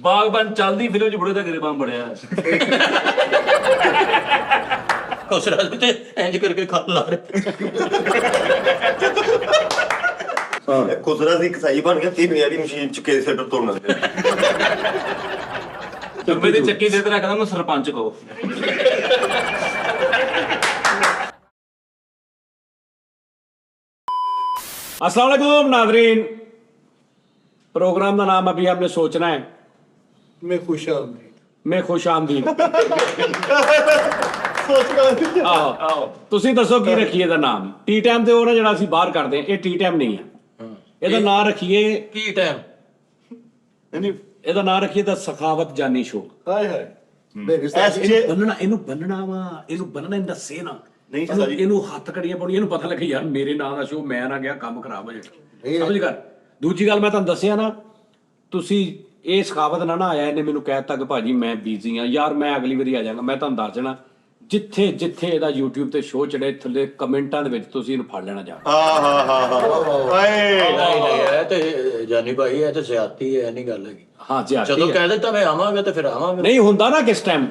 ਬਾਗਬਾਨ ਚੱਲਦੀ ਫਿਲਮ ਚ ਬੁੜੇ ਦਾ ਗਰੀਬਾਂ ਬੜਿਆ ਖੁਸਰਾ ਤੇ ਇੰਜ ਕਰਕੇ ਖਾ ਲਾ ਰਹੇ ਖੁਸਰਾ ਸੀ ਕਸਾਈ ਬਣ ਗਿਆ 3 ਵਾਰੀ ਮਸ਼ੀਨ ਚ ਕੇ ਸੈਟਰ ਤੋੜਨ ਲੱਗ ਗਿਆ। ਚੁੰਬੇ ਦੇ ਚੱਕੀ ਦੇ ਤੇ ਰੱਖਦਾ ਮੈਂ ਸਰਪੰਚ ਕਹੋ। अस्सलाम वालेकुम नाजरीन, प्रोग्राम का नाम अभी आपने सोचना है। मैं खुश आमदीद मैं खुश आमदीद सोचना ਆਹੋ ਤੁਸੀਂ ਦੱਸੋ ਕੀ ਰੱਖੀਏ ਇਹਦਾ ਨਾਮ। ਟੀ ਟਾਈਮ ਤੇ ਉਹ ਨਾ ਜਿਹੜਾ ਅਸੀਂ ਬਾਹਰ ਕਰਦੇ ਇਹ ਟੀ ਟਾਈਮ ਨਹੀਂ ਹੈ। ਇਹਦਾ ਨਾਮ ਰੱਖੀਏ ਕੀ ਟਾਈਮ नहीं ਇਹਦਾ ਨਾਮ ਰੱਖੀਏ ਦਾ ਸਖਾਵਤ ਜਾਨੀ ਸ਼ੋ। हाय हाय मेरे साथ ਐਸਜੇ ਇਹਨੂੰ ਬੰਨਣਾ ਵਾ, ਇਹਨੂੰ ਬੰਨਣਾ ਇਹਨੂੰ ਦੱਸੇ ਨਾ ਨਹੀਂ ਇਹਨੂੰ- ਸਰ ਜੀ। ਇਹਨੂੰ ਹੱਥ ਕੜੀਆਂ ਪਾਉਣੀ, ਇਹਨੂੰ ਪਤਾ ਲੱਗੇ ਯਾਰ ਮੇਰੇ ਨਾਂ ਦਾ ਸ਼ੋ ਮੈਂ ਨਾ ਗਿਆ ਕੰਮ ਖਰਾਬ ਹੋ ਜਾਣਾ। ਸਮਝ ਕਰ। ਦੂਜੀ ਗੱਲ ਮੈਂ ਤੁਹਾਨੂੰ ਦੱਸਿਆ ਨਾ, ਤੁਸੀਂ ਇਹ ਸਖਾਵਤ ਨਾ ਆਇਆ ਇਹਨੇ ਮੈਨੂੰ ਕਹਿ ਦਿੱਤਾ ਕਿ ਭਾਜੀ ਮੈਂ ਬਿਜ਼ੀ ਆ ਯਾਰ, ਮੈਂ ਅਗਲੀ ਵਾਰੀ ਆ ਜਾਵਾਂਗਾ। ਮੈਂ ਤੁਹਾਨੂੰ ਦੱਸ ਦੇਣਾ ਜਿੱਥੇ ਜਿੱਥੇ ਇਹਦਾ YouTube ਤੇ ਸ਼ੋਅ ਚੜੇ ਥੱਲੇ ਕਮੈਂਟਾਂ ਦੇ ਵਿੱਚ ਤੁਸੀਂ ਇਹਨੂੰ ਫੜ ਲੈਣਾ ਜਾ। ਹਾਂ ਆਏ ਨਹੀਂ ਨਹੀਂ ਇਹ ਤੇ ਜਾਨੀ ਭਾਈ ਇਹ ਤੇ ਜ਼ਿਆਦਤੀ ਹੈ ਨਹੀਂ ਗੱਲ ਹੈਗੀ। ਹਾਂ ਜੀ ਜਦੋਂ ਕਹਿ ਦਿੱਤਾ ਮੈਂ ਆਵਾਂਗਾ ਤੇ ਫਿਰ ਆਵਾਂਗਾ। ਨਹੀਂ ਹੁੰਦਾ ਨਾ ਕਿਸ ਟਾਈਮ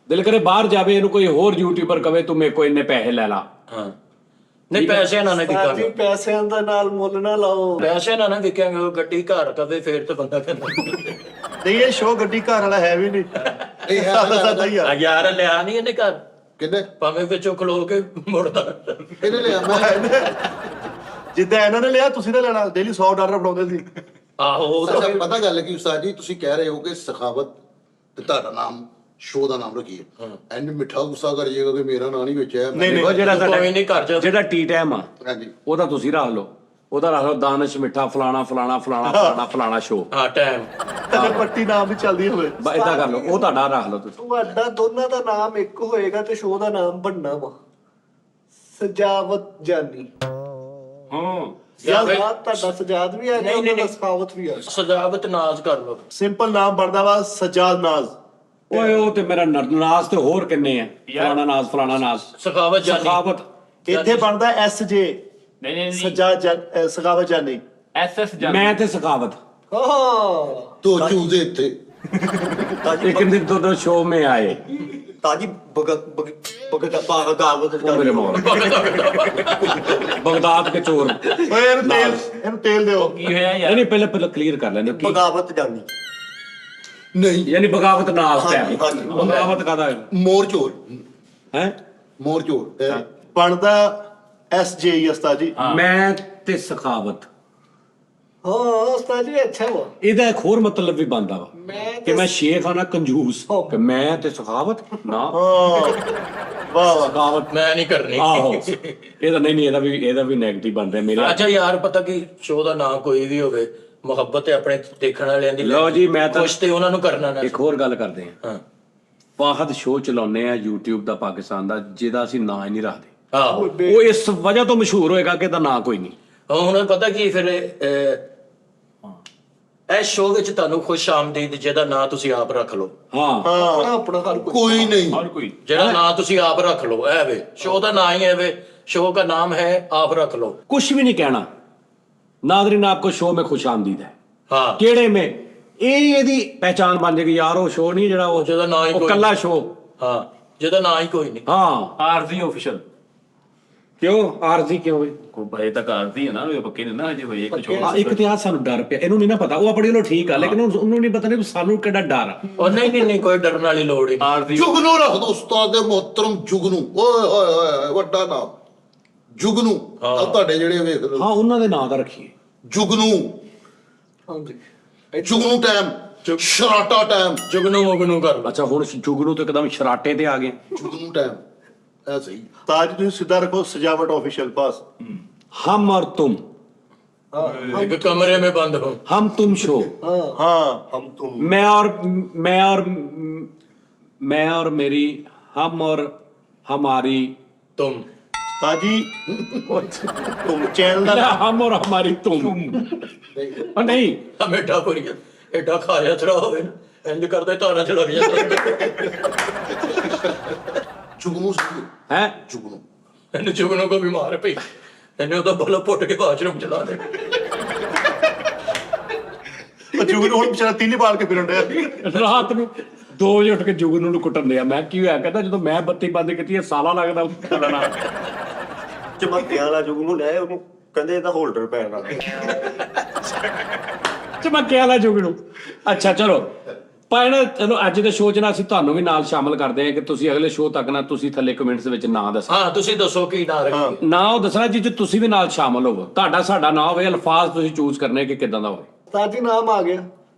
ਦਿਲ ਕਰੇ ਬਾਹਰ ਜਾਵੇ, ਇਹਨੂੰ ਕੋਈ ਹੋਰ ਯੂਟਿਊਬਰ ਕਵੇ ਤੂੰ ਮੇਰੇ ਕੋਲ ਇੰਨੇ ਪੈਸੇ ਲੈ ਲਾ। ਹਾਂ ਨਹੀਂ ਪੈਸੇ ਨਾਲ ਨਾ साथी ਵਿਕਾਂਗੇ, पैसे ਦਾ ਨਾਲ ਮੁੱਲ ਨਾ ਲਾਓ। ਪੈਸੇ ਨਾਲ ਨਾ ਵਿਕਾਂਗੇ। ਉਹ ਗੱਡੀ ਘਰ ਕਵੇ ਫੇਰ ਤੇ ਬੰਦਾ ਕਹਿੰਦਾ ਨਹੀਂ ਇਹ ਸ਼ੋਅ ਗੱਡੀ ਘਰ ਵਾਲਾ ਹੈ ਵੀ ਨਹੀਂ। ਇਹ ਹੈ ਸਾਡਾ ਹੀ ਆ। ਆ ਯਾਰ ਲਿਆ ਨਹੀਂ ਇਹਨੇ ਘਰ, ਕਿੰਨੇ ਭਾਵੇਂ ਵਿੱਚੋਂ ਖਲੋ ਕੇ ਮੁੜਦਾ। ਇਹਨੇ ਲਿਆ ਮੈਂ ਜਿੱਦਾਂ ਇਹਨਾਂ ਨੇ ਲਿਆ ਤੁਸੀਂ ਤਾਂ ਲੈਣਾ। ਡੇਲੀ $100 ਫੜਾਉਂਦੇ ਸੀ। ਆਹੋ ਉਹ ਤਾਂ ਅੱਛਾ ਪਤਾ ਗੱਲ ਹੈ ਕਿ ਉਸਤਾਦ ਜੀ ਤੁਸੀਂ ਕਹਿ ਰਹੇ ਹੋ ਕਿ ਸਖਾਵਤ ਤੇ ਤੁਹਾਡਾ ਨਾਮ ਸ਼ੋਅ ਦਾ ਨਾਮ ਰੱਖੀਏ। ਐਂਡ ਮਿੱਠਾ ਗੁੱਸਾ ਕਰ ਜਾਏਗਾ ਕਿ ਮੇਰਾ ਨਾਂ ਨਹੀਂ ਵਿੱਚ ਹੈ। ਨਹੀਂ ਉਹ ਜਿਹੜਾ ਕੋਈ ਨਹੀਂ ਘਰ ਜਾ ਜਿਹੜਾ ਟੀ ਟਾਈਮ ਆ ਹਾਂਜੀ ਉਹਦਾ ਤੁਸੀਂ ਰੱਖ ਲਓ, ਉਹਦਾ ਰੱਖ ਲਓ ਦਾਨਿਸ਼ ਮਿੱਠਾ ਫਲਾਣਾ ਫਲਾਣਾ ਫਲਾਣਾ ਫਲਾਣਾ ਫਲਾਣਾ ਸ਼ੋਅ। ਹਾਂ ਟਾਈਮ ਤੇ ਪੱਟੀ ਨਾਮ ਵੀ ਚੱਲਦੀ ਹੋਵੇ। ਇਦਾਂ ਕਰ ਲਓ, ਉਹ ਤੁਹਾਡਾ ਰੱਖ ਲਓ ਤੁਸੀਂ। ਤੁਹਾਡਾ ਦੋਨਾਂ ਦਾ ਨਾਮ ਇੱਕ ਹੋਏਗਾ ਤੇ ਸ਼ੋਅ ਦਾ ਨਾਮ ਬਣਨਾ ਵਾ ਸਜਾਵਤ ਜਾਨੀ। ਹਾਂ ਸਜਾਵਤ ਤੁਹਾਡਾ ਸਜਾਦ ਵੀ ਹੈ ਨਹੀਂ, ਨਹੀਂ, ਨਹੀਂ। ਸਖਾਵਤ ਵੀ ਹੈ। ਸਜਾਵਤ ਨਾਜ਼ ਕਰ ਲੋ। ਸਿੰਪਲ ਨਾਮ ਬਣਦਾ ਵਾ ਸਜਾਦ ਨਾਜ਼। ਓਏ ਉਹ ਤੇ ਮੇਰਾ ਨਾਜ਼ ਤੇ ਹੋਰ ਕਿੰਨੇ ਆ, ਫਲਾਣਾ ਨਾਜ਼ ਫਲਾਣਾ ਨਾਜ਼ ਸਖਾਵਤ ਜਾਨੀ ਸਖਾਵਤ। ਇੱਥੇ ਬਣਦਾ SJ ਨਹੀਂ ਨਹੀਂ ਸਖਾਵਤ ਜਾਨੀ। SS ਜਾਨ ਮੈਂ ਤੇ ਸਖਾਵਤ ਹਾਂ ਤੋ ਚੂਜ਼ੇ ਇੱਥੇ ਇੱਕ ਦਿਨ ਦੋ ਸ਼ੋਅ में आए ਤਾਜੀ ਬਗਦਾਵਤ ਉਹ ਮੇਰੇ ਮੌਲ ਬਗਦਾਦ ਕੇ ਚੋਰ। ਓਏ ਇਹਨੂੰ ਤੇਲ ਦਿਓ। ਕੀ ਹੋਇਆ ਯਾਰ? ਨਹੀਂ ਪਹਿਲੇ ਕਲੀਅਰ ਕਰ ਲੈਂਦੇ ਕੀ ਬਗਾਵਤ ਜਾਨੀ। ਨਹੀਂ ਯਾਨੀ ਬਗਾਵਤ ਨਾਜ਼ ਤੇ ਹਾਂਜੀ, ਹਾਂਜੀ। ਬਗਾਵਤ ਕਾਦਾ ਮੋਰ ਚੋਰ ਹੈ? ਮੋਰ ਚੋਰ ਬਣਦਾ SJ ਹੀ ਉਸਤਾਦ ਜੀ। ਮੈਂ ਤੇ ਸਖਾਵਤ, ਹਾਂ ਉਸਤਾਦ ਜੀ ਅੱਛਾ ਵਾ। ਇਹਦਾ ਇੱਕ ਹੋਰ ਮਤਲਬ ਵੀ ਬਣਦਾ ਵਾ ਮੈਂ ਕਿ ਮੈਂ ਸ਼ੇਖ ਹਾਂ ਨਾ ਕੰਜੂਸ, ਕਿ ਮੈਂ ਤੇ ਸਖਾਵਤ ਨਾ ਵਾਹ ਵਾਹ। ਸਖਾਵਤ ਮੈਂ ਨਹੀਂ ਕਰਨੀ। ਆਹੋ ਇਹਦਾ ਨਹੀਂ ਇਹਦਾ ਵੀ ਨੈਗੇਟਿਵ ਬਣ ਰਿਹਾ ਮੇਰੇ। ਅੱਛਾ ਯਾਰ ਪਤਾ ਕੀ ਸ਼ੋਅ ਦਾ ਨਾਮ ਕੋਈ ਵੀ ਹੋਵੇ, ਮੁਹੱਬਤ ਹੈ ਆਪਣੇ ਦੇਖਣ ਵਾਲਿਆਂ ਦੀ। ਲਓ ਜੀ ਮੈਂ ਤਾਂ ਕੁਛ ਤੇ ਉਹਨਾਂ ਨੂੰ ਕਰਨਾ ਨਾ। ਇੱਕ ਹੋਰ ਗੱਲ ਕਰਦੇ ਹਾਂ। ਹਾਂ ਵਾਹਦ ਸ਼ੋਅ ਚਲਾਉਂਦੇ ਆ YouTube ਦਾ ਪਾਕਿਸਤਾਨ ਦਾ, ਜਿਹਦਾ ਅਸੀਂ ਨਾਂ ਹੀ ਨਹੀਂ ਰੱਖਦੇ। ਆਹੋ ਉਹ ਇਸ ਵਜ੍ਹਾ ਤੋਂ ਮਸ਼ਹੂਰ ਹੋਏਗਾ ਕਿ ਇਹਦਾ ਨਾਂ ਕੋਈ ਨਹੀਂ। ਹੁਣ ਪਤਾ ਕੀ ਫਿਰ ਇਹ ਸ਼ੋਅ ਵਿੱਚ ਤੁਹਾਨੂੰ ਖੁਸ਼ ਆਮਦੀਦ ਜਿਹਦਾ ਨਾਂ ਤੁਸੀਂ ਆਪ ਰੱਖ ਲਓ। ਹਾਂ ਆਪਣਾ ਆਪਣਾ ਹਰ ਕੋਈ ਕੋਈ ਨਹੀਂ ਹਰ ਕੋਈ ਜਿਹੜਾ ਨਾਂ ਤੁਸੀਂ ਆਪ ਰੱਖ ਲਓ। ਇਹ ਵੇ ਸ਼ੋਅ ਦਾ ਨਾਂ ਹੀ ਹੈ ਵੇ, ਸ਼ੋਅ ਦਾ ਨਾਮ ਹੈ ਆਪ ਰੱਖ ਲਓ। कुछ भी नहीं कहना नादरीन, आपको शो में खुश आमदीद है। ਹਾਂ ਕਿਹੜੇ में ਇਹਦੀ ਪਹਿਚਾਨ ਬਣ ਜਾਏਗੀ ਯਾਰ, ਉਹ ਸ਼ੋ ਨਹੀਂ ਜਿਹੜਾ ਉਹ ਜਿਹਦਾ ਨਾਂ ਹੀ ਕੋਈ ਕੱਲਾ ਸ਼ੋ। ਹਾਂ ਜਿਹਦਾ ਨਾਂ ਹੀ ਕੋਈ ਨਹੀਂ। ਹਾਂ ਆਰਜ਼ੀ ਆਫੀਸ਼ੀਅਲ ਕਿਉਂ ਆਰਜ਼ੀ ਕਿਉਂ ਹੋਈ? ਕੋ ਭਾਈ ਤੱਕ ਆਰਜ਼ੀ ਹੈ ਨਾ, ਉਹ ਪੱਕੇ ਨੇ ਨਾ ਹਜੇ ਹੋਏ ਕੁਝ ਹਾਂ ਇੱਕ ਤੇ ਆ ਸਾਨੂੰ ਡਰ ਪਿਆ, ਇਹਨੂੰ ਨਹੀਂ ਨਾ ਪਤਾ, ਉਹ ਆਪਣੀ ਨੂੰ ਠੀਕ ਆ ਲੇਕਿਨ ਉਹਨੂੰ ਨਹੀਂ ਪਤਾ ਨਹੀਂ ਸਾਨੂੰ ਕਿਹੜਾ ਡਰ ਆ। ਉਹ ਨਹੀਂ ਕੋਈ ਡਰਨ ਵਾਲੀ ਲੋੜ ਹੀ ਨਹੀਂ। ਆਰਜ਼ੀ ਜੁਗਨੂ ਰੱਖ ਦੋ ਉਸਤਾਦ ਦੇ ਮੁਹਤਰਮ ਜੁਗਨੂ। ਓਏ ਹੋਏ ਹੋਏ ਵੱਡਾ ਨਾਮ ਜੁਗਨੂ। ਆ ਤੁਹਾਡੇ ਜਿਹੜੇ ਵੇਖ ਲਓ ਹਾਂ ਉਹਨਾਂ ਦੇ ਨਾਂ ਦਾ ਰੱਖੀਏ ਜੁਗਨੂ। ਹਾਂਜੀ ਜੁਗਨੂ ਟਾਈਮ, ਸ਼ਰਾਟਾ ਟਾਈਮ, ਜੁਗਨੂ ਮੁਗਨੂ ਕਰ ਲਓ। ਅੱਛਾ ਹੁਣ ਜੁਗਨੂ ਤੋਂ ਇੱਕਦਮ ਸ਼ਰਾਟੇ ਤੇ ਆ ਗਏ। ਜੁਗਨੂ ਟਾਈਮ ਇਹ ਸਹੀ। ਤਾਜ ਤੁਸੀਂ ਸਿੱਧਾ ਰੱਖੋ ਸਜਾਵਟ ਆਫੀਸ਼ੀਅਲ ਪਾਸ। हम और तुम, ਇੱਕ ਕਮਰੇ में बंद हो। हम तुम शो, ਹਾਂ ਹਮ ਤੁਮ मैं और मेरी, हम और हमारी, तुम ਤਾਜੀ ਤੁਮ ਚੈਨਲ ਦਾ हम और हमारी तुम। और नहीं ਐਡਾ ਕੋਈ ਐਡਾ ਖਾਇਆ ਚੜਾ ਹੋਵੇ ਨਾ ਇੰਜ ਕਰਦੇ ਤਾਰਾਂ ਚ ਲੱਗ ਜਾਂਦਾ। ਜੁਗਨੂ ਸਹੀ ਹੈ, है ਜੁਗਨੂ। ਇਹਨੂੰ ਜੁਗਨੂ ਕੋ ਬਿਮਾਰ ਪਈ, ਇਹਨੇ ਉਹਦਾ ਬਲ ਪੁੱਟ ਕੇ ਬਾਥਰੂਮ ਚਲਾ ਦੇ। ਜੂਗ ਨੂੰ ਹੁਣ ਵਿਚਾਰਾ ਤਿੰਨ ਹੀ ਬਾਲ ਕੇ ਫਿਰਨ ਡਿਆ। ਰਾਤ ਨੂੰ 2 ਵਜੇ ਉੱਠ ਕੇ ਜੁਗਨ ਨੂੰ ਕੁੱਟਣ ਦਿਆ। ਮੈਂ ਕੀ ਹੋਇਆ? ਕਹਿੰਦਾ ਜਦੋਂ ਮੈਂ ਬੱਤੀ ਬੰਦ ਕੀਤੀ ਸਾਲਾ ਲੱਗਦਾ ਚੱਲਣਾ। ਚਮੱਕਿਆਂ ਵਾਲਾ ਜੁਗ ਨੂੰ ਲੈ ਉਹਨੂੰ ਕਹਿੰਦੇ ਇਹਦਾ ਹੋਲਡਰ ਪੈਣ ਵਾਲਾ। ਚਮੱਕੇ ਵਾਲਾ ਜੁਗ ਨੂੰ। ਅੱਛਾ ਚਲੋ ਪਰ ਚਲੋ ਅੱਜ ਦੇ ਸ਼ੋਅ 'ਚ ਨਾ ਅਸੀਂ ਤੁਹਾਨੂੰ ਵੀ ਨਾਲ ਸ਼ਾਮਲ ਕਰਦੇ ਹਾਂ ਕਿ ਤੁਸੀਂ ਅਗਲੇ ਸ਼ੋਅ ਤੱਕ ਨਾ ਤੁਸੀਂ ਥੱਲੇ ਕਮੈਂਟਸ ਵਿੱਚ ਨਾਂ ਦੱਸੋ। ਹਾਂ ਤੁਸੀਂ ਦੱਸੋ ਕੀ ਨਾਂ ਰੱਖੀਏ। ਨਾਂ ਉਹ ਦੱਸਣਾ ਜਿਹ 'ਚ ਤੁਸੀਂ ਵੀ ਨਾਲ ਸ਼ਾਮਲ ਹੋਵੋ। ਤੁਹਾਡਾ ਸਾਡਾ ਨਾਂ ਹੋਵੇ, ਅਲਫਾਜ਼ ਤੁਸੀਂ ਚੂਜ਼ ਕਰਨੇ ਕਿ ਕਿੱਦਾਂ ਦਾ ਹੋਵੇ। ताजी नाम आ गया,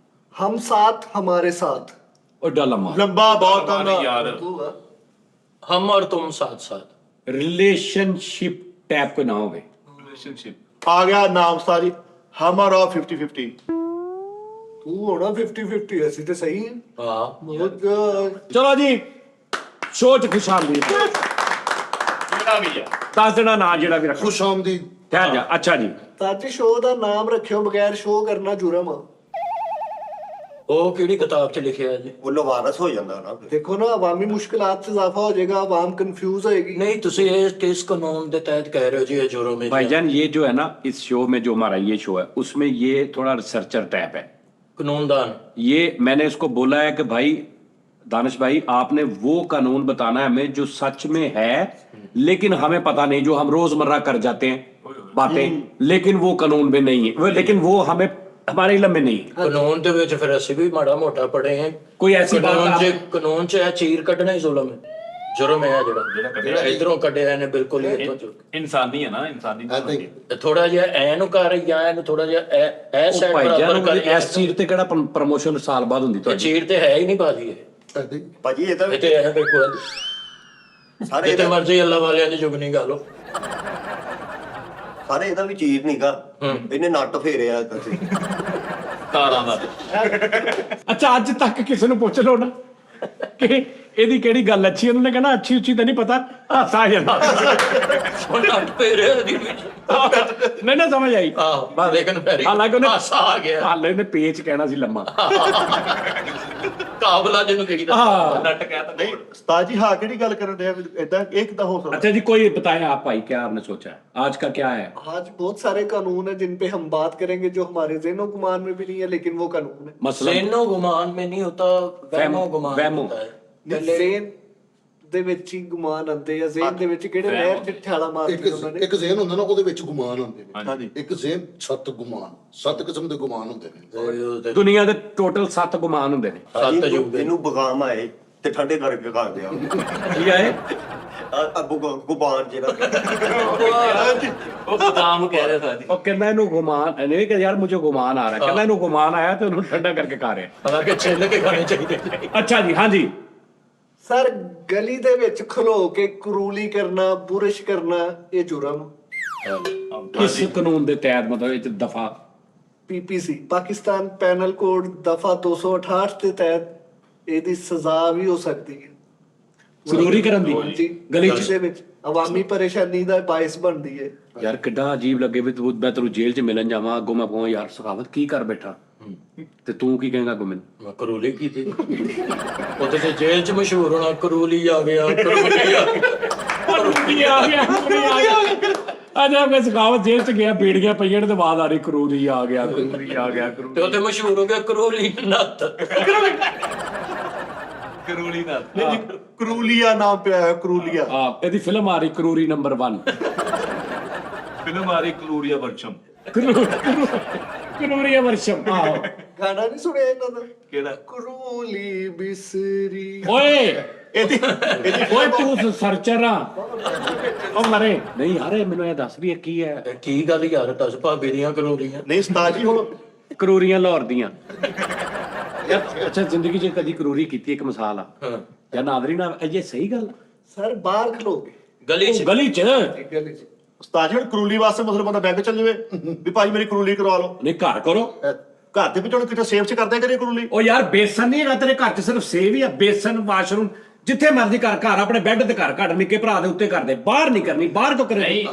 हम साथ हमारे साथ। ਉਹ ਏਡਾ ਲੰਮਾ ਲੰਬਾ ਬਹੁਤ ਆ ਨਾ। ਯਾਰ हम और तुम साथ साथ। ਰਿਲੇਸ਼ਨਸ਼ਿਪ ਟੈਪ ਕੋਈ ਨਾ ਹੋਵੇ। ਰਿਲੇਸ਼ਨਸ਼ਿਪ ਆ ਗਿਆ ਨਾਮ ਸਾਰੀ ਹਮਾਰਾ 50-50। तू होना 50-50, ऐसी तो सही है। हाँ बहुत ਚਲੋ ਜੀ ਸ਼ੋਅ 'ਚ ਖੁਸ਼ ਆਮਦੀਦ। ਜਿਹੜਾ ਵੀ ਆ ਦੱਸ ਦੇਣਾ ਨਾਂ ਜਿਹੜਾ ਵੀ ਰੱਖੋ। ਖੁਸ਼ ਆਮਦੀਦ। ਠਹਿਰ ਜਾ। ਅੱਛਾ ਜੀ ताजी शो का नाम रखियो बगैर शो करना जुर्म आ। ਉਹ ਕਿਹੜੀ ਕਿਤਾਬ 'ਚ ਲਿਖਿਆ ਹੈ ਜੀ? ਉਹ ਲਵਾਰਸ ਹੋ ਜਾਂਦਾ ਨਾ ਫਿਰ। देखो ना, अवामी मुश्किलात से इजाफा हो जाएगा, अवाम कंफ्यूज होएगी। नहीं ਤੁਸੀਂ ਇਹ किस कानून के तहत कह रहे हो जी? ये जुर्म है। भाईजान ये जो है ना इस शो में जो हमारा ये शो है उसमें ये थोड़ा रिसर्चर टाइप है। कानूनदान। ये मैंने इसको बोला है कि भाई दानिश भाई आपने वो कानून बताना है हमें जो सच में है लेकिन हमें पता नहीं, जो हम रोजमर्रा कर जाते हैं बातें, लेकिन वो कानून में नहीं है, लेकिन वो हमें हमारे इलम में नहीं है। ਕਾਨੂੰਨ ਦੇ ਵਿੱਚ ਫਿਰ ਅਸੀਂ ਵੀ ਮਾੜਾ ਮੋਟਾ ਪੜੇ ਹਾਂ। कोई ऐसी बात ਕਾਨੂੰਨ 'ਚ ਇਹ ਚੀਰ ਕੱਢਣਾ ਹੀ ਜ਼ੁਲਮ ਹੈ, ਜੁਰਮ ਹੈ ਜਿਹੜਾ ਇਧਰੋਂ ਕੱਢਿਆ ਇਹਨੇ ਬਿਲਕੁਲ ਹੀ ਇੱਥੋਂ ਚੁੱਕ। ਇਨਸਾਨੀ ਹੈ ਨਾ, ਇਨਸਾਨੀ I think ਥੋੜਾ ਜਿਹਾ ਐ ਨੂੰ ਕਰ ਜਾਂ ਇਹਨੂੰ ਥੋੜਾ ਜਿਹਾ ਇਹ ਸਾਈਡ भाईजान ਬਰਾਬਰ ਕਰ। इस चीज ਤੇ ਕਿਹੜਾ ਪ੍ਰਮੋਸ਼ਨ ਸਾਲ ਬਾਅਦ ਹੁੰਦੀ ਇਹ ਤੁਹਾਡੀ? ਚੀਰ ਤੇ ਹੈ ਹੀ ਨਹੀਂ ਬਾਜੀ ਇਹ। I think ਭਾਜੀ ਇਹ ਤਾਂ ਇਹ ਤੇ ਹੈ ਬਿਲਕੁਲ ਸਾਰੇ ਜਿੱਤੇ ਮਰਜ਼ੀ ਅੱਲਾ ਵਾਲਿਆਂ ਦੀ ਜੁਗਨੀ ਗਾ ਲੋ। ਸਾਰੇ ਇਹਦਾ ਵੀ ਚੀਰ ਨੀਗਾ, ਇਹਨੇ ਨੱਟ ਫੇਰਿਆ ਤੁਸੀਂ। ਤਾਰਾਂ ਦਾ ਅੱਛਾ ਅੱਜ ਤੱਕ ਕਿਸੇ ਨੂੰ ਪੁੱਛ ਲਓ ਨਾ ਕਿ ਇਹਦੀ ਕਿਹੜੀ ਗੱਲ ਅੱਛੀ, ਉਹਨਾਂ ਨੇ ਕਹਿਣਾ ਅੱਛੀ ਉੱਚੀ ਤਾਂ ਨਹੀਂ ਪਤਾ, ਹਾਸਾ ਆ ਜਾਂਦਾ। ਹੁਣ ਨੱਟ ਪੇਰੇ ਦੀ ਨਹੀਂ ਨਾ ਸਮਝ ਆਈ। ਆਹ ਬਾ ਲੇਕਿਨ ਫਿਰ ਹਾਲਾਂਕਿ ਉਹਨੇ ਹਾਸਾ ਆ ਗਿਆ। ਹਾਲੇ ਉਹਨੇ ਪੇਚ ਕਹਿਣਾ ਸੀ ਲੰਮਾ। ਕਾਬਲਾ ਜਿਹਨੂੰ ਕਹੀਦਾ हाँ। ਨੱਟ ਕਹਿ ਤਾਂ ਨਹੀਂ ਉਸਤਾਦ ਜੀ ਹਾਂ ਕਿਹੜੀ ਗੱਲ ਕਰਨ ਡਿਆ ਇਦਾਂ ਇਹ ਕਿੱਦਾਂ ਹੋ ਸਕਦਾ? अच्छा जी कोई बताएं आप भाई, क्या आपने सोचा है आज का क्या है? आज बहुत सारे कानून है जिन पे हम बात करेंगे जो हमारे ज़हनो गुमान में भी नहीं है, लेकिन वो कानून है। मसलन ज़हनो गुमान में नहीं होता, वहमो गुमान वहमो। होता है। ज़हन ਦੇ ਵਿੱਚ ਹੀ ਗੁਮਾਨ ਆਉਂਦੇ ਆ। ਜ਼ਹਨ ਦੇ ਵਿੱਚ ਕਿਹੜੇ ਨਹਿਰ ਚ ਠਾਲਾ ਮਾਰਦੇ ਉਹਨਾਂ ਨੇ। ਇੱਕ ਜ਼ਿਹਨ ਹੁੰਦਾ ਨਾ ਉਹਦੇ ਵਿੱਚ ਗੁਮਾਨ ਹੁੰਦੇ ਨੇ। ਹਾਂਜੀ। ਇੱਕ ਜ਼ਿਹਨ 7 ਗੁਮਾਨ, 7 ਕਿਸਮ ਦੇ ਗੁਮਾਨ ਹੁੰਦੇ ਨੇ। दुनिया ਦੇ ਟੋਟਲ 7 ਗੁਮਾਨ ਹੁੰਦੇ ਨੇ। ਸੱਤ ਯੁੱਗ ਇਹਨੂੰ ਬਗਾਮ ਆਏ ਤੇ ਠੰਡੇ ਕਰਕੇ ਕਰ ਦਿਆ ਕੀ ਆਏ? ਗੁਬਾਨ ਜਿਹੜਾ ਉਹ ਬਦਾਮ ਕਹਿ ਰਿਹਾ ਸਾਡੀ। ਉਹ ਕਹਿੰਦਾ ਇਹਨੂੰ ਗੁਮਾਨ ਨਹੀਂ ਕਿ ਯਾਰ ਮੁਝੇ ਗੁਮਾਨ ਆ ਰਿਹਾ, ਕਹਿੰਦਾ ਇਹਨੂੰ ਗੁਮਾਨ ਆਇਆ ਤੇ ਉਹਨੂੰ ਠੰਡਾ ਕਰਕੇ ਖਾ ਰਿਹਾ। ਹਾਲਾਂਕਿ ਛਿੱਲ ਕੇ ਖਾਣੇ ਚਾਹੀਦੇ। ਅੱਛਾ ਜੀ ਹਾਂ ਜੀ। ਸਰ ਗਲੀ ਦੇ ਵਿੱਚ ਖਲੋ ਕੇ ਕਰੂਲੀ ਕਰਨਾ, ਬੁਰਸ਼ ਕਰਨਾ ਇਹ ਜੁਰਮ। ਕਿਸ ਕਾਨੂੰਨ ਦੇ ਤਹਿਤ, ਮਤਲਬ ਇਹ 'ਚ ਦਫਾ ਪੀਪੀਸੀ ਪਾਕਿਸਤਾਨ ਪੈਨਲ ਕੋਡ ਦਫਾ 268 ਦੇ ਤਹਿਤ ਇਹਦੀ ਸਜ਼ਾ ਵੀ ਹੋ ਸਕਦੀ ਹੈ। ਜ਼ਰੂਰੀ ਕਰਨ ਦੀ ਜੀ ਗਲੀ ਗਲੀ 'ਚ। ਦੇ ਵਿੱਚ ਆਵਾਮੀ ਪਰੇਸ਼ਾਨੀ ਦਾ ਬਾਇਸ ਬਣਦੀ ਹੈ। ਯਾਰ ਕਿੱਡਾ ਅਜੀਬ ਲੱਗੇ ਵੀ ਤੂੰ ਮੈਂ ਤੈਨੂੰ ਜੇਲ੍ਹ 'ਚ ਮਿਲਣ ਜਾਵਾਂ, ਅੱਗੋਂ ਮੈਂ ਕਹਾਂ ਯਾਰ ਸਖਾਵਤ ਕੀ ਕਰ ਬੈਠਾ, ਤੇ ਤੂੰ ਕੀ ਕਹੇਗਾ ਅੱਗੋਂ ਮੈਨੂੰ? ਮੈਂ ਕਰੂਲੀ ਕੀਤੀ। ਉੱਥੇ ਤੇ ਜੇਲ੍ਹ 'ਚ ਮਸ਼ਹੂਰ ਹੋਣਾ, ਕਰੂਲੀ ਆ ਗਿਆ, ਕਰੂਲੀ ਆ ਗਿਆ। ਕਰੂਲੀ ਆ ਗਿਆ, ਕਰੂਲੀ ਆ ਗਿਆ। ਅੱਜ ਮੈਂ ਸਖਾਵਤ ਜੇਲ੍ਹ 'ਚ ਗਿਆ, ਬੀੜੀਆਂ ਪਈਆਂ ਨੇ ਤੇ ਬਾਅਦ ਆ ਰਹੀ ਕਰੂਲੀ ਆ ਗਿਆ, ਕਰੂਲੀ ਆ ਗਿਆ, ਤੇ ਕਰੂਲੀ। ਉੱਥੇ ਮਸ਼ਹੂਰ ਹੋ ਗਿਆ ਕਰੂਲੀ ਨੱਤ। ਕਰੂਲੀ ਨਾਲ ਕਰੂਲੀਆ ਨਾਮ ਪਿਆ ਹੈ, ਕਰੂਲੀਆ। ਆ ਇਹਦੀ ਫਿਲਮ ਆ ਰਹੀ ਕਰੂਰੀ ਨੰਬਰ 1। ਫਿਲਮ ਆ ਰਹੀ ਕਲੂਰੀਆ ਵਰਸ਼ਮ। ਕਰੂਰੀਆ ਵਰਸ਼ਮ। ਆਹੋ ਗਾਣਾ ਨਹੀਂ ਸੁਣਿਆ ਇਹਨਾਂ ਦਾ? ਕਿਹੜਾ? ਕਰੂਲੀ ਬਿਸਰੀ। ਓਏ ਇਹਦੀ ਓਏ ਤੂੰ ਸਰਚਰ ਆ ਉਹ ਮਰੇ ਨਹੀਂ ਯਾਰ, ਇਹ ਮੈਨੂੰ ਇਹ ਦੱਸ ਵੀ ਇਹ ਕੀ ਹੈ? ਇਹ ਕੀ ਗੱਲ ਯਾਰ, ਦੱਸ ਭਾਬੀ ਦੀਆਂ ਕਰੂਲੀਆਂ। ਨਹੀਂ ਉਸਤਾਦ ਜੀ ਹੁਣ ਕਰੂਰੀਆਂ ਲਾਹੌਰ ਦੀਆਂ। ਯਾਰ ਅੱਛਾ ਜ਼ਿੰਦਗੀ 'ਚ ਕਦੀ ਕਰੂਰੀ ਕੀਤੀ? ਇੱਕ ਮਿਸਾਲ ਆ ਹਾਂ ਯਾਰ ਨਾਦਰੀ ਨਾ, ਇਹ ਸਹੀ ਗੱਲ? ਸਰ ਬਾਹਰ ਖਲੋਗੇ ਗਲੀ 'ਚ। ਗਲੀ 'ਚ ਗਲੀ 'ਚ ਉਸਤਾਦ ਜੀ ਹੁਣ ਕਰੂਲੀ ਵਾਸਤੇ ਮਤਲਬ ਬੰਦਾ ਬੈਂਕ ਚੱਲ ਜਾਵੇ ਵੀ ਭਾਈ ਮੇਰੀ ਕਰੂਲੀ ਕਰਵਾ ਲਓ। ਨਹੀਂ ਘਰ ਕਰੋ। ਘਰ ਦੇ ਵਿੱਚ ਹੁਣ ਕਿਤੇ ਸੇਵ ਚ ਕਰਦੇ ਕਰੇ ਕਰੂਲੀ। ਉਹ ਯਾਰ ਬੇਸਨ ਨਹੀਂ ਹੈਗਾ ਤੇਰੇ ਘਰ 'ਚ, ਸਿਰਫ ਸੇਵ ਹੀ ਆ। ਬੇਸਨ ਵਾਸ਼ਰੂਮ ਜਿੱਥੇ ਮਰਜ਼ੀ ਘਰ, ਘਰ ਆਪਣੇ ਬੈੱਡ ਤੇ ਘਰ ਘੜ ਨਿੱਕੇ ਭਰਾ ਦੇ ਉੱਤੇ ਕਰਦੇ, ਬਾਹਰ ਨਹੀਂ ਕਰਨੀ। ਬਾਹਰ ਕਿਉਂ ਕਰੇ? ਨਹੀਂ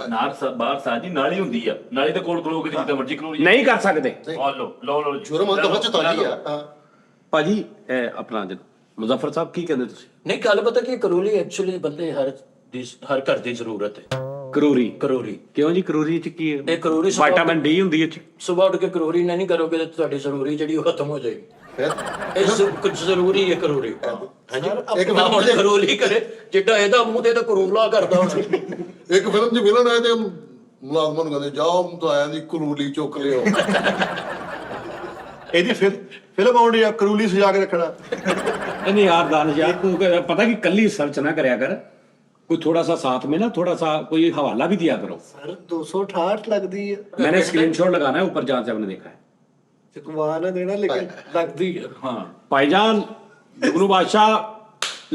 ਬਾਹਰ ਸਾਜੀ ਨਾਲੀ ਹੁੰਦੀ ਆ, ਨਾਲੀ ਦੇ ਕੋਲ ਖਲੋ ਕੇ ਜਿੱਦਾਂ ਮਰਜ਼ੀ ਕਲੂਰੀ। ਨਹੀਂ ਕਰ ਸਕਦੇ ਆ ਲੋ ਜੁਰਮ ਦਫਾ ਚ ਤਾਂ ਹੀ ਆ। ਭਾਜੀ। ਇਹ ਆਪਣਾ ਮੁਜ਼ੱਫਰ ਸਾਹਿਬ ਕੀ ਕਹਿੰਦੇ ਤੁਸੀਂ? ਨਹੀਂ ਗੱਲ ਪਤਾ ਕੀ, ਕਰੂਲੀ ਐਕਚੁਅਲੀ ਬੰਦੇ ਹਰ ਘਰ ਦੀ ਜ਼ਰੂਰਤ ਹੈ। ਕਰੂਰੀ ਕਰੋਰੀ। ਕਿਉਂ ਜੀ ਕਰੂਰੀ ਚ ਕੀ ਹੈ? ਇਹ ਕਰੂਰੀ ਵਿਟਾਮਿਨ ਡੀ ਹੁੰਦੀ ਹੈ ਚ। ਸੁਬਾਹ ਉੱਠ ਕੇ ਕਰੋਰੀ ਨਹੀਂ ਕਰੋਗੇ ਤਾਂ ਤੁਹਾਡੀ ਜ਼ਰੂਰੀ ਜਿਹੜੀ ਉਹ ਖਤਮ ਹੋ ਜਾਏਗੀ। ਇਹ ਕੁਝ ਜ਼ਰੂਰੀ ਹੈ ਕਰੋਰੀ। ਹਾਂਜੀ ਇੱਕ ਨਾ ਹੁਣ ਕਰੋਲੀ ਕਰੇ ਜਿੱਡਾ ਇਹਦਾ ਮੂੰਹ ਤੇ ਤਾਂ ਕਰੂਲਾ ਕਰਦਾ ਹੁਣ। ਇੱਕ ਫਿਲਮ 'ਚ ਵਿਲਨ ਆਏ ਤੇ ਮੁਲਾਜ਼ਮਾਂ ਨੂੰ ਕਹਿੰਦੇ ਜਾਓ ਮੁਤਾਇਆ ਦੀ ਕਰੂਲੀ ਚੁੱਕ ਲਿਓ। ਇਹਦੀ ਫਿਲਮ ਆਉਣੀ ਆ ਕਰੂਲੀ ਸਜਾ ਕੇ ਰੱਖਣਾ। नहीं यार दानिश यार तू पता कि कल ही सर्च ना करया कर, कोई थोड़ा सा साथ में ना थोड़ा सा कोई हवाला भी दिया करो। सर 268 लगती है। मैंने स्क्रीनशॉट लगाना है ऊपर जहाँ से हमने देखा है। चुकवाना देना लेकिन लगती है। हाँ भाईजान जुगनू बादशाह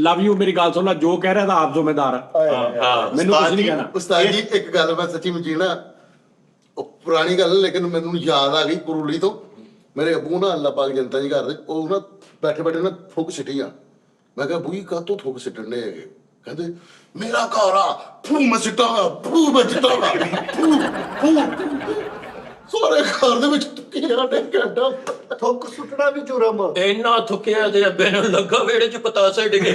लव यू, मेरी गाल सुनना, जो कह रहा था आप जिम्मेदार मैंने कुछ नहीं कहना। ਉਸਤਾਦ ਜੀ ਇੱਕ ਗੱਲ ਮੈਂ ਸੱਚੀ ਮੁੱਚੀ ਨਾ ਉਹ ਪੁਰਾਣੀ ਗੱਲ ਲੇਕਿਨ ਮੈਨੂੰ ਯਾਦ ਆ ਗਈ ਕਰੂਲੀ ਤੋਂ। ਮੇਰੇ ਅੱਬੂ ਨਾ ਅੱਲਾ ਪਾਕ ਜਨਤਾ ਜੀ ਘਰ ਦੇ ਉਹ ਨਾ ਬੈਠੇ ਬੈਠੇ ਨਾ ਥੁੱਕ ਸਿੱਟੀ ਆ। ਮੈਂ ਕਿਹਾ ਬੂਈ ਕਾਹਤੋਂ ਥੁੱਕ ਸਿੱਟਣ ਦੇ ਹੈਗੇ? ਕਹਿੰਦੇ ਮੇਰਾ ਘਰ ਆ ਫੂ ਮੈਂ ਸਿੱਟਾਂਗਾ, ਫੂ ਮੈਂ ਸਿੱਟਾਂਗਾ, ਫੂ ਸਾਰੇ ਘਰ ਦੇ ਵਿੱਚ ਤੁੱਕੀ ਜਰਾ ਟੇਕ ਘੰਟਾ थुक सुटना भी जुर्म है। ਇੰਨਾ ਥੁੱਕਿਆ ਤੇ ਅੱਬੇ ਨੂੰ ਲੱਗਾ ਵਿਹੜੇ 'ਚ ਪਤਾਸੇ ਡਿਗੇ।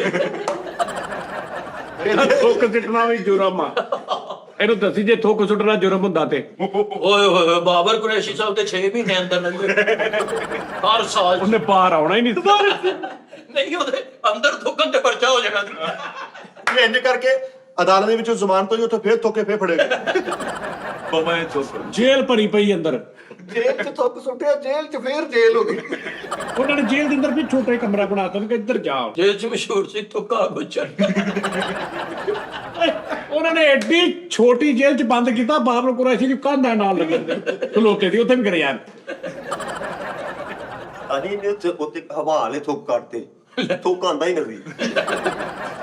थुक सिटना भी जुर्म आ। ਇਹਨੂੰ ਦੱਸੀ ਜੇ ਥੁੱਕ ਸੁੱਟਣਾ ਜੁਰਮ ਹੁੰਦਾ ਤੇ ਓਏ ਹੋਏ ਬਾਬਰ ਕੁਰੈਸ਼ੀ ਸਾਹਿਬ ਤੇ 6 ਮਹੀਨੇ ਅੰਦਰ ਲੰਘੇ ਹਰ ਸਾਲ। ਉਹਨੇ ਪਾਰ ਆਉਣਾ ਹੀ ਨਹੀਂ। ਨਹੀਂ ਉਹਦੇ ਅੰਦਰ ਥੁੱਕਣ ਤੇ ਪਰਚਾ ਹੋ ਜਾਣਾ। ਇਹ ਇੰਜ ਕਰਕੇ ਅਦਾਲਤ ਦੇ ਵਿੱਚੋਂ ਜ਼ਮਾਨਤ ਹੋਈ, ਉੱਥੇ ਫੇਰ ਥੋਕੇ ਫੇਰ ਫੜੇਗਾ। ਬਮੇ ਚੁੱਪ ਜੇਲ੍ਹ ਭਰੀ ਪਈ ਅੰਦਰ। जेल च थुक सुटिया, जेल च फिर जेल हो गई। ਉਹਨਾਂ ਨੇ ਜੇਲ੍ਹ ਦੇ ਅੰਦਰ ਵੀ ਛੋਟਾ ਕਮਰਾ ਬਣਾਤਾ ਕਿ ਇੱਧਰ ਜਾਓ। ਜੇਲ੍ਹ 'ਚ ਮਸ਼ਹੂਰ ਸੀ ਥੁੱਕਾ ਗੁੱਚਰ। ਉਹਨਾਂ ਨੇ ਐਡੀ ਛੋਟੀ ਜੇਲ੍ਹ 'ਚ ਬੰਦ ਕੀਤਾ, ਬਾਬਰ ਕੁਰੈਸ਼ੀ ਦੀ ਕੰਧ ਨਾਲ ਲੱਗਣ ਖਲੋਤੇ ਦੀ ਉੱਥੇ ਵੀ ਕਰਿਆ। ਅਜੀ ਨੇ ਉੱਤੇ ਹਵਾ ਵਾਲੇ ਥੁੱਕ ਕੱਢਤੇ, ਥੁੱਕ ਆਂਦਾ ਹੀ ਨਹੀਂ ਸੀ।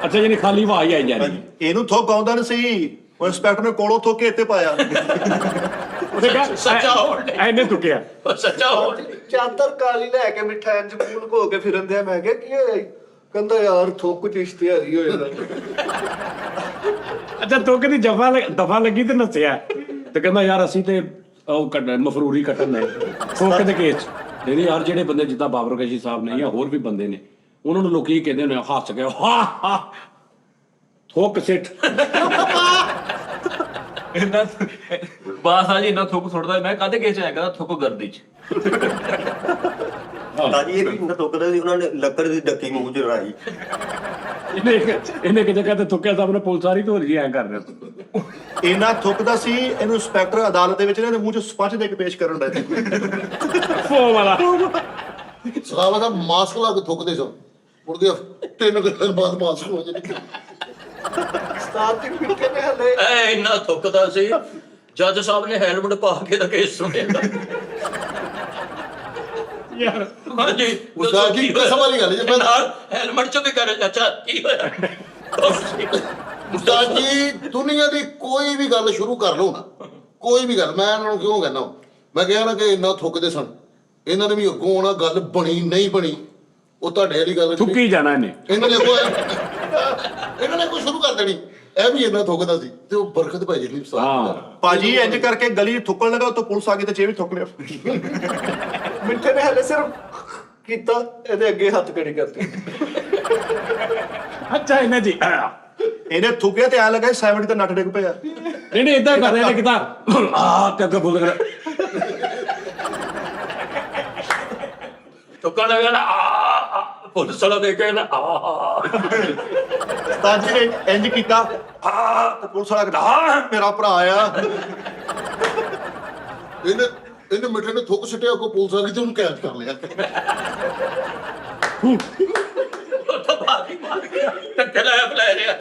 ਅੱਛਾ ਜਿਹਨੇ ਖਾਲੀ ਹਵਾ ਹੀ ਆਈ ਜਾ ਰਹੀ। ਇਹਨੂੰ ਥੁੱਕ ਆਉਂਦਾ ਨਹੀਂ ਸੀ, ਉਹ ਇੰਸਪੈਕਟਰ ਨੇ ਕੋਲੋਂ ਥੁੱਕ ਕੇ ਇੱਥੇ ਪਾਇਆ। ਉਹਨੇ ਕਿਹਾ ਸੱਚਾ ਹੋਣ ਡਿਆ। ਐਨੇ ਤੁਕਿਆ। ਸੱਚਾ ਹੋ ਚਾਦਰ ਕਾਲੀ ਲੈ ਕੇ ਮਿੱਠਾ ਇੰਜ ਮੂਲ ਘੋ ਕੇ ਫਿਰਨ ਦਿਆ। ਮੈਂ ਕਿਹਾ ਕੀ ਹੋਇਆ? ਕਹਿੰਦਾ ਯਾਰ ਥੁੱਕ ਚ ਇਸ਼ਤਿਹਾਰੀ ਹੋਇਆ। ਅੱਛਾ ਤੁਕ ਦੀ ਦਫਾ ਲੱਗੀ ਤੇ ਨੱਸਿਆ ਤੇ ਕਹਿੰਦਾ ਯਾਰ ਅਸੀਂ ਤੇ ਉਹ ਮਫਰੂਰੀ ਕੱਟਣ ਨੇ ਥੁੱਕ ਦੇ ਕੇਸ। ਨਹੀਂ ਯਾਰ ਜਿਹੜੇ ਬੰਦੇ ਜਿੱਦਾਂ ਬਾਬਰ ਕੁਰੈਸ਼ੀ ਸਾਹਿਬ ਨੇ ਜਾਂ ਹੋਰ ਵੀ ਬੰਦੇ ਨੇ, ਉਹਨਾਂ ਨੂੰ ਲੋਕੀ ਕਹਿੰਦੇ ਨੇ ਹੱਸ ਕੇ ਹਾ ਥੁੱਕ ਸਿੱਟ। ਇਹਨਾਂ ਬਾਸ ਆ ਜੀ ਇਹਨਾਂ ਥੁੱਕ ਸੁੱਟਦਾ। ਮੈਂ ਕਾਹਦੇ ਕੇਸ ਆਇਆ ਕਹਿੰਦਾ ਥੁੱਕ ਗਰਦੀ 'ਚ। ਤਾਜੀ ਇਹ ਵੀ ਥੁੱਕਦੇ ਸੀ, ਉਹਨਾਂ ਨੇ ਲੱਕੜ ਦੀ ਡੱਕੀ ਮੂੰਹ 'ਚ ਰਾਈ। ਇਹਨੇ ਕਿਤੇ ਕਹਿੰਦੇ ਥੁੱਕਿਆ ਸਾਹਿਬ ਨੇ ਪੁਲਿਸ ਸਾਰੀ ਢੋਲ ਜੀ ਐਂ ਕਰ ਰਿਹਾ। ਇਹਨਾਂ ਥੁੱਕਦਾ ਸੀ, ਇਹਨੂੰ ਇੰਸਪੈਕਟਰ ਅਦਾਲਤ ਦੇ ਵਿੱਚ ਇਹਦੇ ਮੂੰਹ 'ਚ ਸਪੰਜ ਦੇ ਕੇ ਪੇਸ਼ ਕਰਨ ਲੱਗੇ। ਫੋ ਵਾਲਾ ਸਖਾਵਤ ਦਾ ਮਾਸਕ ਲਾ ਕੇ ਥੁੱਕਦੇ ਸਨ। ਮੁੜ ਕੇ 3 ਦਿਨ ਬਾਅਦ ਮਾਸਕ ਹੋ ਜਾਂਦੇ। ਉਸਤਾਦ ਦੀ ਮਿੱਠੇ ਨੇ ਹਲੇ ਐ ਇੰਨਾ ਥੁੱਕਦਾ ਸੀ, ਜੱਜ ਸਾਹਿਬ ਨੇ ਹੈਲਮਟ ਪਾ ਕੇ ਦਾ ਕੇਸ ਸੁਣਿਆ। ਯਾਰ ਹਾਂਜੀ ਉਸਤਾਦ ਜੀ ਕਸਮ ਵਾਲੀ ਗੱਲ ਜੇ ਨਾਲ ਹੈਲਮਟ 'ਚ ਵੀ ਕਰੇ ਅੱਛਾ ਕੀ ਹੋਇਆ? ਉਸਤਾਦ ਜੀ ਦੁਨੀਆ ਦੀ ਕੋਈ ਵੀ ਗੱਲ ਸ਼ੁਰੂ ਕਰ ਲਓ ਨਾ, ਕੋਈ ਵੀ ਗੱਲ, ਮੈਂ ਇਹਨਾਂ ਨੂੰ ਕਿਉਂ ਕਹਿੰਦਾ, ਮੈਂ ਕਿਹਾ ਨਾ ਕਿ ਇੰਨਾ ਥੁੱਕਦੇ ਸਨ, ਇਹਨਾਂ ਨੇ ਵੀ ਅੱਗੋਂ ਆਉਣਾ, ਗੱਲ ਬਣੀ ਨਹੀਂ ਬਣੀ ਉਹ ਤੁਹਾਡੇ ਵਾਲੀ ਗੱਲ ਥੁੱਕੀ ਜਾਣਾ ਇਹਨੇ। ਇਹਨਾਂ ਨੇ ਕੋਈ ਸ਼ੁਰੂ ਕਰ ਦੇਣੀ। ਇਹ ਵੀ ਇੰਨਾ ਥੁੱਕਦਾ ਸੀ ਤੇ ਉਹ ਬਰਕਤ ਭਾਈ ਜੀ ਹਾਂ ਭਾਜੀ ਇੰਜ ਕਰਕੇ ਗਲੀ 'ਚ ਥੁੱਕਣ ਲੱਗਾ, ਉੱਤੋਂ ਪੁਲਿਸ ਆ ਗਈ ਤੇ ਚੇ ਵੀ ਥੁੱਕ ਲਿਆ। ਮਿੱਠੇ ਨੇ ਹਲੇ ਸਿਰਫ ਕੀਤਾ, ਇਹਦੇ ਅੱਗੇ ਹੱਥ ਖੜੇ ਕਰਤੇ। ਅੱਛਾ ਇਹਨੇ ਜੀ ਇਹਨੇ ਥੁੱਕਿਆ ਤੇ ਐ ਲੱਗਾ 70 ਤੇ ਨੱਟ ਡਿੱਗ ਪਿਆ। ਇਹਨੇ ਇਦਾਂ ਕਰ ਰਿਹਾ ਨੇ ਕਿਤਾ ਆ ਤੇ ਅੱਗੇ ਬੋਲ ਰਿਹਾ ਥੁੱਕਣ ਲੱਗਾ ਨਾ ਪੁਲਿਸ ਵਾਲਾ ਦੇਖ ਕੇ ਨਾ ਤਾਜੀ ਨੇ ਇੰਜ ਕੀਤਾ ਤੇ ਪੁਲਿਸ ਵਾਲਾ ਕਹਿੰਦਾ ਮੇਰਾ ਭਰਾ ਆ। ਇਹਨੇ ਮਿੱਠੇ ਨੇ ਥੁੱਕ ਸਿੱਟਿਆ, ਕੋ ਪੁਲਿਸ ਆ ਗਈ ਤੇ ਉਹਨੂੰ ਕੈਦ ਕਰ ਲਿਆ। ਉਹ ਤਾਂ ਬਾਕੀ ਮਾਰ ਗਿਆ ਟੱਕੇ ਲਾਇਆ ਫਲੈ ਰਿਹਾ।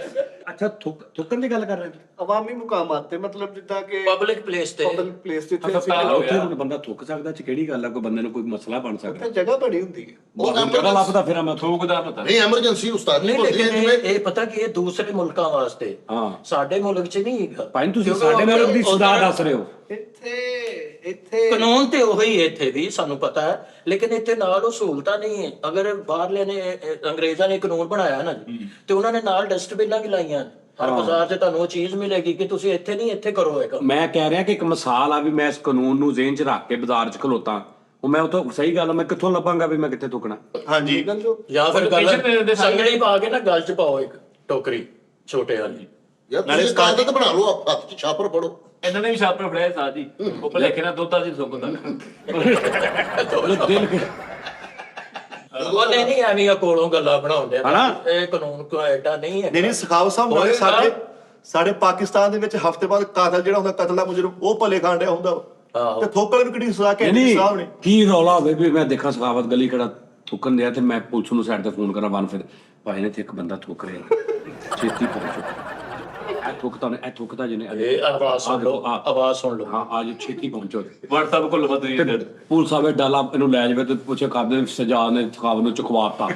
ਅੱਛਾ ਥੁੱਕਣ ਦੀ ਗੱਲ ਕਰ ਰਹੇ ਨੇ। ਅਵਾਮੀ ਮੁਕਾਮਾਤ ਤੇ ਮਤਲਬ ਜਿੱਦਾਂ ਕਿ ਪਬਲਿਕ ਪਲੇਸ ਤੇ ਪਬਲਿਕ ਪਲੇਸ ਤੇ ਉੱਥੇ ਹੁਣ ਬੰਦਾ ਥੁੱਕ ਸਕਦਾ ਚ ਕਿਹੜੀ ਗੱਲ ਆ? ਕੋਈ ਬੰਦੇ ਨੂੰ ਕੋਈ ਮਸਲਾ ਬਣ ਸਕਦਾ? ਉੱਥੇ ਜਗ੍ਹਾ ਬੜੀ ਹੁੰਦੀ ਹੈ। ਉਹ ਜਗ੍ਹਾ ਲੱਭਦਾ ਫਿਰ ਮੈਂ ਥੁੱਕਦਾ ਪਤਾ ਨਹੀਂ ਐਮਰਜੈਂਸੀ ਉਸਤਾਦ ਨਹੀਂ ਨਹੀਂ ਲੇਕਿਨ ਜਿਵੇਂ ਇਹ ਪਤਾ ਕਿ ਇਹ ਦੂਸਰੇ ਮੁਲਕਾਂ ਵਾਸਤੇ, ਹਾਂ ਸਾਡੇ ਮੁਲਕ 'ਚ ਨਹੀਂ ਹੈਗਾ। ਭਾਈ ਤੁਸੀਂ ਕਿਉਂਕਿ ਸਾਡੇ ਮੁਲਕ ਦੀ ਸਦਾ ਉੱਧਰ ਦੱਸ ਰਹੇ ਹੋ। ਇੱਥੇ ਕਾਨੂੰਨ ਤੇ ਉਹੀ ਹੈ, ਇੱਥੇ ਵੀ ਸਾਨੂੰ ਪਤਾ ਹੈ, ਲੇਕਿਨ ਇੱਥੇ ਨਾਲ ਉਹ ਸਹੂਲਤਾਂ ਨਹੀਂ ਹੈ। ਅਗਰ ਬਾਹਰਲੇ ਨੇ ਅੰਗਰੇਜ਼ਾਂ ਨੇ ਕਾਨੂੰਨ ਬਣਾਇਆ ਨਾ ਜੀ, ਤੇ ਉਹਨਾਂ ਨੇ ਨਾਲ ਡਸਟਬਿਨਾਂ ਵੀ ਲਾਈਆਂ। ਹਰ ਬਾਜ਼ਾਰ 'ਚ ਤੁਹਾਨੂੰ ਉਹ ਚੀਜ਼ ਮਿਲੇਗੀ ਕਿ ਤੁਸੀਂ ਇੱਥੇ ਨਹੀਂ ਇੱਥੇ ਕਰੋ ਇਹ ਕੰਮ। ਮੈਂ ਕਹਿ ਰਿਹਾ ਕਿ ਇੱਕ ਮਿਸਾਲ ਆ ਵੀ ਮੈਂ ਇਸ ਕਾਨੂੰਨ ਨੂੰ ਜ਼ਿਹਨ 'ਚ ਰੱਖ ਕੇ ਬਾਜ਼ਾਰ 'ਚ ਖਲੋਤਾ, ਉਹ ਮੈਂ ਉਹ ਤੋਂ ਸਹੀ ਗੱਲ ਮੈਂ ਕਿੱਥੋਂ ਲੱਭਾਂਗਾ ਵੀ ਮੈਂ ਕਿੱਥੇ ਥੁੱਕਣਾ? ਹਾਂਜੀ ਜਾਂ ਫਿਰ ਗੱਲ ਸੰਗਲੀ ਪਾ ਕੇ ਨਾ ਗਲ 'ਚ ਪਾਓ ਇੱਕ ਟੋਕਰੀ ਛੋਟੇ ਵਾਲੀ, ਯਾਰ ਤੁਸੀਂ ਕਾਗਜ਼ ਬਣਾ ਲਓ, ਹੱਥ 'ਚ ਛਾਪਰ ਫੜੋ। ਇਹਨਾਂ ਨੇ ਵੀ ਛਾਪਰ ਫੜਿਆ ਸਾਹ ਜੀ, ਉਹ ਭਲੇਖੇ ਨਾਲ ਦੋਤਾ ਜੀ ਸੁੱਕਦਾ। ਦਿਲ ਉਹ ਨਹੀਂ ਐਵੇਂ ਕੋਲੋਂ ਗੱਲਾਂ ਬਣਾਉਂਦੇ ਆ। ਹਨਾ? ਇਹ ਕਾਨੂੰਨ ਕੋ ਐਡਾ ਨਹੀਂ ਹੈ। ਨਹੀਂ ਸਖਾਵਤ ਸਾਹਿਬ ਨਾਲੇ ਸਾਡੇ ਪਾਕਿਸਤਾਨ ਦੇ ਵਿੱਚ ਹਫ਼ਤੇ ਬਾਅਦ ਕਾਤਲ ਜਿਹੜਾ ਹੁੰਦਾ, ਕਤਲ ਦਾ ਮੁਜਰਮ, ਉਹ ਭਲੇ ਖਾਣ ਡਿਆ ਹੁੰਦਾ ਵਾ। ਤੇ ਥੋਕਲ ਨੂੰ ਕਿਹੜੀ ਸਜ਼ਾ ਕਿ ਨਹੀਂ ਸਾਹਿਬ ਨੇ ਕੀ ਰੌਲਾ ਹੋਵੇ ਵੀ ਮੈਂ ਦੇਖਾਂ ਸਖਾਵਤ ਗਲੀ ਕਿਹੜਾ ਥੁੱਕਣ ਦਿਆ ਤੇ ਮੈਂ ਪੁਲਿਸ ਨੂੰ ਸਾਈਡ ਤੇ ਫੋਨ ਕਰਾਂ ਵਨ ਫਿਰ ਭਾਈ ਨੇ ਤੇ ਇੱਕ ਬੰਦਾ ਥੁੱਕ ਰਿਹਾ, ਛੇਤੀ ਪਹੁੰਚੋ। ਇਹ ਥੁੱਕਦਾ ਜਿਹਨੇ ਇਹ ਆਵਾਜ਼ ਸੁਣ ਲਓ, ਆਵਾਜ਼ ਸੁਣ ਲਓ। ਹਾਂ ਆ ਜੀ ਛੇਤੀ ਪਹੁੰਚੋ। WhatsApp ਕੋਲ ਬਦਲੀ ਤੇ ਪੁਲਿਸ ਆਵੇ ਡਾਲਾ ਇਹਨੂੰ ਲੈ ਜਾਵੇ ਤੇ ਪੁੱਛੇ ਕਰਦੇ ਸਜ਼ਾ ਨੇ ਥਕਾਵ ਨੂੰ ਚੁਕਵਾਤਾ।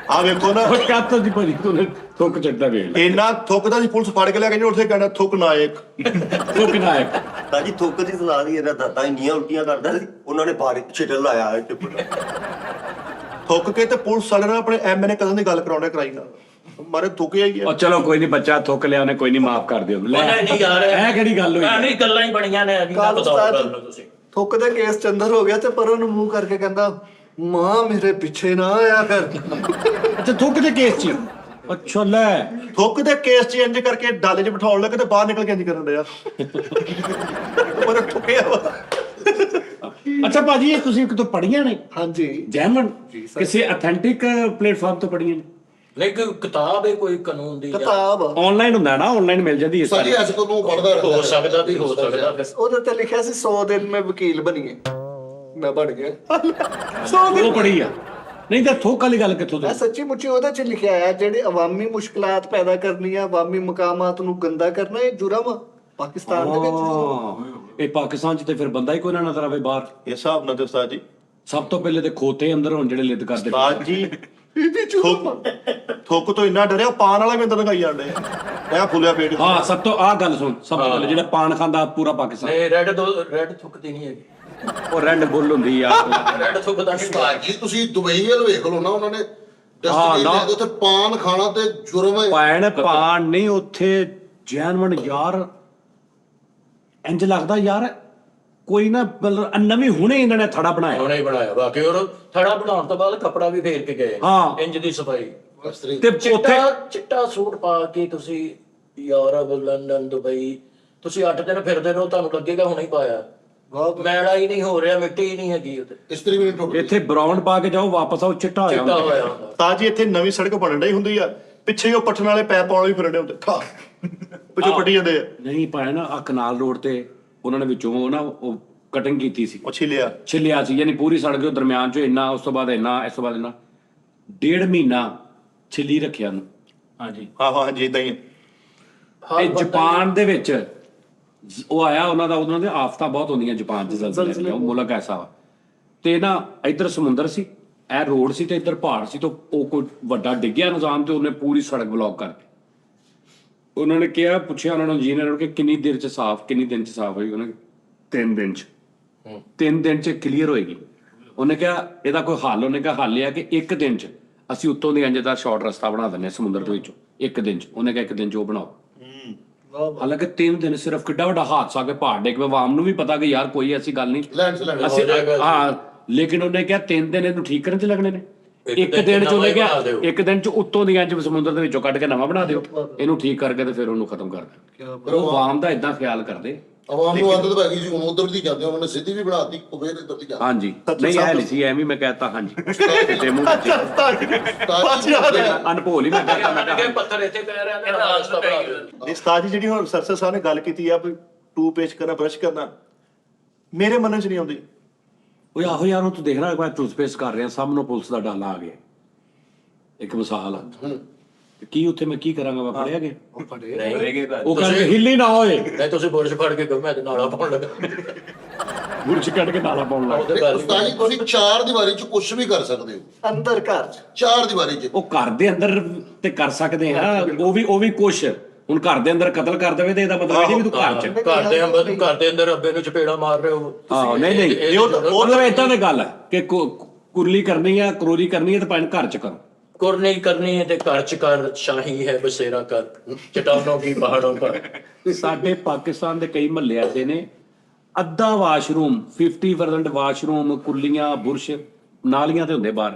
ਆ ਵੇਖੋ ਨਾ, ਉਹ ਕਹਤਾ ਜੀ ਭਾਜੀ ਤੂੰ ਥੁੱਕ ਚੱਟਦਾ ਵੇਖ ਇੰਨਾ ਥੁੱਕਦਾ ਸੀ ਪੁਲਿਸ ਫੜ ਕੇ ਲੈ ਕੇ ਉੱਥੇ ਕਹਿੰਦਾ ਥੁੱਕ ਨਾਇਕ। ਥੁੱਕ ਨਾਇਕ ਤਾਂ ਜੀ ਥੁੱਕ ਦੀ ਸਜ਼ਾ ਦੀ ਇਹਦਾ ਦਾਤਾ ਇੰਨੀਆਂ ਉਲਟੀਆਂ ਕਰਦਾ ਸੀ, ਉਹਨਾਂ ਨੇ ਬਾਰੇ ਛਿੱਟਲ ਲਾਇਆ ਹੈ ਟਿੱਪ ਥੁੱਕ ਕੇ ਤੇ ਪੁਲਿਸ ਵਾਲੇ ਨਾਲ ਆਪਣੇ ਐਮਐਨਏ ਕਦੋਂ ਦੀ ਗੱਲ ਕਰਾਉਣਾ ਕਰਾਈ ਨਾਲ ਮਾਰੇ ਥੁੱਕਿਆ ਹੀ ਉਹ ਹੈ। ਚਲੋ ਕੋਈ ਨਹੀਂ, ਬੱਚਾ ਥੁੱਕ ਲਿਆ ਉਹਨੇ, ਕੋਈ ਨਹੀਂ, ਮਾਫ ਕਰ ਦਿਓ। ਨਹੀਂ ਯਾਰ, ਇਹ ਕਿਹੜੀ ਗੱਲ ਹੋਈ? ਨਹੀਂ ਗੱਲਾਂ ਹੀ ਬਣੀਆਂ ਨੇ। ਤੁਸੀਂ ਥੁੱਕ ਦੇ ਕੇਸ ਚ ਅੰਦਰ ਹੋ ਗਿਆ ਤੇ ਪਰ ਉਹਨੂੰ ਮੂੰਹ ਕਰਕੇ ਕਹਿੰਦਾ ਮਾਂ ਮੇਰੇ ਪਿੱਛੇ ਨਾ ਆਇਆ ਕਰ। ਅੱਛਾ ਥੁੱਕ ਦੇ ਕੇਸ 'ਚ? ਅੱਛਾ ਲੈ, ਥੁੱਕ ਦੇ ਕੇਸ 'ਚ ਇੰਜ ਕਰਕੇ ਡਾਲੇ 'ਚ ਬਿਠਾਉਣ ਲੱਗੇ ਤੇ ਬਾਹਰ ਨਿਕਲ ਕੇ ਇੰਜ ਕਰਨ ਡਿਆ। ਪਰ ਥੁੱਕਿਆ ਵਾ। ਅੱਛਾ ਭਾਜੀ ਇਹ ਤੁਸੀਂ ਕਿਤੋਂ ਪੜ੍ਹੀਆਂ ਨੇ? ਹਾਂਜੀ ਜੈਮਨ ਕਿਸੇ ਅਥੈਂਟਿਕ ਪਲੇਟਫਾਰਮ ਤੋਂ ਪੜ੍ਹੀਆਂ ਨੇ? ਨਹੀਂ ਕਿਤਾਬ ਹੈ ਕੋਈ ਕਾਨੂੰਨ ਦੀ? ਕਿਤਾਬ ਆਨਲਾਈਨ ਹੁੰਦਾ ਨਾ, ਆਨਲਾਈਨ ਮਿਲ ਜਾਂਦੀ ਹੈ ਸਾਡੀ ਅੱਜ ਤੋਂ ਨੂੰ ਪੜਦਾ ਰਹਿੰਦਾ। ਹੋ ਸਕਦਾ ਵੀ ਹੋ ਸਕਦਾ। ਉਹਦੇ ਤੇ ਲਿਖਿਆ ਸੀ 100 ਦਿਨ ਮੈਂ ਵਕੀਲ ਬਣੀਏ, ਮੈਂ ਬਣ ਗਿਆ। ਉਹ ਪੜ੍ਹੀ ਆ। ਨਹੀਂ ਤਾਂ ਥੁੱਕ ਵਾਲੀ ਗੱਲ ਕਿੱਥੋਂ ਮੈਂ ਤੋਂ? ਸੱਚੀ ਮੁੱਚੀ ਉਹਦੇ ਚ ਲਿਖਿਆ ਹੈ ਜਿਹੜੇ ਅਵਾਮੀ ਮੁਸ਼ਕਲਾਤ ਪੈਦਾ ਕਰਨੀਆਂ, ਅਵਾਮੀ ਮਕਾਮਾਤ ਨੂੰ ਗੰਦਾ ਕਰਨਾ, ਇਹ ਜੁਰਮ ਆ ਪਾਕਿਸਤਾਨ ਦੇ ਵਿੱਚ। ਇਹ ਪਾਕਿਸਤਾਨ 'ਚ ਤੇ ਫਿਰ ਬੰਦਾ ਹੀ ਕੋਈ ਨਾ ਨਜ਼ਰ ਆਵੇ ਬਾਹਰ। ਇਸ ਹਿਸਾਬ ਨਾਲ ਤੇ ਉਸਤਾਦ ਜੀ, ਸਭ ਤੋਂ ਪਹਿਲੇ ਤੇ ਖੋਤੇ ਅੰਦਰ ਹੋਣ ਜਿਹੜੇ ਲਿੱਦ ਕਰਦੇ। ਉਸਤਾਦ ਜੀ ਥੁੱਕ ਤੋਂ ਇੰਨਾ ਡਰਿਆ ਪਾਨ ਵਾਲਾ ਵੀ ਅੰਦਰ ਲਗਾਈ ਜਾਂਦੇ ਆ ਫੁੱਲਿਆ ਪੇਟ। ਹਾਂ ਸਭ ਤੋਂ ਆਹ ਗੱਲ ਸੁਣ, ਸਭ ਤੋਂ ਪਹਿਲੇ ਜਿਹੜਾ ਪਾਨ ਖਾਂਦਾ ਪੂਰਾ ਪਾਕਿਸਤਾਨ, ਨਹੀਂ ਰੈੱਡ ਥੁੱਕਦੀ ਨਹੀਂ ਹੈਗੀ। ਉਹ ਰੈੱਡ ਬੁੱਲ ਹੁੰਦੀ ਆ। ਰੈੱਡ ਥੁੱਕਦਾ ਨਹੀਂ। ਜੀ ਤੁਸੀਂ ਦੁਬਈ ਵੱਲ ਵੇਖ ਲਓ ਨਾ, ਉਹਨਾਂ ਨੇ ਡਸਟਬਿਨ ਦੇ ਉੱਤੇ ਪਾਨ ਖਾਣਾ ਤੇ ਜੁਰਮ ਹੈ। ਭੈਣ ਪਾਨ ਨਹੀਂ ਉੱਥੇ ਜੈਨਵਨ ਯਾਰ, ਇੰਜ ਲੱਗਦਾ ਯਾਰ ਕੋਈ ਨਾ ਮਤਲਬ ਨਵੀਂ ਹੁਣੇ ਇਹਨਾਂ ਨੇ ਥੜਾ ਬਣਾਇਆ। ਉਹਨੇ ਹੀ ਬਣਾਇਆ ਬਾਕੀ। ਉਹ ਥੜਾ ਬਣਾਉਣ ਤੋਂ ਬਾਅਦ ਕੱਪੜਾ ਵੀ ਫੇਰ ਕੇ ਗਏ। ਹਾਂ। ਇੰਜ ਦੀ ਸਫਾਈ। ਤੇ ਉੱਥੇ ਚਿੱਟਾ ਸੂਟ ਪਾ ਕੇ ਤੁਸੀਂ ਯੂਰਪ, ਲੰਡਨ, ਦੁਬਈ ਤੁਸੀਂ 8 ਦਿਨ ਫਿਰਦੇ ਰਹੋ, ਤੁਹਾਨੂੰ ਲੱਗੇਗਾ ਹੁਣੇ ਹੀ ਪਾਇਆ। ਮੈਲਾ ਹੀ ਨਹੀਂ ਹੋ ਰਿਹਾ, ਮਿੱਟੀ ਹੀ ਨਹੀਂ ਹੈਗੀ ਉੱਤੇ। ਇਸਤਰੀ ਵੀ ਨਹੀਂ ਟੁੱਟਦੀ। ਇੱਥੇ ਬਰਾਊਨ ਪਾ ਕੇ ਜਾਓ, ਵਾਪਸ ਆਓ ਚਿੱਟਾ ਹੋਇਆ ਚਿੱਟਾ ਹੁੰਦਾ। ਹੋਇਆ ਹੁੰਦਾ। ਉਸਤਾਦ ਜੀ ਇੱਥੇ ਨਵੀਂ ਸੜਕ ਬਣਨ ਡਈ ਹੁੰਦੀ ਆ, ਪਿੱਛੇ ਹੀ ਉਹ ਪੱਠਣ ਵਾਲੇ ਪੈਪ ਪਾਉਣ ਵੀ ਫਿਰਦੇ ਹੁੰਦੇ ਠਾ ਪਿੱਛੋਂ ਪੱਟੀ ਜਾਂਦੇ ਆ। ਨਹੀਂ ਭੈਣ ਆ ਕਨਾਲ ਰੋਡ ਤੇ ਉਹਨਾਂ ਨੇ ਵਿੱਚੋਂ ਨਾ ਉਹ ਕਟਿੰਗ ਕੀਤੀ ਸੀ, ਉਹ ਛਿਲਿਆ ਛਿੱਲਿਆ ਸੀ, ਯਾਨੀ ਪੂਰੀ ਸੜਕ ਦੇ ਦਰਮਿਆਨ ਚੋਂ ਇੰਨਾ, ਉਸ ਤੋਂ ਬਾਅਦ ਇੰਨਾ, ਇਸ ਤੋਂ ਬਾਅਦ ਇੰਨਾ, 1.5 ਮਹੀਨਾ ਛਿੱਲੀ ਰੱਖਿਆ ਨੂੰ। ਹਾਂਜੀ ਹਾਂ ਜੀ ਇਦਾਂ ਹੀ ਤੇ ਜਾਪਾਨ ਦੇ ਵਿੱਚ ਉਹ ਆਇਆ, ਉਹਨਾਂ ਦੇ ਆਫਤਾਂ ਬਹੁਤ ਹੁੰਦੀਆਂ ਜਾਪਾਨ 'ਚ, ਜ਼ਲਜ਼ਲੇ, ਉਹ ਮੁਲਕ ਐਸਾ ਵਾ। ਤੇ ਨਾ ਇੱਧਰ ਸਮੁੰਦਰ ਸੀ, ਇਹ ਰੋਡ ਸੀ, ਤੇ ਇੱਧਰ ਪਹਾੜ ਸੀ, ਤੇ ਉਹ ਕੋਈ ਵੱਡਾ ਡਿੱਗਿਆ ਨਿਜ਼ਾਮ ਤੇ ਉਹਨੇ ਪੂਰੀ ਸੜਕ ਬਲੌਕ ਕਰਤੀ। ਉਹਨਾਂ ਨੇ ਕਿਹਾ, ਪੁੱਛਿਆ ਉਹਨਾਂ ਨੂੰ ਇੰਜੀਨੀਅਰ ਨੂੰ ਕਿ ਕਿੰਨੀ ਦਿਨ 'ਚ ਸਾਫ਼ ਹੋਈ? ਉਹਨੇ 3 ਦਿਨ 'ਚ 3 ਦਿਨ 'ਚ ਕਲੀਅਰ ਹੋਏਗੀ। ਉਹਨੇ ਕਿਹਾ ਇਹਦਾ ਕੋਈ ਹੱਲ? ਉਹਨੇ ਕਿਹਾ ਹੱਲ ਇਹ ਆ ਕਿ 1 ਦਿਨ 'ਚ ਅਸੀਂ ਉੱਤੋਂ ਦੀ ਇੰਜ ਦਾ ਸ਼ਾਰਟ ਰਸਤਾ ਬਣਾ ਦਿੰਦੇ ਹਾਂ ਸਮੁੰਦਰ ਦੇ ਵਿੱਚੋਂ 1 ਦਿਨ 'ਚ। ਉਹਨੇ ਕਿਹਾ 1 ਦਿਨ 'ਚ ਉਹ ਬਣਾਓ। ਹਾਲਾਂਕਿ 3 ਦਿਨ ਸਿਰਫ ਕਿੱਡਾ ਵੱਡਾ ਹਾਦਸਾ ਕਿ ਪਹਾੜ ਡਿੱਗ ਪਿਆ, ਆਵਾਮ ਨੂੰ ਵੀ ਪਤਾ ਕਿ ਯਾਰ ਕੋਈ ਐਸੀ ਗੱਲ ਨਹੀਂ ਅਸੀਂ, ਹਾਂ, ਲੇਕਿਨ ਉਹਨੇ ਕਿਹਾ 3 ਦਿਨ ਇਹਨੂੰ ਠੀਕ ਕਰਨ 'ਚ ਲੱਗਣੇ ਨੇ। 1 ਦਿਨ 'ਚ ਉਹਨੇ ਕਿਹਾ 1 ਦਿਨ 'ਚ ਉੱਤੋਂ ਦੀ ਇੰਜ ਸਮੁੰਦਰ ਦੇ ਵਿੱਚੋਂ ਕੱਢ ਕੇ ਨਵਾਂ ਬਣਾ ਦਿਓ, ਇਹਨੂੰ ਠੀਕ ਕਰਕੇ ਤੇ ਫਿਰ ਉਹਨੂੰ ਖਤਮ ਕਰ ਦਿਓ। ਉਹ ਆਵਾਮ ਦਾ ਇਦਾਂ ਖਿਆਲ ਕਰਦੇ। ਆਵਾਮ ਨੂੰ ਆਦਤ ਪੈ ਗਈ ਜੀ, ਹੁਣ ਉਧਰ ਦੀ ਜਾਂਦੇ, ਉਹਨਾਂ ਨੇ ਸਿੱਧੀ ਵੀ ਬਣਾਤੀ, ਉਹ ਫੇਰ ਇੱਧਰ ਦੀ ਜਾਂਦੇ। ਹਾਂਜੀ ਨਹੀਂ ਇਹ ਨਹੀਂ ਸੀ, ਐਵੇਂ ਮੈਂ ਕਹਿਤਾ। ਹਾਂਜੀ ਤੇ ਮੂੰਹ ਅਨਭੋਲ ਹੀ ਮੈਂ ਕਹਿਤਾ। ਮੈਂ ਕਿਹਾ ਪੱਥਰ ਇੱਥੇ ਪੈ ਰਿਹਾ ਤੇ ਰਾਸਤਾ ਬਣਾ ਦਿਓ। ਉਸਤਾਦ ਜੀ ਜਿਹੜੀ ਹੁਣ ਸਰਸੇ ਸਾਹਿਬ ਨੇ ਗੱਲ ਕੀਤੀ ਆ ਵੀ ਟੂ ਪੇਸਟ ਕਰਨਾ, ਬ੍ਰਸ਼ ਕਰਨਾ, ਮੇਰੇ ਮਨ 'ਚ ਨਹੀਂ ਆਉਂਦੀ। ਉਹ ਆਹੋ ਯਾਰ, ਉਹ ਤੂੰ ਦੇਖ ਰਿਹਾ ਮੈਂ ਟੂਥਪੇਸਟ ਕਰ ਰਿਹਾ, ਸਾਹਮਣੇ ਪੁਲਿਸ ਦਾ ਡਾਲਾ ਆ ਗਿਆ, ਇੱਕ ਮਿਸਾਲ ਆ। ਕੀ ਉੱਥੇ ਮੈਂ ਕੀ ਕਰਾਂਗਾ? ਮੈਂ ਫੜਿਆ ਗਿਆ, ਉਹ ਕਹਿੰਦੇ ਹਿੱਲੀ ਨਾ ਹੋਏ, ਨਹੀਂ ਤੁਸੀਂ ਬੁਰਸ਼ ਫੜ ਕੇ ਕਹੋ ਮੈਂ ਤੇ ਨਾਲਾ ਪਾਉਣ ਲੱਗਾ। ਬੁਰਸ਼ ਕੱਢ ਕੇ ਨਾਲਾ ਪਾਉਣ ਲੱਗ। ਉਸਤਾਦ ਜੀ ਤੁਸੀਂ 4 ਦੀਵਾਰੀ 'ਚ ਕੁਝ ਵੀ ਕਰ ਸਕਦੇ ਹੋ। ਅੰਦਰ ਘਰ ਚ 4 ਦੀਵਾਰੀ 'ਚ ਉਹ ਘਰ ਦੇ ਅੰਦਰ ਤੇ ਕਰ ਸਕਦੇ ਆ, ਉਹ ਵੀ ਕੁਛ। ਹੁਣ ਘਰ ਦੇ ਅੰਦਰ ਕਤਲ ਕਰ ਦੇਵੇ ਤੇ ਇਹਦਾ ਮਤਲਬ ਇਹ ਨਹੀਂ ਵੀ ਤੂੰ ਘਰ 'ਚ। ਘਰ ਦੇ ਅੰਦਰ ਅੱਬੇ ਨੂੰ ਚਪੇੜਾ ਮਾਰ ਰਹੇ ਹੋ। ਆਹੋ ਨਹੀਂ ਉਹ ਏਦਾਂ ਦੀ ਗੱਲ ਹੈ ਕਿ ਕੁਰਲੀ ਕਰਨੀ ਆ, ਕਰੋਰੀ ਕਰਨੀ ਹੈ ਤੇ ਭਾਵੇਂ ਘਰ 'ਚ ਕਰੋ। ਕੁਰਨੀ ਕਰਨੀ ਹੈ ਤੇ ਘਰ ਚ ਕਰ, ਸ਼ਾਹੀ ਹੈ ਬਸੇਰਾ ਕਰ, ਚਟਾਨੋਂ ਕੀ ਪਹਾੜੋਂ ਪਰ। ਸਾਡੇ ਪਾਕਿਸਤਾਨ ਦੇ ਕਈ ਮਹੱਲੇ ਐਸੇ ਨੇ, ਅੱਧਾ ਵਾਸ਼ਰੂਮ 50% ਵਾਸ਼ਰੂਮ, ਕੁਰਲੀਆਂ, ਬੁਰਸ਼ ਨਾਲੀਆਂ ਤੇ ਹੁੰਦੇ ਬਾਹਰ।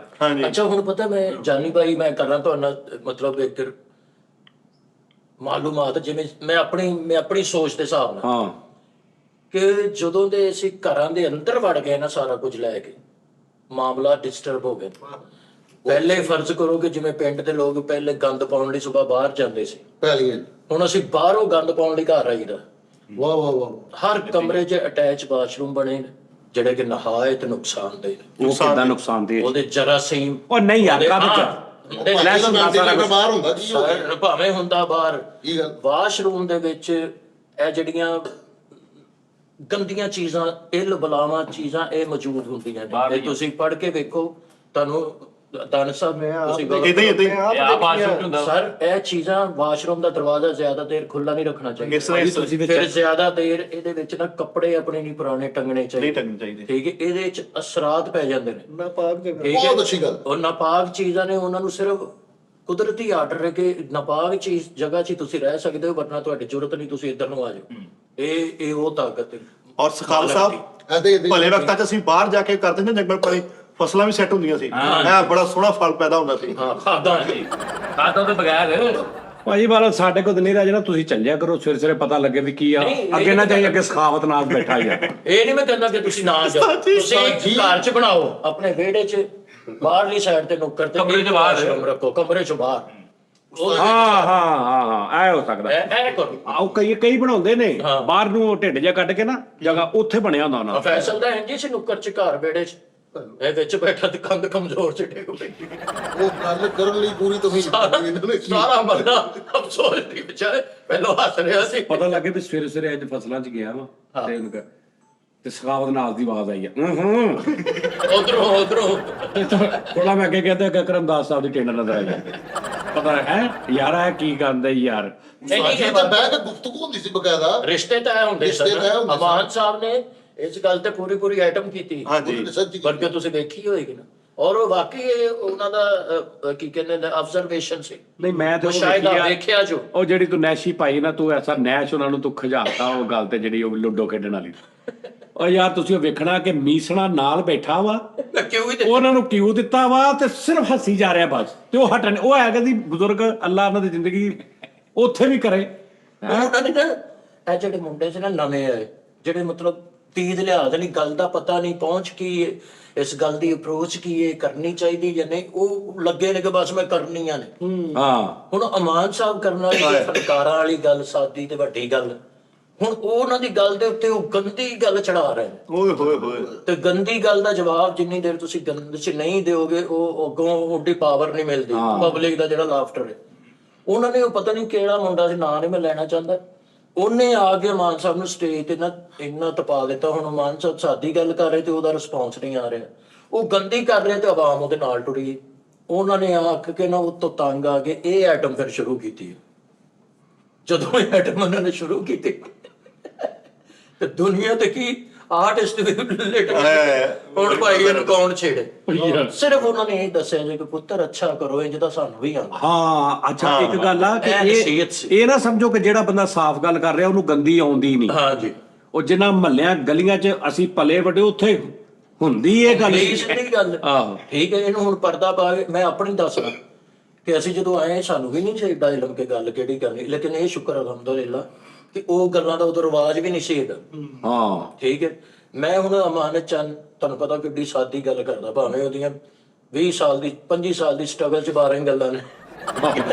ਅੱਛਾ ਹੁਣ ਪਤਾ ਮੈਂ ਜਾਨੀ ਭਾਈ, ਮੈਂ ਕਰਨਾ ਤੁਹਾਡਾ ਮਤਲਬ ਇੱਕ ਮਾਲੂਮਾਤ, ਜਿਵੇਂ ਮੈਂ ਆਪਣੀ ਸੋਚ ਦੇ ਹਿਸਾਬ ਨਾਲ, ਹਾਂ ਕਿ ਜਦੋਂ ਦੇ ਅਸੀਂ ਘਰਾਂ ਦੇ ਅੰਦਰ ਵੜ ਗਏ ਨਾ ਸਾਰਾ ਕੁਝ ਲੈ ਕੇ, ਮਾਮਲਾ ਡਿਸਟਰਬ ਹੋ ਗਿਆ। ਪਹਿਲੇ ਫਰਜ਼ ਕਰੋ ਕਿ ਜਿਵੇਂ ਪਿੰਡ ਦੇ ਲੋਕ ਪਹਿਲੇ ਗੰਦ ਪਾਉਣ ਲਈ ਸਵੇਰ ਬਾਹਰ ਜਾਂਦੇ ਸੀ, ਪਹਿਲੀਆਂ ਹੁਣ ਅਸੀਂ ਬਾਹਰੋਂ ਗੰਦ ਪਾਉਣ ਲਈ ਘਰ ਆਈਦਾ। ਵਾਹ ਵਾਹ ਵਾਹ। ਹਰ ਕਮਰੇ 'ਚ ਅਟੈਚ ਬਾਥਰੂਮ ਬਣੇ ਨੇ ਜਿਹੜੇ ਕਿ ਨਹਾਇਤ ਨੁਕਸਾਨਦੇਹ ਨੇ। ਉਹ ਕਿੱਦਾਂ ਨੁਕਸਾਨਦੇਹ? ਉਹਦੇ ਜਰਾਸੀਮ, ਉਹ ਨਹੀਂ ਯਾਰ ਉਹਦੇ- ਕਾਹਦੇ ਹਾਂ, ਚ ਉਹਦੇ- ਲੈ ਸੁਣਾ ਸਾਰਾ ਕੁਛ। ਬਾਹਰ ਹੁੰਦਾ ਕੀ ਹੋ ਸਰ, ਭਾਵੇਂ ਹੁੰਦਾ ਬਾਹਰ, ਕੀ ਗੱਲ? ਵਾਸ਼ਰੂਮ ਦੇ ਵਿੱਚ ਇਹ ਜਿਹੜੀਆਂ ਗੰਦੀਆਂ ਚੀਜ਼ਾਂ, ਇਲ ਬਲਾਵਾਂ ਚੀਜ਼ਾਂ ਇਹ ਮੌਜੂਦ ਹੁੰਦੀਆਂ ਨੇ। ਇਹ ਤੁਸੀਂ ਪੜ੍ਹ ਕੇ ਵੇਖੋ, ਤੁਹਾਨੂੰ ਦਾਨ ਸਾਹਿਬ ਤੁਸੀਂ ਕਹੋ- ਇਦਾਂ ਹੀ ਇਹ ਆ ਬਾਥਰੂਮ ਚ ਹੁੰਦਾ ਸਰ ਇਹ ਚੀਜ਼ਾਂ, ਵਾਸ਼ਰੂਮ ਦਾ ਦਰਵਾਜ਼ਾ ਜ਼ਿਆਦਾ ਦੇਰ ਖੁੱਲਾ ਨਹੀਂ ਰੱਖਣਾ ਚਾਹੀਦਾ। ਇਸ ਤਰ੍ਹਾਂ ਤੁਸੀਂ ਵਿੱਚ ਫਿਰ ਜ਼ਿਆਦਾ ਦੇਰ ਇਹਦੇ ਵਿੱਚ ਨਾ ਕੱਪੜੇ ਆਪਣੇ ਨਹੀਂ ਪੁਰਾਣੇ ਟੰਗਣੇ ਨਹੀਂ ਚਾਹੀਦੇ, ਟੰਗਣੇ ਚਾਹੀਦੇ। ਠੀਕ ਹੈ। ਇਹਦੇ ਵਿੱਚ ਅਸਰਾਤ ਪੈ ਜਾਂਦੇ ਨੇ, ਨਾ ਪਾਕ ਜਗ੍ਹਾ। ਠੀਕ ਹੈ। ਬਹੁਤ ਅੱਛੀ ਗੱਲ। ਉਹ ਨਾਪਾਕ ਚੀਜ਼ਾਂ ਨੇ, ਉਹਨਾਂ ਨੂੰ ਸਿਰਫ ਕੁਦਰਤੀ ਆਰਡਰ ਹੈ ਕਿ ਨਾਪਾਕ ਚੀਜ਼ ਜਗ੍ਹਾ 'ਚ ਹੀ ਤੁਸੀਂ ਰਹਿ ਸਕਦੇ ਹੋ, ਵਰਨਾ ਤੁਹਾਡੀ ਜ਼ਰੂਰਤ ਨਹੀਂ, ਤੁਸੀਂ ਇੱਧਰ ਨੂੰ ਆ ਜਾਓ। ਇਹ ਉਹ ਤਾਕਤ ਹੈ। ਔਰ ਸਖਾਵਤ ਸਾਹਿਬ, ਭਲੇ ਵਕਤਾਂ 'ਚ ਅਸੀਂ ਬਾਹਰ ਜਾ ਕੇ ਕਰਦੇ ਨੇ ਜੰਗਲ ਪਾਣੀ, ਫਸਲਾਂ ਵੀ ਸੈੱਟ ਹੁੰਦੀਆਂ ਸੀ, ਇਹ ਬੜਾ ਸੋਹਣਾ ਫਲ ਪੈਦਾ ਹੁੰਦਾ ਸੀ। ਹਾਂ, ਖਾਦਾਂ ਜੀ। ਖਾਦਾਂ ਤੋਂ ਬਗੈਰ ਭਾਜੀ ਬਾਲਾ ਸਾਡੇ ਕੋਲ ਨਹੀਂ ਰਹਿ ਜਾਣਾ, ਤੁਸੀਂ ਚੱਲਿਆ ਕਰੋ, ਸਵੇਰੇ ਸਵੇਰੇ ਪਤਾ ਲੱਗੇ ਵੀ ਕੀ ਆ। ਨਹੀਂ, ਅੱਗੇ ਨਾ ਜਾਈਏ, ਅੱਗੇ ਸਖਾਵਤ ਨਾਲ ਬੈਠਾ ਹੀ ਆ। ਇਹ ਨਹੀਂ ਮੈਂ ਕਹਿੰਦਾ ਕਿ ਤੁਸੀਂ ਨਾ ਜਾਓ, ਤੁਸੀਂ ਘਰ 'ਚ ਬਣਾਓ, ਆਪਣੇ ਵਿਹੜੇ 'ਚ ਬਾਹਰਲੀ ਸਾਈਡ ਤੇ ਨੁੱਕਰ ਤੇ ਕਮਰੇ 'ਚ ਬਾਹਰ ਵਾਸ਼ਰੂਮ ਰੱਖੋ, ਕਮਰੇ 'ਚ ਬਾਹਰ। ਉਹ ਹਾਂ ਐ ਹੋ ਸਕਦਾ। ਇਹ ਕਰੋ। ਆਓ ਕਈ ਬਣਾਉਂਦੇ ਨੇ ਬਾਹਰ ਨੂੰ, ਉਹ ਢਿੱਡ ਜਿਹਾ ਕੱਢ ਕੇ ਨਾ ਜਗ੍ਹਾ ਉੱਥੇ ਬਣਿਆ ਹੁੰਦਾ ਉਹਨਾਂ ਦਾ। ਫੈਸਲ ਦਾ ਇੰਜੀ ਸੀ ਨੁੱਕਰ 'ਚ ਘਰ ਵਿਹੜੇ 'ਚ, ਇਹ ਵਿੱਚ ਬੈਠਾ ਤੇ ਕੰਧ ਕਮਜ਼ੋਰ 'ਚ ਡਿੱਗ ਪਈ। ਉਹ ਗੱਲ ਕਰਨ ਲਈ ਪੂਰੀ ਤੁਸੀਂ ਸਾਰਾ ਬੰਦਾ ਅਫਸੋਸ ਦੀ ਵਿਚਾਰੇ ਪਹਿਲਾਂ ਹੱਸ ਰਿਹਾ ਸੀ। ਪਤਾ ਲੱਗੇ ਵੀ ਸਵੇਰੇ ਸਵੇਰੇ ਅੱਜ ਫਸਲਾਂ 'ਚ ਗਿਆ ਵਾ ਤੇ ਉਹਨੂੰ ਤੇ ਸਖਾਵਤ ਨਾਲ ਦੀ ਆਵਾਜ਼ ਆਈ ਆ। ਉਧਰੋਂ ਥੋੜਾ ਮੈਂ ਅੱਗੇ ਕਹਿੰਦਾ ਕਿ ਕਰਮਦਾਸ ਸਾਹਿਬ ਦੀ ਟ੍ਰੇਨਰ ਨਜ਼ਰ ਆਈ। ਪਤਾ ਹੈ ਯਾਰ ਇਹ ਕੀ ਕਰਦੇ ਯਾਰ। ਸਾਡੀ ਤਾਂ ਬਹਿ ਕੇ ਗੁਫ਼ਤਗੂ ਹੁੰਦੀ ਸੀ ਬਕਾਇਦਾ। ਰਿਸ਼ਤੇ ਤੈਅ ਹੁੰਦੇ ਰਿਸ਼ਤੇ ਤੈਅ ਸਨ। ਹੁੰਦੇ ਸਨ। ਅਮਾਨ ਸਾਹਿਬ ਨੇ ਇਸ ਗੱਲ ਤੇ ਪੂਰੀ ਆਈਟਮ ਕੀਤੀ, ਹਾਂਜੀ ਸੱਚੀ ਬਲਕਿ ਤੁਸੀਂ ਵੇਖੀ ਹੋਏਗੀ ਨਾ। ਔਰ ਉਹ ਵਾਕਈ ਇਹ ਉਹਨਾਂ ਦਾ ਕੀ ਕਹਿੰਦੇ ਨੇ ਆਬਜ਼ਰਵੇਸ਼ਨ ਸੀ। ਨਹੀਂ ਮੈਂ ਤੇ ਉਹ ਸ਼ਾਇਦ ਵੇਖਿਆ ਜੋ ਉਹ ਜਿਹੜੀ ਤੂੰ ਨੈਸ਼ੀ ਪਾਈ ਨਾ, ਤੂੰ ਐਸਾ ਨੈਸ਼ ਉਹਨਾਂ ਨੂੰ ਤੂੰ ਖਿਜਾਤਾ ਉਹ ਗੱਲ ਤੇ, ਜਿਹੜੀ ਉਹ ਲੁੱਡੋ ਖੇਡਣ ਵਾਲੀ। ਉਹ ਯਾਰ ਤੁਸੀਂ ਉਹ ਵੇਖਣਾ ਕਿ ਮੀਸਣਾ ਨਾਲ ਬੈਠਾ ਵਾ, ਕਿਉਂ ਵੀ ਉਹਨਾਂ ਨੂੰ ਕਿਉਂ ਦਿੱਤਾ ਵਾ ਤੇ ਸਿਰਫ ਹੱਸੀ ਜਾ ਰਿਹਾ ਬਸ, ਤੇ ਉਹ ਹਟਣ। ਉਹ ਹੈਗਾ ਦੀ ਬਜ਼ੁਰਗ, ਅੱਲਾ ਉਹਨਾਂ ਦੀ ਜ਼ਿੰਦਗੀ ਉੱਥੇ ਵੀ ਕਰੇ। ਉਹਨਾਂ ਨੇ ਨਾ ਇਹ ਜਿਹੜੇ ਮੁੰਡੇ ਸੀ ਨਾ ਨਵੇਂ ਆਏ, ਜਿਹੜੇ ਮਤਲਬ ਤੀਦ ਲਿਹਾਜ਼ ਨਹੀਂ, ਗੱਲ ਦਾ ਪਤਾ ਨਹੀਂ, ਪਹੁੰਚ ਕੀ ਹੈ, ਇਸ ਗੱਲ ਦੀ ਅਪਰੋਚ ਕੀ ਹੈ, ਕਰਨੀ ਚਾਹੀਦੀ ਜਾਂ ਨਹੀਂ, ਉਹ ਲੱਗੇ ਨੇ ਕਿ ਬਸ ਮੈਂ ਕਰਨੀਆਂ ਨੇ। ਹਾਂ ਹੁਣ ਅਮਾਨ ਸਾਹਿਬ ਕਰਨ ਵਾਲੀ ਫਨਕਾਰਾਂ ਵਾਲੀ ਗੱਲ, ਸਾਦੀ ਤੇ ਵੱਡੀ ਗੱਲ, ਹੁਣ ਉਹ ਉਹਨਾਂ ਦੀ ਗੱਲ ਦੇ ਉੱਤੇ ਉਹ ਗੰਦੀ ਗੱਲ ਚੜਾ ਰਹੇ ਨੇ। ਓਏ ਹੋਏ ਹੋਏ। ਤੇ ਗੰਦੀ ਗੱਲ ਦਾ ਜਵਾਬ ਜਿੰਨੀ ਦੇਰ ਤੁਸੀਂ ਗੰਦ 'ਚ ਨਹੀਂ ਦਿਓਗੇ, ਉਹ ਅੱਗੋਂ ਉਹਦੀ ਪਾਵਰ ਨਹੀਂ ਮਿਲਦੀ। ਪਬਲਿਕ ਦਾ ਜਿਹੜਾ ਲਾਫਟਰ ਹੈ, ਉਹਨਾਂ ਨੇ ਉਹ ਪਤਾ ਨਹੀਂ ਕਿਹੜਾ ਮੁੰਡਾ ਸੀ, ਨਾਂ ਨਹੀਂ ਮੈਂ ਲੈਣਾ ਚਾਹੁੰਦਾ, ਉਹਨੇ ਆ ਕੇ ਮਾਨ ਸਾਹਿਬ ਨੂੰ ਸਟੇਜ ਤੇ ਨਾ ਇੰਨਾ ਤਪਾ ਦਿੱਤਾ। ਹੁਣ ਮਾਨ ਸਾਹਿਬ ਸਾਦੀ ਗੱਲ ਕਰ ਰਹੇ ਤੇ ਉਹਦਾ ਰਿਸਪੌਂਸ ਨਹੀਂ ਆ ਰਿਹਾ, ਉਹ ਗੰਦੀ ਕਰ ਰਹੇ ਤੇ ਆਵਾਮ ਉਹਦੇ ਨਾਲ ਟੁਰੀ। ਉਹਨਾਂ ਨੇ ਆਖ ਕੇ ਨਾ ਉਹ ਤੋਂ ਤੰਗ ਆ ਕੇ ਇਹ ਆਈਟਮ ਫਿਰ ਸ਼ੁਰੂ ਕੀਤੀ। ਜਦੋਂ ਇਹ ਆਈਟਮ ਉਹਨਾਂ ਨੇ ਸ਼ੁਰੂ ਕੀਤੀ ਤੇ ਦੁਨੀਆ ਤੇ ਕੀ ਆਰਟਿਸਟ ਵੀ ਲੇਟ ਗਏ। ਹੁਣ ਭਾਈ ਇਹਨੂੰ ਕੌਣ ਛੇੜੇ? ਸਿਰਫ ਉਹਨਾਂ ਨੇ ਇਹ ਦੱਸਿਆ ਜੇ ਕਿ ਪੁੱਤਰ ਅੱਛਾ ਕਰੋ, ਇੰਜ ਤਾਂ ਸਾਨੂੰ ਵੀ ਆਉਂਦਾ। ਹਾਂ ਅੱਛਾ, ਇੱਕ ਗੱਲ ਆ ਕਿ ਇਹ ਨਸੀਹਤ ਸੀ। ਇਹ ਨਾ ਸਮਝੋ ਕਿ ਜਿਹੜਾ ਬੰਦਾ ਸਾਫ਼ ਗੱਲ ਕਰ ਰਿਹਾ ਉਹਨੂੰ ਗੰਦੀ ਆਉਂਦੀ ਨਹੀਂ। ਹਾਂਜੀ, ਉਹ ਜਿੰਨਾ ਮਹੱਲਿਆਂ ਗਲੀਆਂ 'ਚ ਅਸੀਂ ਪਲੇ ਵੱਡੇ, ਉੱਥੇ ਹੁੰਦੀ ਇਹ ਗੱਲ। ਸਿੱਧੀ ਗੱਲ। ਆਹੋ ਠੀਕ ਹੈ, ਇਹਨੂੰ ਹੁਣ ਪਰਦਾ ਪਾ ਕੇ ਮੈਂ ਆਪਣੀ ਦੱਸਣਾ ਕਿ ਅਸੀਂ ਜਦੋਂ ਆਏ ਸਾਨੂੰ ਵੀ ਨਹੀਂ ਚਾਹੀਦਾ ਇਲਮ ਕੇ ਗੱਲ ਕਿਹੜੀ ਕਰਨੀ, ਲੇਕਿਨ ਇਹ ਸ਼ੁਕਰ ਅਲਹਮਦੁਲਿਲਾ ਕਿ ਉਹ ਗੱਲਾਂ ਦਾ ਉਦੋਂ ਰਿਵਾਜ ਵੀ ਨਹੀਂ ਸੀ ਇਹਦਾ। ਹਾਂ ਠੀਕ ਹੈ, ਮੈਂ ਹੁਣ ਅਮਾਨਤ ਚੰਦ ਤੁਹਾਨੂੰ ਪਤਾ ਕਿੱਡੀ ਸਾਦੀ ਗੱਲ ਕਰਦਾ, ਭਾਵੇਂ ਉਹਦੀਆਂ 20 ਸਾਲ ਦੀ 25 ਸਾਲ ਦੀ ਸਟਰਗਲ 'ਚ 12 ਗੱਲਾਂ ਨੇ,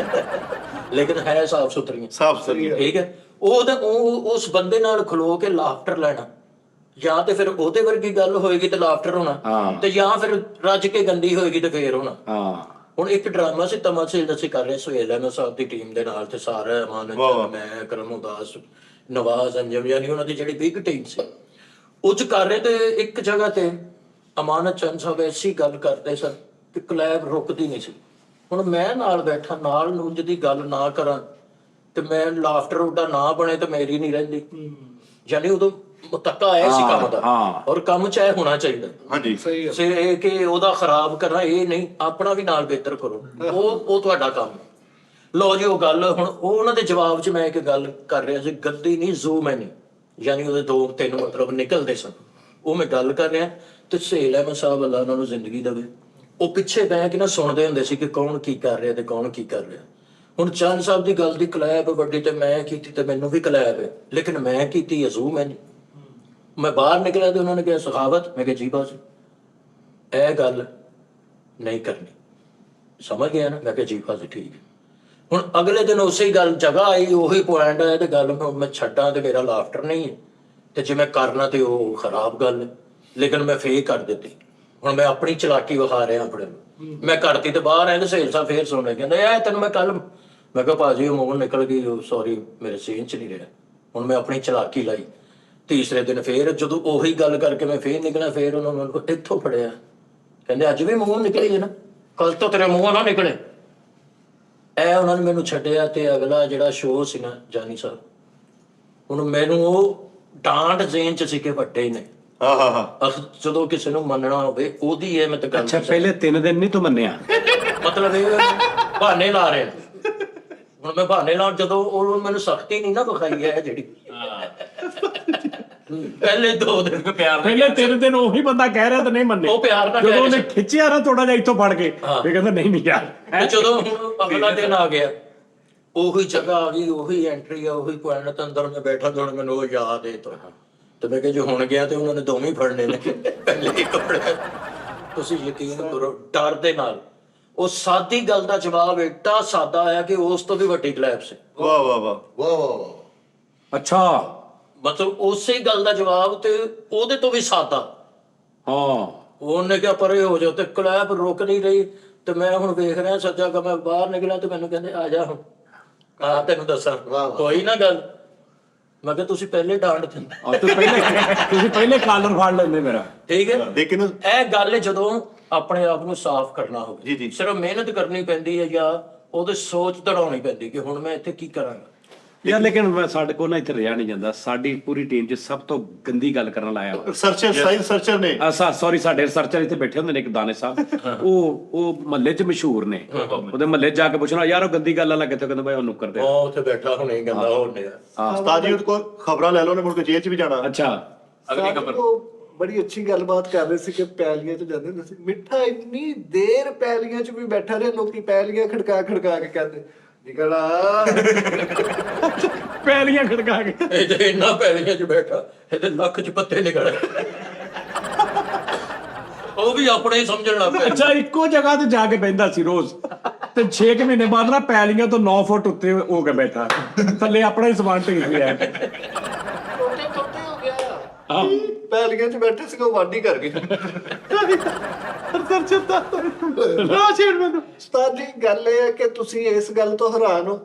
ਲੇਕਿਨ ਹੈ ਸਾਫ ਸੁਥਰੀਆਂ। ਸਾਫ ਸਰੀ। ਠੀਕ ਹੈ, ਉਹ ਉਸ ਬੰਦੇ ਨਾਲ ਖਲੋ ਕੇ ਲਾਫਟਰ ਲੈਣਾ, ਜਾਂ ਤੇ ਫਿਰ ਉਹਦੇ ਵਰਗੀ ਗੱਲ ਹੋਏਗੀ ਤੇ ਲਾਫਟਰ ਹੋਣਾ, ਤੇ ਜਾਂ ਫਿਰ ਰੱਜ ਕੇ ਗੰਦੀ ਹੋਏਗੀ ਤੇ ਫੇਰ ਹੋਣਾ। ਹਾਂ ਹੁਣ ਇੱਕ ਡਰਾਮਾ ਸੀ ਤਮਾਸ਼ੇ ਅਸੀਂ ਕਰ ਰਹੇ ਸੁਹੇਲ ਅਹਿਮਦ ਸਾਹਿਬ ਦੀ ਟੀਮ ਦੇ ਨਾਲ, ਤੇ ਸਾਰਾ ਅਮਾਨਤ ਚੰਦ, ਮੈਂ ਕਰਮ ਉਦਾਸ, ਨਵਾਜ਼ ਅੰਜਮ, ਯਾਨੀ ਉਹਨਾਂ ਦੀ ਜਿਹੜੀ ਬਿਗ ਟੀਮ ਸੀ, ਉਹ 'ਚ ਕਰ ਰਹੇ ਤੇ ਇੱਕ ਜਗ੍ਹਾ ਤੇ ਅਮਾਨਤ ਚੰਦ ਸਾਹਿਬ ਐਸੀ ਗੱਲ ਕਰਦੇ ਸਨ ਕਿ ਕਲੈਬ ਰੁਕਦੀ ਨਹੀਂ ਸੀ। ਹੁਣ ਮੈਂ ਨਾਲ ਬੈਠਾ, ਨਾਲ ਨੂੰ ਜਿਹਦੀ ਗੱਲ ਨਾ ਕਰਾਂ ਤੇ ਮੈਂ ਲਾਫਟਰ ਉਹਦਾ ਨਾ ਬਣੇ ਤੇ ਮੇਰੀ ਨਹੀਂ ਰਹਿੰਦੀ। ਯਾਨੀ ਉਦੋਂ ਮੁਤੱਕਾ ਆਇਆ ਸੀ ਕੰਮ ਦਾ, ਔਰ ਕੰਮ ਚਾਹੇ ਹੋਣਾ ਚਾਹੀਦਾ। ਹਾਂਜੀ ਸੇ ਇਹ ਕਿ ਉਹਦਾ ਖਰਾਬ ਕਰਨਾ ਇਹ ਨਹੀਂ, ਆਪਣਾ ਵੀ ਨਾਲ ਬਿਹਤਰ ਕਰੋ, ਉਹ ਤੁਹਾਡਾ ਕੰਮ। ਲਓ ਜੀ ਉਹ ਗੱਲ, ਹੁਣ ਉਹਨਾਂ ਦੇ ਜਵਾਬ 'ਚ ਮੈਂ ਇੱਕ ਗੱਲ ਕਰ ਰਿਹਾ ਸੀ, ਗੱਦੀ ਨਹੀਂ ਜ਼ੂਮ ਹੈ ਨਹੀਂ, ਯਾਨੀ ਉਹਦੇ 2-3 ਮਤਲਬ ਨਿਕਲਦੇ ਸਨ, ਉਹ ਮੈਂ ਗੱਲ ਕਰ ਰਿਹਾ। ਤੇ ਸੁਹੇਲ ਅਹਿਮਦ ਸਾਹਿਬ ਅੱਲਾ ਉਹਨਾਂ ਨੂੰ ਜ਼ਿੰਦਗੀ ਦੇਵੇ, ਉਹ ਪਿੱਛੇ ਬਹਿ ਕੇ ਨਾ ਸੁਣਦੇ ਹੁੰਦੇ ਸੀ ਕਿ ਕੌਣ ਕੀ ਕਰ ਰਿਹਾ ਤੇ ਕੌਣ ਕੀ ਕਰ ਰਿਹਾ। ਹੁਣ ਚੰਦ ਸਾਹਿਬ ਦੀ ਗੱਲ ਦੀ ਕਲੈਬ ਵੱਡੀ ਤੇ ਮੈਂ ਕੀਤੀ ਤੇ ਮੈਨੂੰ ਵੀ ਕਲੈਬ ਹੈ, ਲੇਕਿਨ ਮੈਂ ਕੀਤੀ ਅਜ਼ੂ ਮੈਂ ਬਾਹਰ ਨਿਕਲਿਆ ਤੇ ਉਹਨਾਂ ਨੇ ਕਿਹਾ ਸਖਾਵਤ, ਮੈਂ ਕਿਹਾ ਜੀ ਬਾਜੀ ਇਹ ਗੱਲ ਨਹੀਂ ਕਰਨੀ, ਸਮਝ ਗਿਆ ਨਾ? ਮੈਂ ਕਿਹਾ ਜੀ ਬਾਜੀ ਠੀਕ ਹੈ। ਹੁਣ ਅਗਲੇ ਦਿਨ ਉਸੇ ਗੱਲ ਜਗ੍ਹਾ ਆਈ, ਉਹੀ ਪੁਆਇੰਟ ਆਇਆ ਤੇ ਗੱਲ ਮੈਂ ਛੱਡਾਂ ਤੇ ਮੇਰਾ ਲਾਫਟਰ ਨਹੀਂ ਹੈ, ਤੇ ਜੇ ਮੈਂ ਕਰਨਾ ਤੇ ਉਹ ਖਰਾਬ ਗੱਲ ਹੈ, ਲੇਕਿਨ ਮੈਂ ਫੇਰ ਕਰ ਦਿੱਤੀ। ਹੁਣ ਮੈਂ ਆਪਣੀ ਚਲਾਕੀ ਵਿਖਾ ਰਿਹਾ ਆਪਣੇ ਨੂੰ, ਮੈਂ ਕਰਤੀ ਤੇ ਬਾਹਰ ਆਏ ਤੇ ਸਹੇਲ ਸਾਹਿਬ ਫੇਰ ਸੁਣੇ, ਕਹਿੰਦੇ ਇਹ ਤੈਨੂੰ ਮੈਂ ਕੱਲ, ਮੈਂ ਕਿਹਾ ਭਾਜੀ ਉਹ ਮੂੰਹ ਨਿਕਲ ਗਈ, ਸੌਰੀ ਮੇਰੇ ਸੀਨ ਚ ਨਹੀਂ ਰਿਹਾ। ਹੁਣ ਮੈਂ ਆਪਣੀ ਚਲਾਕੀ ਲਾਈ, ਤੀਸਰੇ ਦਿਨ ਫੇਰ ਜਦੋਂ ਉਹੀ ਗੱਲ ਕਰਕੇ ਮੈਂ ਫੇਰ ਨਿਕਲਿਆ, ਫੇਰ ਉਹਨਾਂ ਨੂੰ ਇੱਥੋਂ ਫੜਿਆ, ਕਹਿੰਦੇ ਅੱਜ ਵੀ ਮੂੰਹ ਨਿਕਲੀ ਹੈ ਨਾ, ਕੱਲ ਤੋਂ ਤੇਰੇ ਮੂੰਹ ਨਾ ਨਿਕਲੇ। ਇਹ ਉਹਨਾਂ ਨੇ ਮੈਨੂੰ ਛੱਡਿਆ ਤੇ ਅਗਲਾ ਜਿਹੜਾ ਸ਼ੋਅ ਸੀ ਨਾ ਜਾਨੀ ਸਾਹਿਬ, ਹੁਣ ਮੈਨੂੰ ਉਹ ਡਾਂਟ ਜ਼ੇਨ ਚ ਸੀ ਕਿ ਵੱਡੇ ਨੇ। ਹਾਂ ਜਦੋਂ ਕਿਸੇ ਨੂੰ ਮੰਨਣਾ ਹੋਵੇ ਉਹਦੀ ਇਹ ਮੈਂ ਤਾਂ ਗੱਲ ਅੱਛਾ ਪਹਿਲੇ 3 ਦਿਨ ਨਹੀਂ ਤੂੰ ਮੰਨਿਆ, ਮਤਲਬ ਇਹ ਬਹਾਨੇ ਲਾ ਰਹੇ ਹੁਣ ਮੈਂ ਬਹਾਨੇ ਲਾਉਣ, ਜਦੋਂ ਉਹ ਮੈਨੂੰ ਸਖਤੀ ਨਹੀਂ ਨਾ ਵਿਖਾਈ ਹੈ ਜਿਹੜੀ ਪਹਿਲੇ 2 ਦਿਨ ਪਿਆਰ ਪਹਿਲੇ 3 ਦਿਨ ਉਹੀ ਬੰਦਾ ਕਹਿ ਰਿਹਾ ਤੇ ਨਹੀਂ ਮੰਨੇ, ਉਹ ਪਿਆਰ ਨਾਲ ਜਦੋਂ ਕਹਿ ਉਹਨੇ ਰਿਹਾ ਸੀ। ਖਿੱਚਿਆ ਨਾ ਥੋੜਾ ਜਿਹਾ ਇੱਥੋਂ ਫੜ ਕੇ ਫੇਰ ਕਹਿੰਦਾ ਨਹੀਂ ਯਾਰ। ਤੇ ਜਦੋਂ ਹੁਣ ਅਗਲਾ ਦਿਨ ਆ ਗਿਆ, ਉਹੀ ਜਗ੍ਹਾ ਆ ਗਈ, ਉਹੀ ਐਂਟਰੀ ਆ, ਉਹੀ ਪੁਆਇੰਟ ਤੇ ਅੰਦਰ ਮੈਂ ਬੈਠਾ ਤੇ ਹੁਣ ਮੈਨੂੰ ਉਹ ਯਾਦ ਹੈ ਤੇ ਮੈਂ ਕਿਹਾ ਜੇ ਹੁਣ ਗਿਆ ਤੇ ਉਹਨਾਂ ਨੇ ਦੋਵੇਂ ਹੀ ਫੜਨੇ ਨੇ ਪਹਿਲੇ ਹੀ ਕੱਪੜੇ। ਤੁਸੀਂ ਯਕੀਨ ਕਰੋ ਡਰ ਦੇ ਨਾਲ ਉਹ ਸਾਦੀ ਗੱਲ ਦਾ ਜਵਾਬ ਏਡਾ ਸਾਦਾ ਆਇਆ ਕਿ ਉਸ ਤੋਂ ਵੀ ਵੱਡੀ ਕਲੈਪ ਸੀ। ਵਾਹ ਵਾਹ ਵਾਹ ਵਾਹ ਵਾਹ ਵਾਹ। ਅੱਛਾ ਮਤਲਬ ਉਸੇ ਗੱਲ ਦਾ ਜਵਾਬ ਤੇ ਉਹਦੇ ਤੋਂ ਵੀ ਸਾਦਾ। ਹਾਂ ਉਹਨੇ ਕਿਹਾ ਪਰੇ ਹੋ ਜਾਓ ਤੇ ਕਲੈਪ ਰੁਕ ਨਹੀਂ ਰਹੀ ਤੇ ਮੈਂ ਹੁਣ ਵੇਖ ਰਿਹਾ ਸੱਜਾ ਕਿ ਮੈਂ ਬਾਹਰ ਨਿਕਲਿਆ ਤੇ ਮੈਨੂੰ ਕਹਿੰਦੇ ਆ ਜਾ ਹੁਣ ਆ ਤੈਨੂੰ ਦੱਸਾਂ ਕੋਈ ਨਾ ਗੱਲ। ਮੈਂ ਕਿਹਾ ਤੁਸੀਂ ਪਹਿਲੇ ਡਾਂਟ ਦਿੰਦੇ ਤੁਸੀਂ ਪਹਿਲੇ ਕਾਲਰ ਫੜ ਲੈਂਦੇ ਮੇਰਾ। ਠੀਕ ਹੈ, ਲੇਕਿਨ ਇਹ ਗੱਲ ਜਦੋਂ ਆਪਣੇ ਆਪ ਨੂੰ ਸਾਫ਼ ਕਰਨਾ ਜੀ, ਹੋਵੇ ਜੀ। ਸਿਰਫ ਮਿਹਨਤ ਕਰਨੀ ਪੈਂਦੀ ਹੈ ਜਾਂ ਉਹਦੇ ਸੋਚ ਦੜਾਉਣੀ ਪੈਂਦੀ ਕਿ ਹੁਣ ਮੈਂ ਇੱਥੇ ਕੀ ਕਰਾਂਗਾ। ਯਾਰ ਲੇਕਿਨ ਸਾਡੇ ਕੋਲ ਨਾ ਇੱਥੇ ਰਿਹਾ ਨਹੀਂ ਜਾਂਦਾ, ਸਾਡੀ ਪੂਰੀ ਟੀਮ 'ਚ ਸਭ ਤੋਂ ਗੰਦੀ ਗੱਲ ਕਰਨ ਲਾਇਆ ਰਿਸਰਚਰ ਸਾਇੰਸ ਰਿਸਰਚਰ ਨੇ ਸੌਰੀ ਸਾਡੇ ਰਿਸਰਚਰ ਇੱਥੇ ਬੈਠੇ ਹੁੰਦੇ ਨੇ ਇੱਕ ਦਾਨੇ ਸਾਹਿਬ, ਉਹ ਮਹੱਲੇ 'ਚ ਮਸ਼ਹੂਰ ਨੇ। ਉਹਦੇ ਮਹੱਲੇ ਜਾ ਕੇ ਪੁੱਛਣਾ ਯਾਰ ਉਹ ਗੰਦੀ ਗੱਲ ਵਾਲਾ ਕਿੱਥੇ, ਕਹਿੰਦਾ ਭਾਈ ਉਹ ਨੁੱਕਰ ਤੇ। ਉਹ ਉੱਥੇ ਬੈਠਾ ਹੁਣੇ ਗੰਦਾ ਹੋਣੇ ਆ। ਉਸਤਾਦ ਜੀ ਉਹਦੇ ਕੋਲ ਖਬਰਾਂ ਲੈ ਲਓ ਨੇ, ਮੁੜ ਕੇ ਜੇਲ੍ਹ 'ਚ ਵੀ ਜਾਣਾ। ਅੱਛਾ ਅਗਲੀ ਖਬਰ ਉਹ ਬੜੀ ਅੱਛੀ ਗੱਲਬਾਤ ਕਰ ਰਹੇ ਸੀ ਕਿ ਪੈਲੀਆਂ 'ਚ ਜਾਂਦੇ ਹੁੰਦੇ ਸੀ, ਮਿੱਠਾ ਇੰਨੀ ਦੇਰ ਪੈਲੀਆਂ 'ਚ ਵੀ ਬੈਠਾ ਰਿਹਾ, ਲੋਕੀ ਪੈਲੀਆਂ ਖੜਕਾ ਖੜਕਾ ਕੇ ਕਹਿੰਦੇ ਨਿਕਲਾ ਪੈਲੀਆਂ ਖੜਕਾ ਕੇ। ਇਹ ਤੇ ਇੰਨਾ ਪੈਲੀਆਂ 'ਚ ਬੈਠਾ ਇਹਦੇ ਲੱਖ 'ਚ ਪੱਤੇ ਨਿਕਲ ਉਹ ਵੀ ਆਪਣੇ ਹੀ ਸਮਝਣ ਲੱਗ ਪਿਆ। ਅੱਛਾ ਇੱਕੋ ਜਗ੍ਹਾ ਤੇ ਜਾ ਕੇ ਬੈਠਦਾ ਸੀ ਰੋਜ਼, ਤੇ 6 ਮਹੀਨੇ ਬਾਅਦ ਨਾ ਪੈਲੀਆਂ ਤੋਂ 9 ਫੁੱਟ ਉੱਤੇ ਹੋ ਕੇ ਬੈਠਾ, ਥੱਲੇ ਆਪਣਾ ਹੀ ਸਮਾਨ ਢੇਰ ਲਿਆ। ਟੋਟੇ ਟੋਟੇ ਹੋ ਗਿਆ। ਹਾਂ ਪੈਲੀਆਂ 'ਚ ਬੈਠੇ ਸੀ, ਉਹ ਵਾਢੀ ਕਰ ਗਏ। ਰਿਸਰਚਰ ਦਾ ਰਾਸ਼ੀਡ ਮੈਨੂੰ ਉਸਤਾਦ ਜੀ ਗੱਲ ਇਹ ਹੈ ਕਿ ਤੁਸੀਂ ਇਸ ਗੱਲ ਤੋਂ ਹੈਰਾਨ ਹੋ,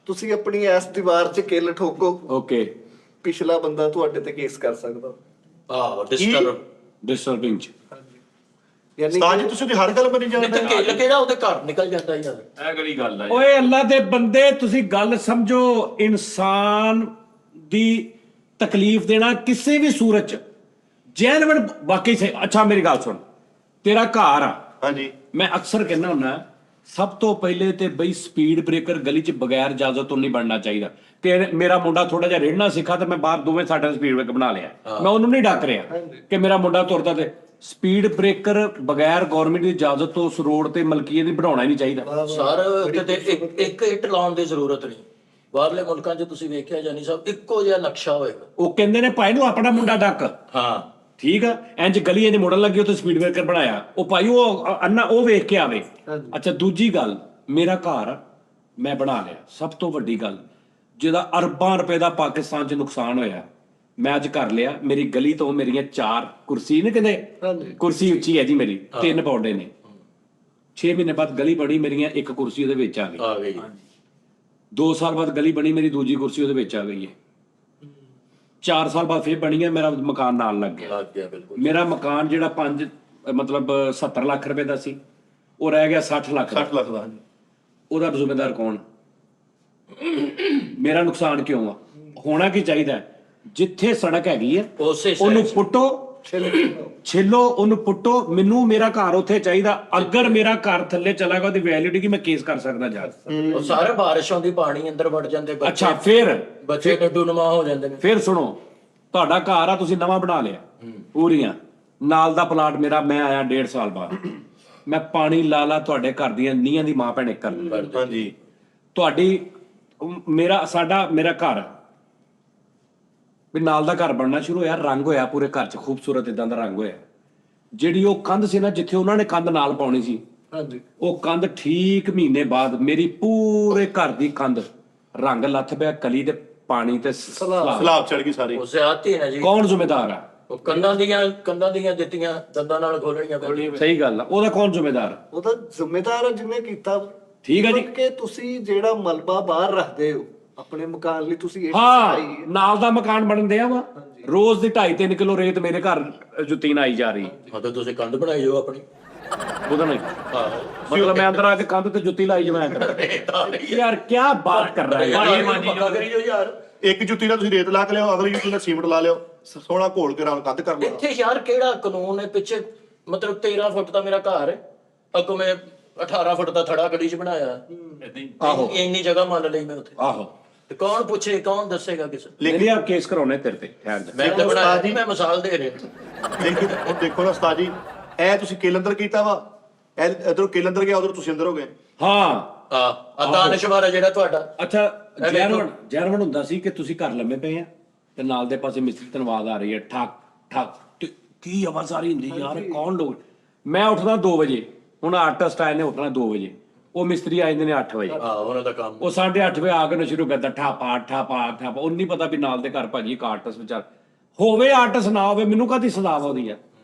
ਤੁਸੀਂ ਆਪਣੀ ਇਸ ਦੀਵਾਰ 'ਚ ਕਿੱਲ ਠੋਕੋ, ਓਕੇ ਪਿਛਲਾ ਬੰਦਾ ਤੁਹਾਡੇ ਤੇ ਕੇਸ ਕਰ ਸਕਦਾ। ਆਹੋ ਡਿਸਟਰਬਿੰਗ 'ਚ। ਯਾਨੀ ਉਸਤਾਦ ਜੀ ਤੁਸੀਂ ਉਹਦੀ ਹਰ ਗੱਲ ਮੰਨੀ ਨਹੀਂ ਜਾਂਦੇ ਤੇ ਕਿੱਲ ਕਿਹੜਾ ਉਹਦੇ ਘਰ ਨਿਕਲ ਜਾਂਦਾ ਯਾਰ। ਇਹ ਅਗਲੀ ਗੱਲ ਆ ਜੀ। ਓਏ ਅੱਲਾ ਦੇ ਬੰਦੇ ਤੁਸੀਂ ਗੱਲ ਸਮਝੋ, ਇਨਸਾਨ ਦੀ ਤਕਲੀਫ ਦੇਣਾ ਕਿਸੇ ਵੀ ਸੂਰਤ 'ਚ ਜੈਨੂਇਨ ਵਾਕਈ ਸੇ। ਅੱਛਾ ਮੇਰੀ ਗੱਲ ਸੁਣ, ਤੇਰਾ ਘਰ ਆ, ਹਾਂਜੀ ਮੈਂ ਅਕਸਰ ਕਹਿੰਦਾ ਹੁੰਦਾ ਸਭ ਤੋਂ ਪਹਿਲੇ ਤੇ ਬਈ ਸਪੀਡ ਬ੍ਰੇਕਰ ਗਲੀ 'ਚ ਬਗੈਰ ਇਜਾਜ਼ਤ ਤੋਂ ਨਹੀਂ ਬਣਨਾ ਚਾਹੀਦਾ। ਤੇ ਮੇਰਾ ਮੁੰਡਾ ਥੋੜਾ ਜਿਹਾ ਰੇੜਨਾ ਸਿੱਖਾ ਤੇ ਮੈਂ ਬਾਹਰ ਦੋਵੇਂ ਸਾਡਾ ਸਪੀਡ ਬ੍ਰੇਕਰ ਬਣਾ ਲਿਆ। ਮੈਂ ਉਹਨੂੰ ਨਹੀਂ ਡੱਕ ਰਿਹਾ ਕਿ ਮੇਰਾ ਮੁੰਡਾ ਤੁਰਦਾ ਤੇ ਸਪੀਡ ਬ੍ਰੇਕਰ ਬਗੈਰ ਗਵਰਨਮੈਂਟ ਦੀ ਇਜਾਜ਼ਤ ਤੋਂ ਉਸ ਰੋਡ ਤੇ ਮਲਕੀਅਤ ਦੀ ਬਣਾਉਣਾ ਹੀ ਨਹੀਂ ਚਾਹੀਦਾ। ਸਰ ਕਿਤੇ ਇੱਕ ਇੱਟ ਲਾਉਣ ਦੀ ਜ਼ਰੂਰਤ ਨਹੀਂ। ਬਾਹਰਲੇ ਮੁਲਕਾਂ 'ਚ ਤੁਸੀਂ ਵੇਖਿਆ ਜਾਨੀ ਸਾਹਿਬ ਇੱਕੋ ਜਿਹਾ ਨਕਸ਼ਾ ਹੋਏਗਾ। ਉਹ ਕਹਿੰਦੇ ਨੇ ਭਾਈ ਨੂੰ ਆਪਣਾ ਮੁੰਡਾ ਡੱਕ, ਹਾਂ ਠੀਕ ਆ, ਇੰਜ ਗਲੀ ਇੰਜ ਮੁੜਨ ਲੱਗੀ ਉੱਥੇ ਸਪੀਡ ਬ੍ਰੇਕਰ ਬਣਾਇਆ, ਉਹ ਭਾਈ ਉਹ ਅੰਨਾ ਉਹ ਵੇਖ ਕੇ ਆਵੇ। ਅੱਛਾ ਦੂਜੀ ਗੱਲ, ਮੇਰਾ ਘਰ ਮੈਂ ਬਣਾ ਲਿਆ, ਸਭ ਤੋਂ ਵੱਡੀ ਗੱਲ ਜਿਹਦਾ ਅਰਬਾਂ ਰੁਪਏ ਦਾ ਪਾਕਿਸਤਾਨ 'ਚ ਨੁਕਸਾਨ ਹੋਇਆ ਮੈਂ ਅੱਜ ਕਰ ਲਿਆ। ਮੇਰੀ ਗਲੀ ਤੋਂ ਮੇਰੀਆਂ 4 ਕੁਰਸੀ ਨੇ, ਕਹਿੰਦੇ ਕੁਰਸੀ ਉੱਚੀ ਹੈ ਜੀ ਮੇਰੀ, 3 ਪੌੜੇ ਨੇ। 6 ਮਹੀਨੇ ਬਾਅਦ ਗਲੀ ਬਣੀ, ਮੇਰੀਆਂ 1 ਕੁਰਸੀ ਉਹਦੇ ਵਿੱਚ ਆ ਗਈ। 2 ਸਾਲ ਬਾਅਦ ਗਲੀ ਬਣੀ, ਮੇਰੀ ਦੂਜੀ ਕੁਰਸੀ ਉਹਦੇ ਵਿੱਚ ਆ ਗਈ ਹੈ। 4 ਸਾਲ ਬਾਅਦ ਫੇਰ ਬਣੀ ਹੈ, ਮੇਰਾ ਮਕਾਨ ਨਾਲ ਲੱਗ ਗਿਆ। ਬਿਲਕੁਲ। ਮੇਰਾ ਮਕਾਨ ਜਿਹੜਾ 70 ਲੱਖ ਰੁਪਏ ਦਾ ਸੀ, ਉਹ ਰਹਿ ਗਿਆ 60 ਲੱਖ ਦਾ। 60 ਲੱਖ ਦਾ। ਹਾਂਜੀ ਉਹਦਾ ਜ਼ਿੰਮੇਦਾਰ ਕੌਣ? ਮੇਰਾ ਨੁਕਸਾਨ ਕਿਉਂ ਆ? ਹੋਣਾ ਕੀ ਚਾਹੀਦਾ, ਜਿੱਥੇ ਸੜਕ ਹੈਗੀ ਹੈ ਉਹਨੂੰ ਪੁੱਟੋ, ਛਿੱਲੋ ਉਹਨੂੰ ਪੁੱਟੋ। ਮੈਨੂੰ ਮੇਰਾ ਘਰ ਉੱਥੇ ਚਾਹੀਦਾ। ਅਗਰ ਮੇਰਾ ਘਰ ਥੱਲੇ ਚਲਾ ਗਿਆ ਉਹਦੀ ਵੈਲਿਡਿਟੀ ਮੈਂ ਕੇਸ ਕਰ ਸਕਦਾ ਜਾ। ਉਹ ਸਾਰੇ ਬਾਰਿਸ਼ਾਂ ਦੀ ਪਾਣੀ ਅੰਦਰ ਵੜ ਜਾਂਦੇ ਬੱਚੇ। ਅੱਛਾ ਫਿਰ ਬੱਚੇ ਨਡੂਨਮਾ ਹੋ ਜਾਂਦੇ ਨੇ। ਫਿਰ ਸੁਣੋ, ਤੁਹਾਡਾ ਘਰ ਆ, ਤੁਸੀਂ ਨਵਾਂ ਬਣਾ ਲਿਆ ਪੂਰੀਆਂ, ਨਾਲ ਦਾ ਪਲਾਟ ਮੇਰਾ, ਮੈਂ ਆਇਆ 1.5 ਸਾਲ ਬਾਅਦ, ਮੈਂ ਪਾਣੀ ਲਾ ਤੁਹਾਡੇ ਘਰ ਦੀਆਂ ਨੀਹਾਂ ਦੀ ਮਾਂ ਭੈਣ ਕਰ ਲਈ। ਹਾਂਜੀ ਮੇਰਾ ਘਰ ਵੀ ਨਾਲ ਦਾ ਘਰ ਬਣਨਾ ਸ਼ੁਰੂ ਹੋਇਆ, ਰੰਗ ਹੋਇਆ ਪੂਰੇ ਘਰ 'ਚ, ਖੂਬਸੂਰਤ ਇਦਾਂ ਦਾ ਰੰਗ ਹੋਇਆ। ਜਿਹੜੀ ਉਹ ਕੰਧ ਸੀ ਨਾ, ਜਿੱਥੇ ਉਹਨਾਂ ਨੇ ਕੰਧ ਨਾਲ ਪਾਉਣੀ ਸੀ, ਹਾਂਜੀ, ਉਹ ਕੰਧ ਠੀਕ ਮਹੀਨੇ ਬਾਅਦ ਮੇਰੀ ਪੂਰੇ ਘਰ ਦੀ ਕੰਧ ਰੰਗ ਲੱਥ ਪਿਆ, ਕਲੀ ਤੇ ਪਾਣੀ ਤੇ ਸਲਾਬ। ਸਲਾਬ ਚੜ ਗਈ ਸਾਰੀ। ਉਹ ਜ਼ਿਆਦਤੀ ਹੈ ਜੀ। ਕੌਣ ਜ਼ਿੰਮੇਦਾਰ ਆ? ਉਹ ਕੰਧਾਂ ਦੀਆਂ ਦਿੱਤੀਆਂ ਦੰਦਾਂ ਨਾਲ ਖੋਲਣੀਆਂ ਪੈਂਦੀਆਂ। ਸਹੀ ਗੱਲ ਆ, ਉਹਦਾ ਕੌਣ ਜ਼ਿੰਮੇਦਾਰ? ਉਹਦਾ ਜ਼ਿੰਮੇਦਾਰ ਆ ਜਿਹਨੇ ਕੀਤਾ। ਠੀਕ ਹੈ ਜੀ। ਕਿ ਤੁਸੀਂ ਜਿਹੜਾ ਮਲਬਾ ਬਾਹਰ ਰੱਖਦੇ ਹੋ ਆਪਣੇ ਮਕਾਨ ਲਈ, ਤੁਸੀਂ ਇਹ ਹਾਂ, ਨਾਲ ਦਾ ਮਕਾਨ ਬਣਨ ਦਿਆ ਵਾ, ਰੋਜ਼ ਦੀ 2.5-3 ਕਿਲੋ ਰੇਤ ਮੇਰੇ ਘਰ ਜੁੱਤੀ ਨਾਲ ਆਈ ਜਾ ਰਹੀ। ਹਾਂ ਤਾਂ ਤੁਸੀਂ ਕੰਧ ਬਣਾਈ ਜਾਓ ਆਪਣੀ। ਉਹਦਾ ਨਹੀਂ ਮਤਲਬ ਮੈਂ ਅੰਦਰ ਆ ਕੇ ਕੰਧ ਤੇ ਜੁੱਤੀ ਲਾਈ ਜਾਵਾਂ ਯਾਰ, ਕੀ ਬਾਤ ਕਰ ਰਹਾ ਹੈ ਯਾਰ। ਇੱਕ ਜੁੱਤੀ ਨਾਲ ਤੁਸੀਂ ਰੇਤ ਲਾ ਕੇ ਲਿਆਓ, ਅਗਲੀ ਜੁੱਤੀ ਨਾਲ ਸੀਮਟ ਲਾ ਲਿਓ, ਸੋਹਣਾ ਘੋਲ ਕੇ ਨਾਲ ਕੰਧ ਕਰ ਲਿਓ। ਇੱਥੇ ਯਾਰ ਕਿਹੜਾ ਕਾਨੂੰਨ ਹੈ? ਪਿੱਛੇ ਮਤਲਬ 13 ਫੁੱਟ ਦਾ ਮੇਰਾ ਘਰ ਹੈ, ਅੱਗੋਂ ਮੈਂ 18 ਫੁੱਟ ਦਾ ਥੜਾ ਗਲੀ 'ਚ ਬਣਾਇਆ। ਆਹੋ, ਇੰਨੀ ਜਗ੍ਹਾ ਮੰਨ ਲਈ ਮੈਂ ਉੱਥੇ। ਆਹੋ। ਤੇ ਕੌਣ ਪੁੱਛੇ, ਕੌਣ ਦੱਸੇਗਾ ਕਿਸੇ? ਲੇਕਿਨ ਯਾਰ ਕੇਸ ਕਰਾਉਣੇ ਤੇਰੇ ਤੇ, ਠਹਿਰ ਜਾ। ਮੈਂ ਤਾਂ ਬਣਾਇਆ ਜੀ, ਮੈਂ ਮਿਸਾਲ ਦੇ ਰਿਹਾ। ਲੇਕਿਨ ਹੁਣ ਦੇਖੋ ਨਾ ਉਸਤਾਦ ਜੀ, ਇਹ ਤੁਸੀਂ ਕੇਲੰਦਰ ਕੀਤਾ ਵਾ, ਇਹ ਇਧਰੋਂ ਕੇਲੰਦਰ ਗਿਆ, ਉਧਰੋਂ ਤੁਸੀਂ ਅੰਦਰ ਹੋ ਗਏ। ਹਾਂ, ਦਾਨਸ਼ਵਰ ਹੈ ਜਿਹੜਾ ਤੁਹਾਡਾ। ਅੱਛਾ, ਜੈਰਮਨ ਹੁੰਦਾ ਸੀ ਕਿ ਤੁਸੀਂ ਘਰ ਲੰਮੇ ਪਏ ਆ ਤੇ ਨਾਲ ਦੇ ਪਾਸੇ ਮਿਸਤਰੀ ਧਨਵਾਦ ਆ ਰਹੀ ਹੈ, ਠੱਕ ਠੱਕ, ਤੇ ਕੀ ਆਵਾਜ਼ ਆ ਰਹੀ ਹੁੰਦੀ ਯਾਰ, ਕੌਣ ਲੋਕ? ਮੈਂ ਉੱਠਦਾ 2 ਵਜੇ, ਹੁਣ ਆਰਟਿਸਟ ਆਏ ਨੇ ਉੱਠਣਾ 2 ਵਜੇ, ਉਹ ਮਿਸਤਰੀ ਆ ਜਾਂਦੇ ਨੇ 8 ਵਜੇ। ਉਹਨਾਂ ਦਾ ਕੰਮ ਉਹ 8:30 ਵਜੇ ਆ ਕੇ ਨਾ ਸ਼ੁਰੂ ਕਰਦਾ ਠਾਪਾ ਠਾਪਾ ਠਾਪਾ। ਉਹ ਨਹੀਂ ਪਤਾ ਵੀ ਨਾਲ ਦੇ ਘਰ ਭਾਜੀ ਇੱਕ ਆਰਟਿਸਟ ਵਿਚਾਰ ਹੋਵੇ, ਆਰਟਿਸਟ ਨਾ ਹੋਵੇ, ਮੈਨੂੰ ਕਾਹਦੀ ਸਦਾ ਆਉਂਦੀ ਆ।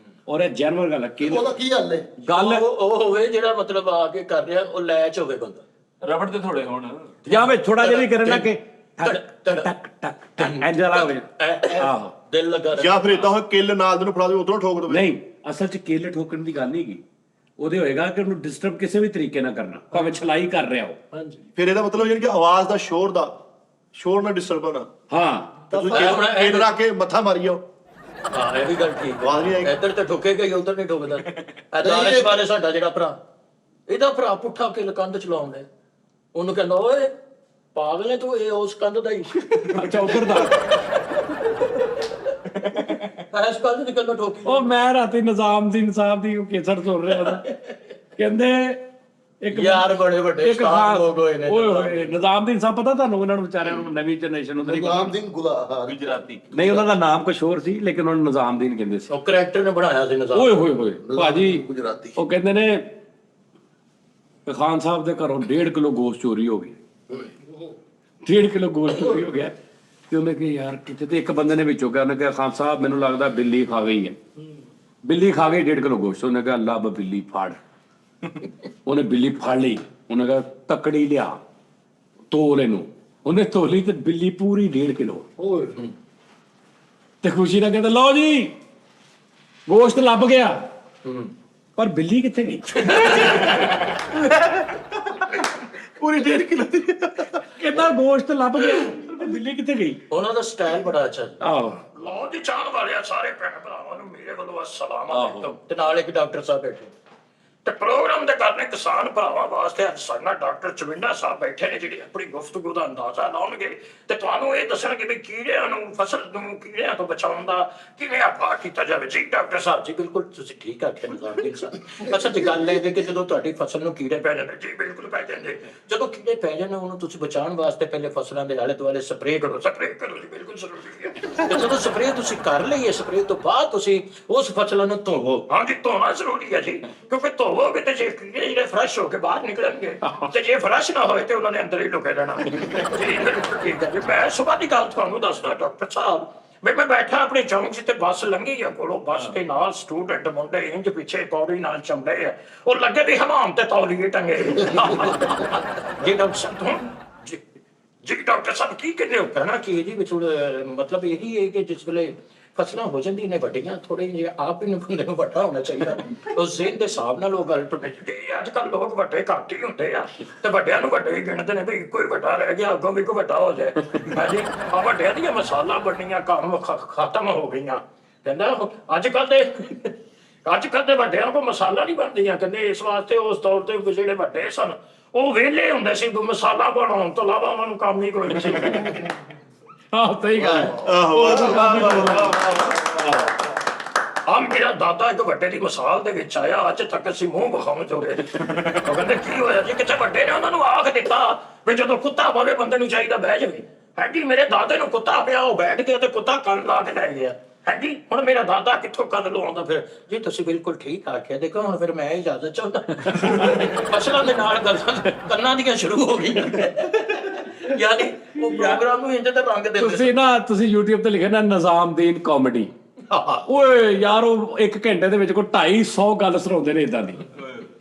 ਔਰ ਇਹ ਜੈਨੂਅਲ ਗੱਲ ਹੈ। ਉਹਦਾ ਕੀ ਹੱਲ ਹੈ? ਗੱਲ ਉਹ ਹੋਵੇ ਜਿਹੜਾ ਮਤਲਬ ਆ ਕੇ ਕਰ ਰਿਹਾ, ਉਹ ਲੈਚ ਹੋਵੇ ਬੰਦਾ, ਰਬੜ ਤੇ ਥੋੜੇ ਹੋਣ ਜਾਂ ਵੇ ਥੋੜਾ ਜਿਹਾ ਵੀ ਕਰੇ ਨਾ ਕਿ ਟਕ ਟਕ ਟਕ ਐਂਜਲਾ ਹੋਵੇ। ਆਹੋ, ਦਿਲ ਲੱਗਾ ਰਹੇ। ਜਾਂ ਫਿਰ ਇਦਾਂ ਹੋਏ ਕਿੱਲ ਨਾਲ ਦੇ ਨੂੰ ਫੜਾ ਦਿਓ, ਉਧਰੋਂ ਠੋਕ ਦੇਵੇ। ਨਹੀਂ, ਅਸਲ 'ਚ ਕੇਲੇ ਠੋਕਣ ਦੀ ਗੱਲ ਨਹੀਂ ਹੈਗੀ, ਉਹਦੇ ਹੋਏਗਾ ਕਿ ਉਹਨੂੰ ਡਿਸਟਰਬ ਕਿਸੇ ਵੀ ਤਰੀਕੇ ਨਾਲ ਕਰਨਾ, ਭਾਵੇਂ ਛਲਾਈ ਕਰ ਰਿਹਾ ਹੋ। ਹਾਂਜੀ, ਫਿਰ ਇਹਦਾ ਮਤਲਬ ਯਾਨੀ ਕਿ ਆਵਾਜ਼ ਦਾ ਸ਼ੋਰ ਨਾਲ ਡਿਸਟਰਬ ਹੋਣਾ। ਹਾਂ, ਤੁਸੀਂ ਕਿੱਲ ਰੱਖ ਕੇ ਮੱਥਾ ਮਾਰੀ ਜਾਓ, ਹਾਂ ਇਹ ਵੀ ਗੱਲ ਠੀਕ ਆਵਾਜ਼ ਨਹੀਂ ਆਏਗੀ। ਇੱਧਰ ਤੇ ਠੋਕੇਗਾ ਹੀ, ਉੱਧਰ ਨਹੀਂ ਠੋਕਦਾ। ਦਾਨਿਸ਼ ਬਾਰੇ ਸਾਡਾ ਜਿਹੜਾ ਭਰਾ, ਇਹਦਾ ਭਰਾ ਪੁੱਠਾ ਕੇ ਕੰਧ ਚਲਾਉਂਦਾ, ਉਹਨੂੰ ਕਹਿੰਦਾ ਓਏ ਪਾਗਲ ਹੈ ਤੂੰ, ਇਹ ਉਸ ਕੰਧ ਦਾ ਹੀ। ਅੱਛਾ, ਉਧਰ ਦਾ। ਇਸ ਕੰਧ ਦੀ ਕੰਧ ਠੋਕੀ। ਉਹ ਮੈਂ ਰਾਤੀ ਨਿਜ਼ਾਮਦੀਨ ਸਾਹਿਬ ਦੀ ਕੇਸਰ ਸੁਣ ਰਿਹਾ ਉਹਦਾ, ਕਹਿੰਦੇ ਇੱਕ ਯਾਰ ਬੜੇ ਵੱਡੇ ਸਟਾਰ ਲੋਕ ਹੋਏ ਨੇ। ਓਏ ਹੋਏ, ਨਿਜ਼ਾਮਦੀਨ ਸਾਹਿਬ ਪਤਾ ਤੁਹਾਨੂੰ? ਉਹਨਾਂ ਨੂੰ ਵਿਚਾਰਿਆਂ ਨੂੰ ਨਵੀਂ ਜਨਰੇਸ਼ਨ ਨੂੰ ਨਿਜ਼ਾਮਦੀਨ ਗੁਲਾਹ ਗੁਜਰਾਤੀ। ਨਹੀਂ, ਉਹਨਾਂ ਦਾ ਨਾਮ ਕੁਛ ਹੋਰ ਸੀ, ਲੇਕਿਨ ਉਹਨਾਂ ਨੂੰ ਨਿਜ਼ਾਮਦੀਨ ਕਹਿੰਦੇ ਸੀ। ਉਹ ਕਰੈਕਟਰ ਨੇ ਬਣਾਇਆ ਸੀ ਨਿਜ਼ਾਮ। ਓਏ ਹੋਏ ਹੋਏ ਭਾਜੀ, ਗੁਜਰਾਤੀ। ਉਹ ਕਹਿੰਦੇ ਨੇ ਖਾਨ ਸਾਹਿਬ ਦੇ ਘਰੋਂ 1.5 ਕਿਲੋ ਗੋਸ਼ਤ ਚੋਰੀ ਹੋ ਗਿਆ। 1.5 ਕਿਲੋ ਗੋਸ਼ਤ ਚੋਰੀ ਹੋ ਗਿਆ ਤੇ ਉਹਨੇ ਕਿਹਾ ਯਾਰ ਕਿਤੇ, ਤੇ ਇੱਕ ਬੰਦੇ ਨੇ ਵਿੱਚੋਂ ਕਿਹਾ, ਉਹਨੇ ਕਿਹਾ ਖਾਨ ਸਾਹਿਬ ਮੈਨੂੰ ਲੱਗਦਾ ਬਿੱਲੀ ਖਾ ਗਈ ਹੈ। ਬਿੱਲੀ ਖਾ ਗਈ 1.5 ਕਿਲੋ ਗੋਸ਼ਤ। ਉਹਨੇ ਕਿਹਾ ਅੱਲਾ ਬਿੱਲੀ ਫੜ। ਉਹਨੇ ਬਿੱਲੀ ਫੜ ਲਈ, ਉਹਨੇ ਕਿਹਾ ਤਕੜੀ ਲਿਆ, ਤੋਲ ਇਹਨੂੰ। ਉਹਨੇ ਤੋਲੀ ਤੇ ਬਿੱਲੀ ਪੂਰੀ 1.5 ਕਿਲੋ। ਓਏ ਤੇ ਖੁਸ਼ੀ ਨਾਲ ਕਹਿੰਦਾ ਲਓ ਜੀ ਗੋਸ਼ਤ ਲੱਭ ਗਿਆ, ਪਰ ਬਿੱਲੀ ਕਿੱਥੇ ਗਈ? ਪੂਰੀ 1.5 ਕਿਲੋ ਦੀ। ਕਹਿੰਦਾ ਗੋਸ਼ਤ ਲੱਭ ਗਿਆ, ਬਿੱਲੀ ਕਿੱਥੇ ਗਈ? ਉਹਨਾਂ ਦਾ ਸਟਾਈਲ ਬੜਾ ਅੱਛਾ। ਆਹੋ, ਲਓ ਜੀ ਚਾਹ ਵਾਲਿਆ ਸਾਰੇ ਭੈਣ ਭਰਾਵਾਂ ਨੂੰ ਮੇਰੇ ਵੱਲੋਂ ਅਸਲਾਮ ਅਲੈਕੁਮ। ਤੇ ਨਾਲ ਇੱਕ ਡਾਕਟਰ ਸਾਹਿਬ ਬੈਠੇ ਤੇ ਪ੍ਰੋਗਰਾਮ ਦੇ ਕਰਨੇ ਕਿਸਾਨ ਭਰਾਵਾਂ ਵਾਸਤੇ ਅੱਜ ਸਾਡੇ ਨਾਲ ਡਾਕਟਰ ਚਵਿੰਡਾ ਸਾਹਿਬ ਬੈਠੇ ਨੇ, ਜਿਹੜੇ ਆਪਣੀ ਗੁਫ਼ਤਗੂ ਦਾ ਅੰਦਾਜ਼ਾ ਲਾਉਣਗੇ ਤੇ ਤੁਹਾਨੂੰ ਇਹ ਦੱਸਣਗੇ ਵੀ ਕੀੜਿਆਂ ਨੂੰ, ਫਸਲ ਨੂੰ ਕੀੜਿਆਂ ਤੋਂ ਬਚਾਉਣ ਦਾ ਕਿਵੇਂ ਉਪਾਅ ਕੀਤਾ ਜਾਵੇ। ਜੀ ਡਾਕਟਰ ਸਾਹਿਬ ਜੀ, ਬਿਲਕੁਲ ਤੁਸੀਂ ਠੀਕ ਆਖਿਆ ਨਿਜ਼ਾਮਦੀਨ ਸਾਹਿਬ। ਅਸਲ 'ਚ ਗੱਲ ਇਹ ਹੈ ਕਿ ਜਦੋਂ ਤੁਹਾਡੀ ਫਸਲ ਨੂੰ ਕੀੜੇ ਪੈ ਜਾਂਦੇ, ਜੀ ਬਿਲਕੁਲ ਪੈ ਜਾਂਦੇ, ਜਦੋਂ ਕੀੜੇ ਪੈ ਜਾਂਦੇ ਉਹਨੂੰ ਤੁਸੀਂ ਬਚਾਉਣ ਵਾਸਤੇ ਪਹਿਲੇ ਫਸਲਾਂ ਦੇ ਆਲੇ ਦੁਆਲੇ ਸਪਰੇਅ ਕਰੋ ਜੀ, ਬਿਲਕੁਲ ਜ਼ਰੂਰੀ ਹੈ। ਤੇ ਜਦੋਂ ਸਪਰੇਅ ਤੁਸੀਂ ਕਰ ਲਈ ਹੈ, ਸਪਰੇਅ ਤੋਂ ਬਾਅਦ ਤੁਸੀਂ ਉਸ ਫਸਲਾਂ ਨੂੰ ਧੋਵੋ। ਹਾਂਜੀ, ਧੋਣਾ ਜ਼ਰੂਰੀ ਹੈ ਜੀ, ਕਿਉਂਕਿ ਧੋਵੋਗੇ ਤੇ ਜੇ ਕੀੜੇ ਜਿਹੜੇ ਫਰੈਸ਼ ਹੋ ਕੇ ਬਾਹਰ ਨਿਕਲਣਗੇ, ਤੇ ਜੇ ਫਰੈਸ਼ ਨਾ ਹੋਏ ਤੇ ਉਹਨਾਂ ਨੇ ਅੰਦਰ ਹੀ ਲੁਕੇ ਰਹਿਣਾ। ਜੀ ਬਿਲਕੁਲ ਠੀਕ ਹੈ ਜੀ। ਮੈਂ ਸੁਬਾਹ ਦੀ ਗੱਲ ਤੁਹਾਨੂੰ ਦੱਸਦਾ ਡਾਕਟਰ ਸਾਹਿਬ, ਮੈਂ ਬੈਠਾ ਆਪਣੇ ਚੌਂਕ 'ਚ ਤੇ ਬੱਸ ਲੰਘੀ ਆ ਕੋਲੋਂ, ਬੱਸ ਦੇ ਨਾਲ ਸਟੂਡੈਂਟ ਮੁੰਡੇ ਇੰਜ ਪਿੱਛੇ ਪੌੜੀ ਨਾਲ ਚੰਬੜੇ ਆ, ਉਹ ਲੱਗੇ ਵੀ ਹਮਾਮ ਤੇ ਤੌਲੀਏ ਟੰਗੇ। ਜੀ ਡਾਕਟਰ ਸਾਹਿਬ, ਜੀ ਡਾਕਟਰ ਸਾਹਿਬ ਕੀ ਕਹਿੰਦੇ ਹੋ? ਕਹਿਣਾ ਕਿ ਇਹਦੀ ਵਿੱਚ ਮਤਲਬ ਇਹੀ ਹੈ ਕਿ ਜਿਸ ਵੇਲੇ ਫਸਲਾਂ ਹੋ ਜਾਂਦੀਆਂ ਨੇ ਵੱਡੀਆਂ, ਥੋੜੇ ਜਿਹੇ ਆਪ ਹੀ ਬੰਦੇ ਨੂੰ ਵੱਡਾ ਹੋਣਾ ਚਾਹੀਦਾ। ਉਸ ਜ਼ਿਹਨ ਦੇ ਹਿਸਾਬ ਨਾਲ ਉਹ ਗੱਲ ਟੁੱਟਦੀ। ਅੱਜ ਕੱਲ੍ਹ ਲੋਕ ਵੱਡੇ ਘੱਟ ਹੀ ਹੁੰਦੇ ਆ ਤੇ ਵੱਡਿਆਂ ਨੂੰ ਵੱਡੇ ਹੀ ਗਿਣਦੇ ਨੇ ਵੀ ਕੋਈ ਵੱਡਾ ਰਹਿ ਗਿਆ, ਅੱਗੋਂ ਵੀ ਕੋਈ ਵੱਡਾ ਹੋ ਜਾਏ। ਹਾਂਜੀ, ਆ ਵੱਡਿਆਂ ਦੀਆਂ ਮਸਾਲਾ ਬਣਨੀਆਂ ਕੰਮ ਖਤਮ ਹੋ ਗਈਆਂ। ਕਹਿੰਦਾ ਅੱਜ ਕੱਲ੍ਹ ਦੇ ਵੱਡਿਆਂ ਕੋਲ ਮਸਾਲਾ ਨਹੀਂ ਬਣਦੀਆਂ। ਕਹਿੰਦੇ ਇਸ ਵਾਸਤੇ ਉਸ ਤੌਰ ਤੇ ਜਿਹੜੇ ਵੱਡੇ ਸਨ ਉਹ ਵਿਹਲੇ ਹੁੰਦੇ ਸੀ, ਮਸਾਲਾ ਬਣਾਉਣ ਤੋਂ ਇਲਾਵਾ ਉਹਨਾਂ ਨੂੰ ਕੰਮ ਹੀ ਕੋਈ ਨਹੀਂ ਸੀ। ਆਹ ਸਹੀ ਗੱਲ ਹੈ। ਆ ਮੇਰਾ ਦਾਦਾ ਇੱਕ ਵੱਡੇ ਦੀ ਮਿਸਾਲ ਦੇ ਵਿੱਚ ਆਇਆ, ਅੱਜ ਤੱਕ ਅਸੀਂ ਮੂੰਹ ਵਿਖਾਉਣ ਜੋਗੇ। ਉਹ ਕਹਿੰਦੇ ਕੀ ਹੋਇਆ ਜੀ, ਕਿੱਥੇ ਵੱਡੇ ਨੇ ਉਹਨਾਂ ਨੂੰ ਆਖ ਦਿੱਤਾ ਵੀ ਜਦੋਂ ਕੁੱਤਾ ਭਾਵੇਂ ਬੰਦੇ ਨੂੰ ਚਾਹੀਦਾ ਬਹਿ ਜਾਵੇ। ਹਾਂਜੀ ਮੇਰੇ ਦਾਦੇ ਨੂੰ ਕੁੱਤਾ ਪਿਆ, ਉਹ ਬੈਠ ਗਿਆ ਤੇ ਕੁੱਤਾ ਕੰਨ ਲਾ ਕੇ ਲੈ ਗਿਆ। ਹਾਂਜੀ ਹੁਣ ਮੇਰਾ ਦਾਦਾ ਕਿੱਥੋਂ ਕੰਨ ਲਵਾਉਂਦਾ ਫਿਰ? ਜੀ ਤੁਸੀਂ ਬਿਲਕੁਲ ਠੀਕ ਆਖਿਆ। ਦੇਖੋ ਹੁਣ ਫਿਰ ਮੈਂ ਇਜਾਜ਼ਤ ਚਾਹੁੰਦਾ। ਫਸਲਾਂ ਦੇ ਨਾਲ ਕੰਨਾਂ ਦੀਆਂ ਸ਼ੁਰੂ ਹੋ ਗਈਆਂ। ਯਾਨੀ ਉਹ ਪ੍ਰੋਗਰਾਮ ਨੂੰ ਇੰਜ ਤੇ ਰੰਗ ਦਿੰਦੇ ਤੁਸੀਂ YouTube ਤੇ ਲਿਖਿਆ ਨਾ ਨਿਜ਼ਾਮਦੀਨ ਕਾਮੇਡੀ, ਓਏ ਯਾਰ ਉਹ 1 ਘੰਟੇ ਦੇ ਵਿੱਚ ਕੋਈ 250 ਗੱਲ ਸੁਣਾਉਂਦੇ ਨੇ ਇਦਾਂ ਦੀ।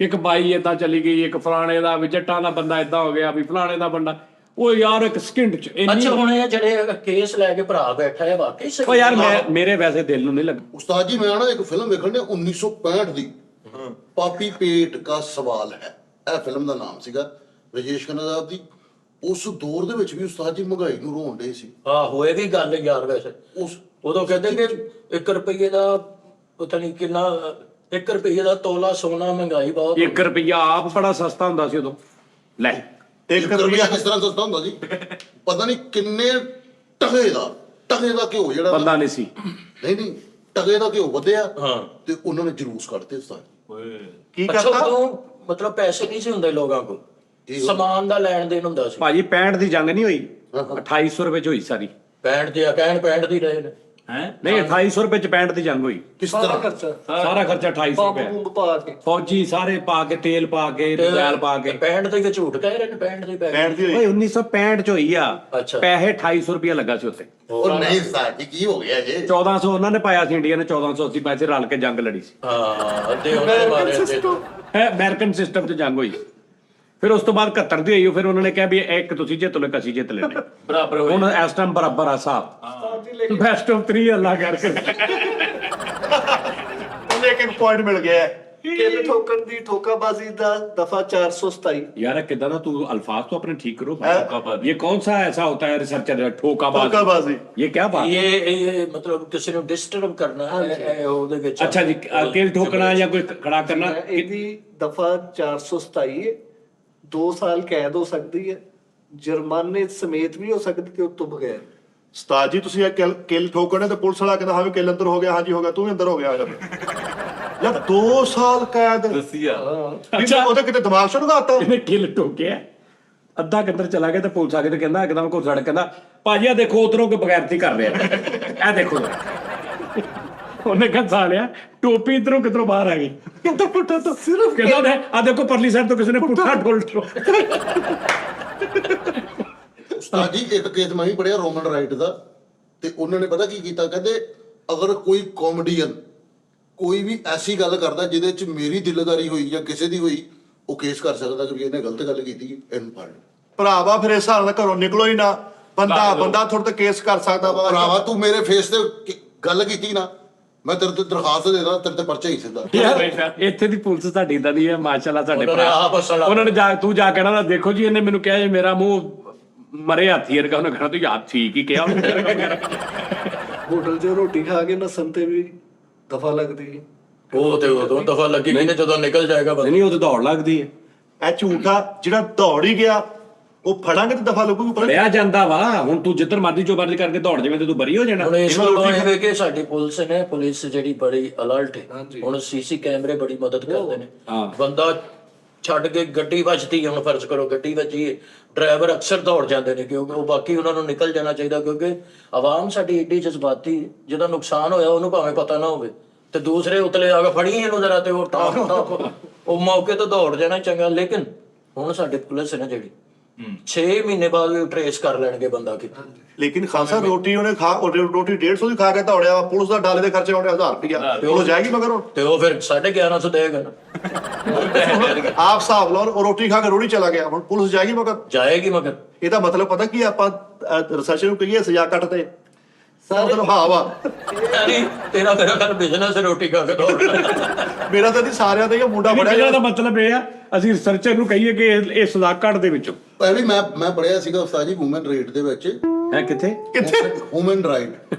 ਇੱਕ ਬਾਈ ਏਦਾਂ ਚਲੀ ਗਈ, ਇੱਕ ਫਲਾਣੇ ਦਾ ਵੀ ਜੱਟਾਂ ਦਾ ਬੰਦਾ ਏਦਾਂ ਹੋ ਗਿਆ, ਵੀ ਫਲਾਣੇ ਦਾ ਬੰਦਾ। ਉਹ ਯਾਰ ਇੱਕ ਸਕਿੰਟ ਚ ਅੱਛਾ ਹੁਣ ਇਹ ਜਿਹੜੇ ਕੇਸ ਲੈ ਕੇ ਭਰਾ ਬੈਠਾ ਹੈ ਵਾਕਈ ਸਹੀ? ਓ ਯਾਰ ਮੇਰੇ ਵੈਸੇ ਦਿਲ ਨੂੰ ਨਹੀਂ ਲੱਗਾ। ਉਸਤਾਦ ਜੀ ਮੈਂ ਨਾ ਇੱਕ ਫਿਲਮ ਵੇਖਣ ਡਿਆ 1965 ਦੀ, ਪਾਪੀ ਪੇਟ ਕਾ ਸਵਾਲ ਹੈ, ਇਹ ਫਿਲਮ ਦਾ ਨਾਮ ਸੀਗਾ, ਰਾਜੇਸ਼ ਖੰਨਾ ਸਾਹਿਬ ਦੀ। ਉਸ ਦੌਰ ਦੇ ਵਿੱਚ ਵੀ ਉਸਤਾਦ ਜੀ ਮਹਿੰਗਾਈ ਨੂੰ ਰੋਣ ਡੇ ਸੀ। ਆਹੋ ਇਹ ਵੀ ਗੱਲ ਯਾਰ ਵੈਸੇ ਉਦੋਂ ਕਹਿੰਦੇ ਕਿ 1 ਰੁਪਏ ਦਾ ਪਤਾ ਨਹੀਂ ਕਿੰਨਾ, 1 ਰੁਪਏ ਦਾ ਤੋਲਾ ਸੋਨਾ, ਮਹਿੰਗਾਈ ਬਹੁਤ। 1 ਰੁਪਈਆ ਆਪ ਬੜਾ ਸਸਤਾ ਹੁੰਦਾ ਸੀ ਉਦੋਂ। ਲੈ 1 ਰੁਪਿਆ ਕਿਸ ਤਰ੍ਹਾਂ ਸਸਤਾ ਹੁੰਦਾ ਸੀ? ਪਤਾ ਨਹੀਂ ਕਿੰਨੇ ਟਕੇ ਦਾ ਘਿਓ ਜਿਹੜਾ ਬੰਦਾ ਨਹੀਂ ਸੀ। ਨਹੀਂ ਟਕੇ ਦਾ ਘਿਓ ਵਧਿਆ ਤੇ ਉਹਨਾਂ ਨੇ ਜਲੂਸ ਕੱਢਤੇ ਉਸਤਾਦ। ਕੀ ਅੱਛਾ ਕਰਤਾ? ਉਦੋਂ ਮਤਲਬ ਪੈਸੇ ਨਹੀਂ ਸੀ ਹੁੰਦੇ ਲੋਕਾਂ ਕੋਲ, ਸਮਾਨ ਦਾ ਲੈਣ ਦੇਣ ਹੁੰਦਾ ਸੀ। ਭਾਜੀ 65 ਦੀ ਜੰਗ ਨਹੀਂ ਹੋਈ, 2800 ਰੁਪਏ ਚ ਹੋਈ ਸਾਰੀ। 65 ਦੀ ਆ, ਕਹਿਣ 65 ਦੀ ਰਹੇ ਨੇ। ਨਹੀਂ 2800 ਰੁਪਏ ਚ 65 ਦੀ ਜੰਗ ਹੋਈ। ਕਿਸ ਸਾਰਾ ਤਰ੍ਹਾਂ? ਖਰਚਾ ਸਾਰਾ ਖਰਚਾ 2800 ਪੰਪ ਰੁਪਏ, ਪੰਪ ਪਾ ਕੇ ਫੌਜੀ ਸਾਰੇ ਪਾ ਕੇ, ਤੇਲ ਪਾ ਕੇ, ਡੀਜ਼ਲ ਪਾ ਕੇ। 65 ਦੀ ਵੀ ਝੂਠ ਕਹਿ ਰਹੇ ਨੇ, 65 ਦੀ 65 ਦੀ ਹੋਈ। ਓਏ 1965 ਚ ਹੋਈ ਆ। ਅੱਛਾ। ਪੈਸੇ 2800 ਰੁਪਏ ਲੱਗਾ ਸੀ ਉੱਤੇ। ਉਹ ਨਹੀਂ ਉਸਤਾਦ ਜੀ ਕੀ ਹੋ ਗਿਆ ਜੇ? 1400 ਉਹਨਾਂ ਨੇ ਪਾਇਆ ਸੀ, ਇੰਡੀਆ ਨੇ 1480 ਪੈਸੇ ਰਲ ਕੇ ਜੰਗ ਲੜੀ ਸੀ। ਹਾਂ ਅੱਧੇ ਉਹਨੇ ਮਾਰੇ ਅੱਧੇ ਤੋਂ। ਹੈ ਅਮਰੀਕਨ ਸਿਸਟਮ 'ਚ ਜੰਗ ਹੋਈ। ਫਿਰ ਉਸ ਤੋਂ ਬਾਅਦ 71 ਦੀ ਹੋਈ। ਫਿਰ ਉਹਨਾਂ ਨੇ ਕਿਹਾ ਵੀ ਇੱਕ ਤੁਸੀਂ ਜਿੱਤ ਲਓ, ਇੱਕ ਅਸੀਂ ਜਿੱਤ ਲੈਣੇ। ਬਰਾਬਰ ਹੋਏ। ਹੁਣ ਇਸ ਟਾਈਮ ਬਰਾਬਰ ਆ ਸਾਹਿਬ। ਬੈਸਟ ਆਫ 3 ਅੱਲਾ ਕਰਕੇ। ਉਹਨੇ ਇੱਕ ਪੁਆਇੰਟ ਮਿਲ ਗਿਆ ਹੈ। ਕਿਲ ਠੋਕਣ ਦੀ ਠੋਕਾਬਾਜ਼ੀ ਦਾ ਦਫਾ 427। यार किधर ना तू अल्फाज तो अपने ठीक करो। ये कौन सा ऐसा होता है रिसर्चर ठोकाबाजी? ठोकाबाजी। ये क्या बात? ਇਹ ਮਤਲਬ ਕਿਸੇ ਨੂੰ ਡਿਸਟਰਬ ਕਰਨਾ ਹੈ ਉਹਦੇ ਵਿੱਚ। अच्छा जी, केल ठोकना या कोई खड़ा करना। ਇਹਦੀ ਦਫਾ 427 ਹੈ। 2 ਸਾਲ ਕੈਦ ਹੋ ਸਕਦੀ ਹੈ, ਜੁਰਮਾਨੇ ਸਮੇਤ ਵੀ ਹੋ ਸਕਦੀ ਤੇ ਉਸ ਤੋਂ ਬਗੈਰ। ਉਸਤਾਦ ਜੀ ਤੁਸੀਂ ਇਹ ਕਿਲ ਠੋਕਣੇ ਤੇ ਪੁਲਿਸ ਵਾਲਾ ਕਹਿੰਦਾ ਹਾਂ ਵੀ ਕਿਲ ਅੰਦਰ ਹੋ ਗਿਆ, ਹਾਂਜੀ ਹੋ ਗਿਆ, ਤੂੰ ਵੀ ਅੰਦਰ ਹੋ ਗਿਆ। ਯਾਰ 2 ਸਾਲ ਕੈਦ ਦੱਸੀਆ। ਅੱਛਾ ਉਹਦੇ ਕਿਤੇ ਦਿਮਾਗ ਸ਼ੁਰੂ ਕਰਤਾ। ਇਹਨੇ ਕਿਲ ਠੋਕਿਆ, ਅੱਧਾ ਕਿੰਦਰ ਚਲਾ ਗਿਆ ਤੇ ਪੁਲਿਸ ਆ ਕੇ ਤੇ ਕਹਿੰਦਾ ਇੱਕਦਮ ਕੋ ਸੜ ਕਹਿੰਦਾ ਭਾਜੀ ਆ ਦੇਖੋ ਉਧਰੋਂ ਕੋਈ ਬਗੈਰਤੀ ਕਰ ਰਿਹਾ। ਇਹ ਦੇਖੋ ਉਹਨੇ ਕਹਿੰਦਾ ਸਾਲਿਆ ਟੋਪੀ ਇਧਰੋਂ ਕਿਧਰੋਂ ਬਾਹਰ ਆ ਗਈ। ਕਹਿੰਦਾ ਪੁੱਠਾ ਤੋਂ ਸਿਰਫ ਕਹਿੰਦਾ ਆ ਦੇਖੋ ਪਰਲੀ ਸਾਈਡ ਤੋਂ ਕਿਸੇ ਨੇ ਪੁੱਠਾ ਢੋਲ ਠੋ। ਉਸਤਾਦ ਜੀ ਇੱਕ ਕੇਸ ਮੈਂ ਵੀ ਪੜਿਆ ਰੋਮਨ ਰਾਈਟ ਦਾ, ਤੇ ਉਹਨਾਂ ਨੇ ਪਤਾ ਕੀ ਕੀਤਾ, ਕਹਿੰਦੇ ਅਗਰ ਕੋਈ ਕਾਮੇਡੀਅਨ ਕੋਈ ਵੀ ਐਸੀ ਗੱਲ ਕਰਦਾ ਜਿਹਦੇ ਚ ਮੇਰੀ ਦਿਲਦਾਰੀ ਹੋਈ ਜਾਂ ਕਿਸੇ ਦੀ ਹੋਈ, ਉਹ ਕੇਸ ਕਰ ਸਕਦਾ ਕਿ ਇਹਨੇ ਗਲਤ ਗੱਲ ਕੀਤੀ, ਇਹਨੂੰ ਫੜ ਲਓ। ਭਰਾਵਾ ਫਿਰ ਇਸ ਹਿਸਾਬ ਨਾਲ ਘਰੋਂ ਨਿਕਲੋ ਹੀ ਨਾ। ਬੰਦਾ ਥੋੜਾ ਤਾਂ ਕੇਸ ਕਰ ਸਕਦਾ ਵਾ। ਭਰਾਵਾ ਤੂੰ ਮੇਰੇ ਫੇਸ ਤੇ ਗੱਲ ਕੀਤੀ ਨਾ, ਮੈਂ ਤੇਰੇ ਤੇ ਦਰਖਾਸਤ ਦੇ ਦਾਂ, ਤੇਰੇ ਤੇ ਪਰਚਾ ਹੀ ਸਿੱਧਾ। ਯਾਰ ਇੱਥੇ ਦੀ ਪੁਲਿਸ ਸਾਡੀ ਇਦਾਂ ਦੀ ਹੈ ਮਾਸ਼ਾਅੱਲਾ। ਸਾਡੇ ਉਹਨਾਂ ਨੇ ਆਪ ਹੱਸਣਾ। ਉਹਨਾਂ ਨੇ ਤੂੰ ਜਾ ਕਹਿਣਾ ਦੇਖੋ ਜੀ ਇਹਨੇ ਮੈਨੂੰ ਕਿਹਾ ਜੀ ਮੇਰਾ ਮੂੰਹ ਮਰੇ ਹਾਥੀ ਵਰਗਾ। ਉਹਨੇ ਕਹਿਣਾ ਤੂੰ ਯਾਰ ਠੀਕ ਹੀ ਕਿਹਾ। ਹੋਟਲ 'ਚ ਰੋਟੀ ਖਾ ਕੇ ਨਸਣ ਤੇ ਵੀ ਦਫਾ ਲੱਗਦੀ ਹੈ। ਉਹ ਤੇ ਉਦੋਂ ਦਫਾ ਲੱਗੀ ਨਹੀਂ, ਜਦੋਂ ਨਿਕਲ ਜਾਏਗਾ ਬੰਦਾ। ਨਹੀਂ ਉਹ ਤਾਂ ਦੌੜ ਲੱਗਦੀ ਹੈ। ਇਹ ਝੂਠਾ ਜਿਹੜਾ ਦੌੜ ਹੀ ਗਿਆ ਉਹ ਫੜਾਂਗੇ ਤੇ ਦਫਾ ਲੱਗੂਗੀ। ਫੜਿਆ ਜਾਂਦਾ ਵਾ। ਹੁਣ ਤੂੰ ਜਿੱਧਰ ਮਰਜ਼ੀ ਚੋ ਮਰਜ਼ੀ ਕਰਕੇ ਦੌੜ ਜਾਵੇਂ ਤੇ ਤੂੰ ਬਰੀ ਹੋ ਜਾਣਾ। ਹੁਣ ਇਸ ਤੋਂ ਇਹ ਵੇ ਕਿ ਸਾਡੀ ਪੁਲਿਸ ਜਿਹੜੀ ਬੜੀ ਅਲਰਟ ਹੈ। ਹੁਣ ਸੀਸੀ ਕੈਮਰੇ ਬੜੀ ਮਦਦ ਕਰਦੇ ਨੇ। ਬੰਦਾ ਛੱਡ ਕੇ ਗੱਡੀ ਵੱਜਦੀ ਹੈ, ਹੁਣ ਫਰਜ਼ ਕਰੋ ਗੱਡੀ ਵੱਜੀ ਹੈ, ਡਰਾਈਵਰ ਅਕਸਰ ਦੌੜ ਜਾਂਦੇ ਨੇ ਕਿਉਂਕਿ ਉਹ ਬਾਕੀ ਉਹਨਾਂ ਨੂੰ ਨਿਕਲ ਜਾਣਾ ਚਾਹੀਦਾ, ਕਿਉਂਕਿ ਆਵਾਮ ਸਾਡੀ ਏਡੀ ਜਜ਼ਬਾਤੀ, ਜਿਹਦਾ ਨੁਕਸਾਨ ਹੋਇਆ ਉਹਨੂੰ ਭਾਵੇਂ ਪਤਾ ਨਾ ਹੋਵੇ ਤੇ ਦੂਸਰੇ ਉਤਲੇ ਆ ਕੇ ਫੜੀ ਇਹਨੂੰ ਜ਼ਰਾ ਤੇ ਉਹ ਟਾਪ ਉਹ ਮੌਕੇ ਤੋਂ ਦੌੜ ਜਾਣਾ ਚੰਗਾ। ਲੇਕਿਨ ਹੁਣ ਸਾਡੀ ਪੁਲਿਸ ਹੈ ਨਾ ਜਿਹੜੀ 6 ਮਹੀਨੇ ਬਾਅਦ ਵੀ ਟਰੇਸ ਕਰ ਲੈਣਗੇ ਬੰਦਾ ਕਿਤੇ। ਲੇਕਿਨ ਖਾਸਾ ਰੋਟੀ ਉਹਨੇ ਰੋਟੀ 150 ਦੀ ਖਾ ਕੇ ਦੌੜਿਆ ਵਾ। ਪੁਲਿਸ ਦਾ ਡਾਲੇ ਦੇ ਖਰਚੇ ਆਉਂਦੇ 1000 ਰੁਪਇਆ ਤੇ ਉਹ ਜਾਏਗੀ ਮਗਰ ਹੁਣ ਤੇ ਉਹ ਫਿਰ 1150 ਦੇਗਾ ਨਾ। ਆਪ ਹਿਸਾਬ ਲਾਓ, ਉਹ ਰੋਟੀ ਖਾ ਕੇ ਰੋੜੀ ਚਲਾ ਗਿਆ, ਹੁਣ ਪੁਲਿਸ ਜਾਏਗੀ ਮਗਰ। ਇਹਦਾ ਮਤਲਬ ਪਤਾ ਕੀ ਆਪਾਂ ਰਿਸਰਚ ਨੂੰ ਕਹੀਏ ਸਜ਼ਾ ਕੱਟ ਤੇ ਮਤਲਬ ਹਾਂ ਵਾ। ਤੇਰਾ ਮੇਰਾ ਬਿਜ਼ਨਸ ਰੋਟੀ ਖਾ ਕੇ ਦੌੜਨਾ। ਮੇਰਾ ਤਾਂ ਨਹੀਂ ਸਾਰਿਆਂ ਦਾ ਹੀ ਮੁੰਡਾ ਬੜਿਆ ਦਾ ਮਤਲਬ ਇਹ ਆ ਅਸੀਂ ਰਿਸਰਚਰ ਨੂੰ ਕਹੀਏ ਕਿ ਇਹ ਸਜ਼ਾ ਕੱਟ ਦੇ ਵਿੱਚੋਂ। ਪਹਿਲੀ ਮੈਂ ਪੜਿਆ ਸੀਗਾ ਉਸਤਾਦ ਜੀ ਹਿਊਮਨ ਰਾਈਟ ਦੇ ਵਿੱਚ। ਹੈ ਕਿੱਥੇ ਹਿਊਮਨ ਰਾਈਟ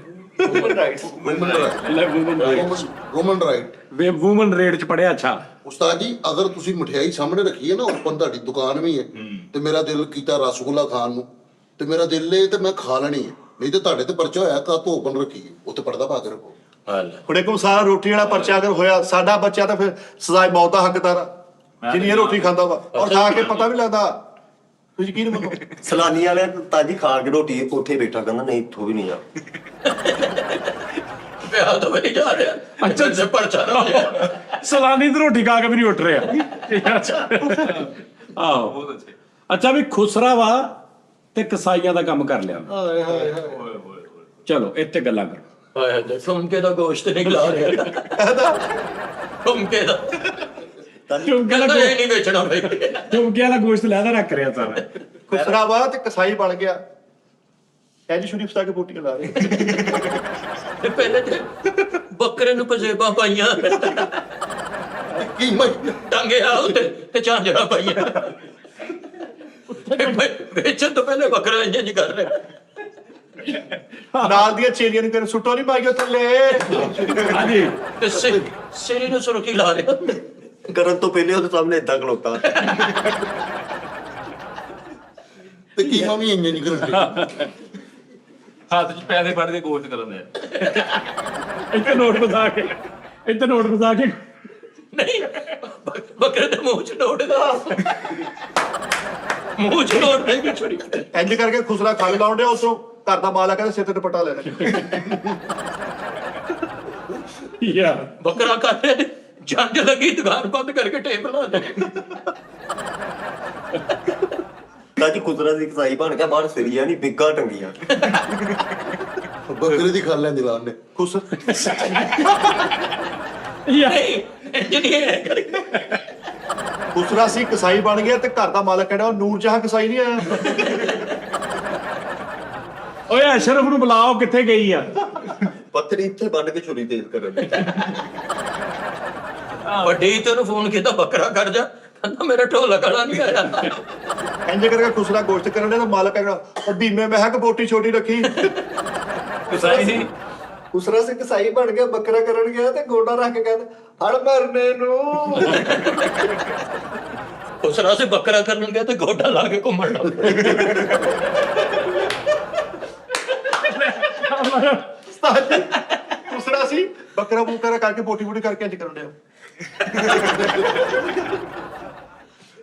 ਰੋਮਨ ਰਾਈਟ ਵੇ ਵੂਮਨ ਰੇਟ ਚ ਪੜਿਆ। ਅੱਛਾ ਉਸਤਾਦ ਜੀ ਅਗਰ ਤੁਸੀਂ ਮਠਿਆਈ ਸਾਹਮਣੇ ਰੱਖੀ ਹੈ ਨਾ, ਓਪਨ ਤੁਹਾਡੀ ਦੁਕਾਨ ਵੀ ਹੈ, ਤੇ ਮੇਰਾ ਦਿਲ ਕੀਤਾ ਰਸਗੁੱਲਾ ਖਾਣ ਨੂੰ, ਤੇ ਮੇਰਾ ਦਿਲ ਏ ਤੇ ਮੈਂ ਖਾ ਲੈਣੀ ਹੈ, ਨਹੀਂ ਤੇ ਤੁਹਾਡੇ ਤੇ ਪਰਚਾ ਹੋਇਆ ਤਾਂ ਤੂੰ ਓਪਨ ਰੱਖੀ ਹੈ, ਉੱਤੇ ਪਰਦਾ ਪਾ ਕੇ ਰੱਖੋ। ਹੁਣ ਇੱਕ ਸਾਰਾ ਰੋਟੀ ਵਾਲਾ ਪਰਚਾ ਅਗਰ ਹੋਇਆ, ਸਾਡਾ ਬੱਚਾ ਤਾਂ ਫਿਰ ਸਜ਼ਾਏ ਮੌਤ ਦਾ ਹੱਕਦਾਰ ਆ ਜਿੰਨੀ ਇਹ ਰੋਟੀ ਖਾਂਦਾ ਵਾ, ਔਰ ਖਾ ਕੇ ਪਤਾ ਵੀ ਲੱਗਦਾ। ਤੁਸੀਂ ਯਕੀਨ ਮੰਨੋ। ਸਲਾਨੀ ਵਾਲੇ ਤਾਜੀ ਖਾ ਕੇ ਰੋਟੀ ਉੱਥੇ ਬੈਠਾ ਕਹਿੰਦਾ ਨਹੀਂ ਇੱਥੋਂ ਵੀ ਨਹੀਂ ਜਾ। ਵਿਆਹ ਤੋਂ ਵੀ ਨਹੀਂ ਜਾ ਰਿਹਾ। ਅੱਛਾ ਸੇ ਪਰਚਾ ਨਾ ਹੋ ਜਾਏ। ਸਲਾਨੀ ਦੀ ਰੋਟੀ ਖਾ ਕੇ ਵੀ ਨਹੀਂ ਉੱਠ ਰਿਹਾ। ਆਹੋ ਬਹੁਤ ਅੱਛੇ। ਅੱਛਾ ਵੀ ਖੁਸਰਾ ਵਾ ਤੇ ਕਸਾਈਆਂ ਦਾ ਕੰਮ ਕਰ ਲਿਆ। ਹਾਏ ਹਾਏ ਹਾਏ। ਓਏ ਹੋਏ ਹੋਏ। ਚਲੋ ਇੱਥੇ ਗੱਲਾਂ ਕਰੋ। ਹਾਏ ਹਾਏ ਫੁਮਕੇ ਦਾ ਗੋਸ਼ਤ ਨਹੀਂ ਖਿਲਾ ਰਿਹਾ। ਫੁਮਕੇ ਦਾ ਚੁੰਮਕਿਆਂ ਦਾ ਕਹਿੰਦਾ ਇਹ ਨਹੀਂ ਵੇਚਣਾ ਬਈ। ਚੁੰਮਕਿਆਂ ਦਾ ਗੋਸ਼ਤ ਲੈਦਾ ਰੱਖ ਰਿਹਾ ਸਾਰਾ। ਖੁਸਰਾ ਵਾ ਤੇ ਕਸਾਈ ਬਣ ਗਿਆ। ਇੰਜ ਸ਼ਰੀਫ ਸਤਾ ਕੇ ਬੋਟੀਆਂ ਲਾ ਰਹੇ। ਤੇ ਪਹਿਲੇ ਤੇ ਬੱਕਰੇ ਨੂੰ ਪਜੇਬਾਂ ਪਾਈਆਂ ਕੀ ਮੈਂ ਟੰਗਿਆ ਉੱਤੇ ਤੇ ਝਾਂਜਰਾਂ ਪਾਈਆਂ। ਵੇਚਣ ਤੋਂ ਪਹਿਲੇ ਬੱਕਰਾ ਇੰਜ ਕਰ ਰਿਹਾ। ਨਾਲ ਦੀਆਂ ਚੇਰੀਆਂ ਨੂੰ ਕਹਿੰਦੇ ਸੁੱਟੋ ਨਹੀਂ ਪਾਈਓ ਥੱਲੇ। ਹਾਂਜੀ ਤੇ ਸਿਰੀ ਨੂੰ ਸੁਰਖੀ ਲਾ ਰਿਹਾ। ਕਰਨ ਤੋਂ ਪਹਿਲੇ ਉਹਦੇ ਸਾਹਮਣੇ ਏਦਾਂ ਖਲੋਤਾ। ਤੇ ਕੀ ਮੈਂ ਵੀ ਇੰਜ ਨਹੀਂ ਕਰਦਾ। ਹੱਥ 'ਚ ਪੈਸੇ ਫੜ ਕੇ ਗੋਸ਼ਤ ਕਰਨ ਦੇ। ਇੱਥੇ ਨੋਟ ਵਸਾ ਕੇ ਇੱਥੇ ਨੋਟ ਵਸਾ ਕੇ ਨਹੀਂ ਬੱਕਰੇ ਦੇ ਮੂੰਹ ਚ ਨੋੜਦਾ। ਮੂੰਹ ਚ ਨੋੜ ਨਹੀਂ ਛੁਰੀ। ਇੰਜ ਕਰਕੇ ਖੁਸਰਾ ਖੰਗ ਲਾਉਣ ਡਿਆ ਉਸੋਂ ਘਰ ਦਾ ਮਾਲਕ ਕਹਿੰਦਾ ਸਿਰ ਤੇ ਦੁਪੱਟਾ ਲੈ ਲੈ। ਯਾਰ ਬੱਕਰਾ ਕਰਦੇ ਜੰਜ ਲੱਗੀ ਦੁਕਾਨ ਬੰਦ ਕਰਕੇ ਟੇਪ ਲਾ ਦੇ। ਤਾਜੀ ਖੁਸਰਾ ਦੀ ਕਸਾਈ ਬਣ ਗਿਆ ਬਾਹਰ ਸਿਰੀਆ ਨਹੀਂ ਬਿੱਗਾ ਟੰਗੀਆਂ। ਬੱਕਰੇ ਦੀ ਖਾ ਲੈਂਦੀ ਲਾਣ ਨੇ। ਯਾਰ ਨਹੀਂ ਇੰਜ ਨਹੀਂ ਹੈ ਕਰਕੇ। ਖੁਸਰਾ ਸੀ ਕਸਾਈ ਬਣ ਗਿਆ ਤੇ ਘਰ ਦਾ ਮਾਲਕ ਕਹਿੰਦਾ ਉਹ ਨੂਰ ਜਹਾਂ ਕਸਾਈ ਨਹੀਂ ਆਇਆ। ਓਏ ਅਸ਼ਰਫ ਨੂੰ ਬੁਲਾਓ, ਕਿੱਥੇ ਗਈ ਆ? ਪੱਥਰੀ ਇੱਥੇ ਬੰਨ ਕੇ ਛੁਰੀ ਤੇਜ਼ ਕਰਨ ਦੀ। ਵੱਡੀ ਤੈਨੂੰ ਫੋਨ ਕੀਤਾ ਬੱਕਰਾ ਕਰ ਜਾ। ਕਹਿੰਦਾ ਮੇਰਾ ਢੋਲਾ ਗਲਾ ਨਹੀਂ ਆਇਆ। ਇੰਜ ਕਰਕੇ ਖੁਸਰਾ ਗੋਸ਼ਤ ਕਰਨ ਡਿਆ ਤਾਂ ਮਾਲਕ ਕਹਿੰਦਾ ਉਹ ਧੀਮੇ ਮੈਂ ਕਿ ਬੋਟੀ ਛੋਟੀ ਰੱਖੀ। ਕਸਾਈ ਸੀ। ਖੁਸਰਾ ਸਿੰਘ ਕਸਾਈ ਬਣ ਗਿਆ, ਬੱਕਰਾ ਕਰਨ ਗਿਆ ਤੇ ਗੋਡਾ ਰੱਖ ਕੇ ਕਹਿੰਦਾ ਹੜ ਮਰਨੇ ਨੂੰ। ਉਸਰਾ ਸੇ ਬੱਕਰਾ ਕਰਨ ਗਿਆ ਤੇ ਗੋਡਾ ਲਾ ਕੇ ਘੁੰਮਣ ਲੱਗ ਪਿਆ। ਖੁਸਰਾ ਸੀ ਬੱਕਰਾ ਬੂਕਰਾ ਕਰਕੇ ਬੋਟੀ ਬੋਟੀ ਕਰਕੇ ਇੰਜ ਕਰਨ ਡਿਆ।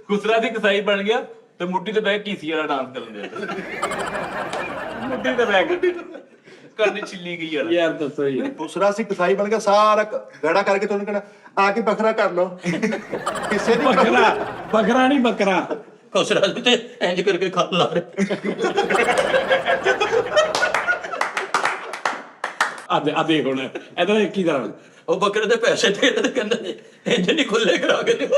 ਖੁਸਰਾ ਦੀ ਕਸਾਈ ਬਣ ਗਿਆ ਤੇ ਮੁੱਢੀ ਤੇ ਬਹਿ ਕੇ ਕੀਸੀ ਵਾਲਾ ਡਾਂਸ ਕਰਨ ਦੇ। ਮੁੱਢੀ ਤੇ ਬਹਿ ਕੇ ਕਰਨੀ ਛਿੱਲੀ ਗਈ ਯਾਰ। ਯਾਰ ਦੱਸੋ ਜੀ। ਖੁਸਰਾ ਸੀ ਕਸਾਈ ਬਣ ਗਿਆ ਸਾਰਾ ਗੜਾ ਕਰਕੇ ਤੁਹਾਨੂੰ ਕਹਿਣਾ ਆ ਕੇ ਬੱਕਰਾ ਕਰ ਲਓ। ਕਿਸੇ ਦੀ ਬੱਕਰਾ ਨਹੀਂ ਬੱਕਰਾ। ਉਸਰਾ ਤੇ ਇੰਜ ਕਰਕੇ ਖਾ ਲਾ ਰਿਹਾ। ਆ ਦੇਖ ਹੁਣ ਇਹਦਾ ਕੀ ਕਰਾਂ? ਉਹ ਬੱਕਰੇ ਦੇ ਪੈਸੇ ਦੇ ਤੇ ਕਹਿੰਦਾ ਇੰਜ ਨਹੀਂ ਖੁੱਲੇ ਕਰਾ ਕੇ ਦਿਓ।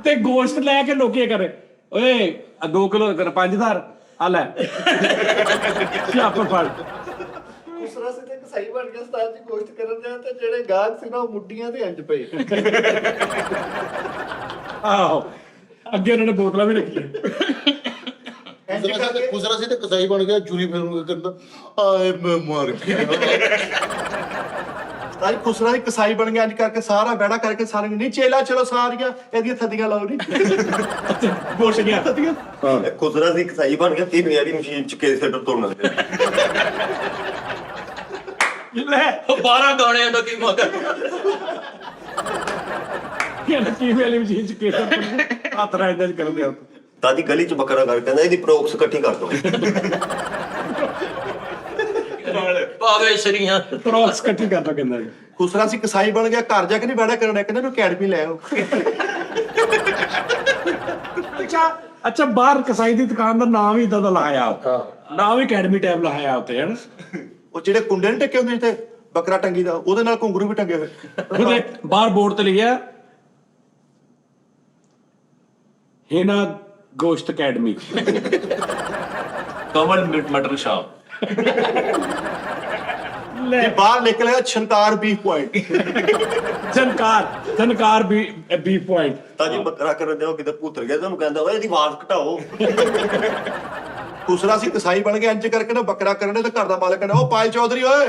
ਤੇ ਗੋਸ਼ਤ ਲੈ ਕੇ ਲੋਕੀ ਕਰੇ ਓਏ 2 ਕਿਲੋ ਕਰ 5000 ਆ ਲੈ ਸਿਆਪ ਫੜ। ਖੁਸਰਾ ਸਿੰਘ ਤੇ ਕਸਾਈ ਬਣ ਗਿਆ, ਉਸਤਾਦ ਜੀ ਗੋਸ਼ਤ ਕਰਨ ਗਿਆ ਤੇ ਜਿਹੜੇ ਗਾਹਕ ਸੀ ਨਾ ਉਹ ਮੁੱਢੀਆਂ ਤੇ ਇੰਜ ਪਏ। ਆਹੋ ਅੱਗੇ ਉਹਨਾਂ ਨੇ ਬੋਤਲਾਂ ਵੀ ਰੱਖੀਆਂ। ਖੁਸਰਾ ਸੀ ਤੇ ਕਸਾਈ ਬਣ ਗਿਆ, ਚੂਰੀ ਫਿਰੂਗਾ ਕਰਦਾ ਆਏ ਮੈਂ ਮਰ ਗਿਆ। ਸਾਰੀ ਖੁਸਰਾ ਦੀ ਕਸਾਈ ਬਣ ਗਿਆ ਇੰਜ ਕਰਕੇ ਸਾਰਾ ਬੈੜਾ ਕਰਕੇ ਸਾਰੇ ਨਹੀਂ ਚੇਲਾ ਚਲੋ ਸਾਰੀਆਂ ਇਹਦੀਆਂ ਥੱਦੀਆਂ ਲਾਓ ਨਹੀਂ। ਬੋਸ਼ ਗਿਆ। ਖੁਸਰਾ ਦੀ ਕਸਾਈ ਬਣ ਗਿਆ 3 ਵਾਰੀ ਮਸ਼ੀਨ ਚ ਕੇਸ ਸੈਟਰ ਤੋੜਨ ਲੱਗੇ। ਲੈ 12 ਗਾਣਿਆਂ ਦਾ ਕੀ ਮਗਰ। ਕੀ ਵੇਲੇ ਮਸ਼ੀਨ ਚ ਕੇਸ ਹੱਥ ਨਾਲ ਇੰਜ ਕਰਦੇ ਆ। ਤਾਜੀ ਗਲੀ ਚ ਬੱਕਰਾ ਕਰ ਕਹਿੰਦਾ ਇਹਦੀ ਪ੍ਰੋਕਸ ਇਕੱਠੀ ਕਰ ਦੋ। ਪਾਵੇ ਸਰੀਆਂ। ਪ੍ਰੋਸ ਇਕੱਠੀ ਕਰਦਾ ਕਹਿੰਦਾ ਜੀ। ਖੁਸਰਾ ਸੀ ਕਸਾਈ ਬਣ ਗਿਆ ਘਰ ਜਾ ਕੇ ਨਹੀਂ ਬੈੜਾ ਕਰਨ ਕਹਿੰਦਾ ਇਹਨੂੰ ਅਕੈਡਮੀ ਲੈ ਆਓ। ਅੱਛਾ ਬਾਹਰ ਕਸਾਈ ਦੀ ਦੁਕਾਨ ਦਾ ਨਾਮ ਹੀ ਇਦਾਂ ਦਾ ਲਾਇਆ। ਨਾਮ ਹੀ ਅਕੈਡਮੀ ਟੈਬ ਲਾਇਆ ਉੱਤੇ ਹਨ। ਉਹ ਜਿਹੜੇ ਕੁੰਡੇ ਨੀ ਟੱਕੇ ਹੁੰਦੇ ਤੇ ਬੱਕਰਾ ਟੰਗੀ ਦਾ ਉਹਦੇ ਨਾਲ ਘੁੰਗਰੂ ਵੀ ਟੰਗੇ ਹੋਏ। ਉਹਦੇ ਬਾਹਰ ਬੋਰਡ ਤੇ ਲਿਖਿਆ ਹਿਨਾ ਗੋਸ਼ਤ ਅਕੈਡਮੀ। ਕਮਲ ਮਟਰ ਸ਼ਾਪ। ਤੇ ਬਾਹਰ ਨਿਕਲਿਆ Chhankar beef point. Jhankar B point. ਤਾਜੀ ਬੱਕਰਾ ਕਰਨ ਦੇ ਉਹ ਕਿਤੇ ਪੁੱਤਰ ਗਿਆ ਤੁਹਾਨੂੰ ਕਹਿੰਦਾ ਓਏ ਇਹਦੀ ਆਵਾਜ਼ ਘਟਾਓ। ਖੁਸਰਾ ਸੀ ਕਸਾਈ ਬਣ ਗਿਆ ਇੰਜ ਕਰਕੇ ਨਾ ਬੱਕਰਾ ਕਰਨ ਤੇ ਘਰ ਦਾ ਮਾਲਕ ਕਹਿੰਦਾ ਉਹ ਪਾਇਲ ਚੌਧਰੀ ਓਏ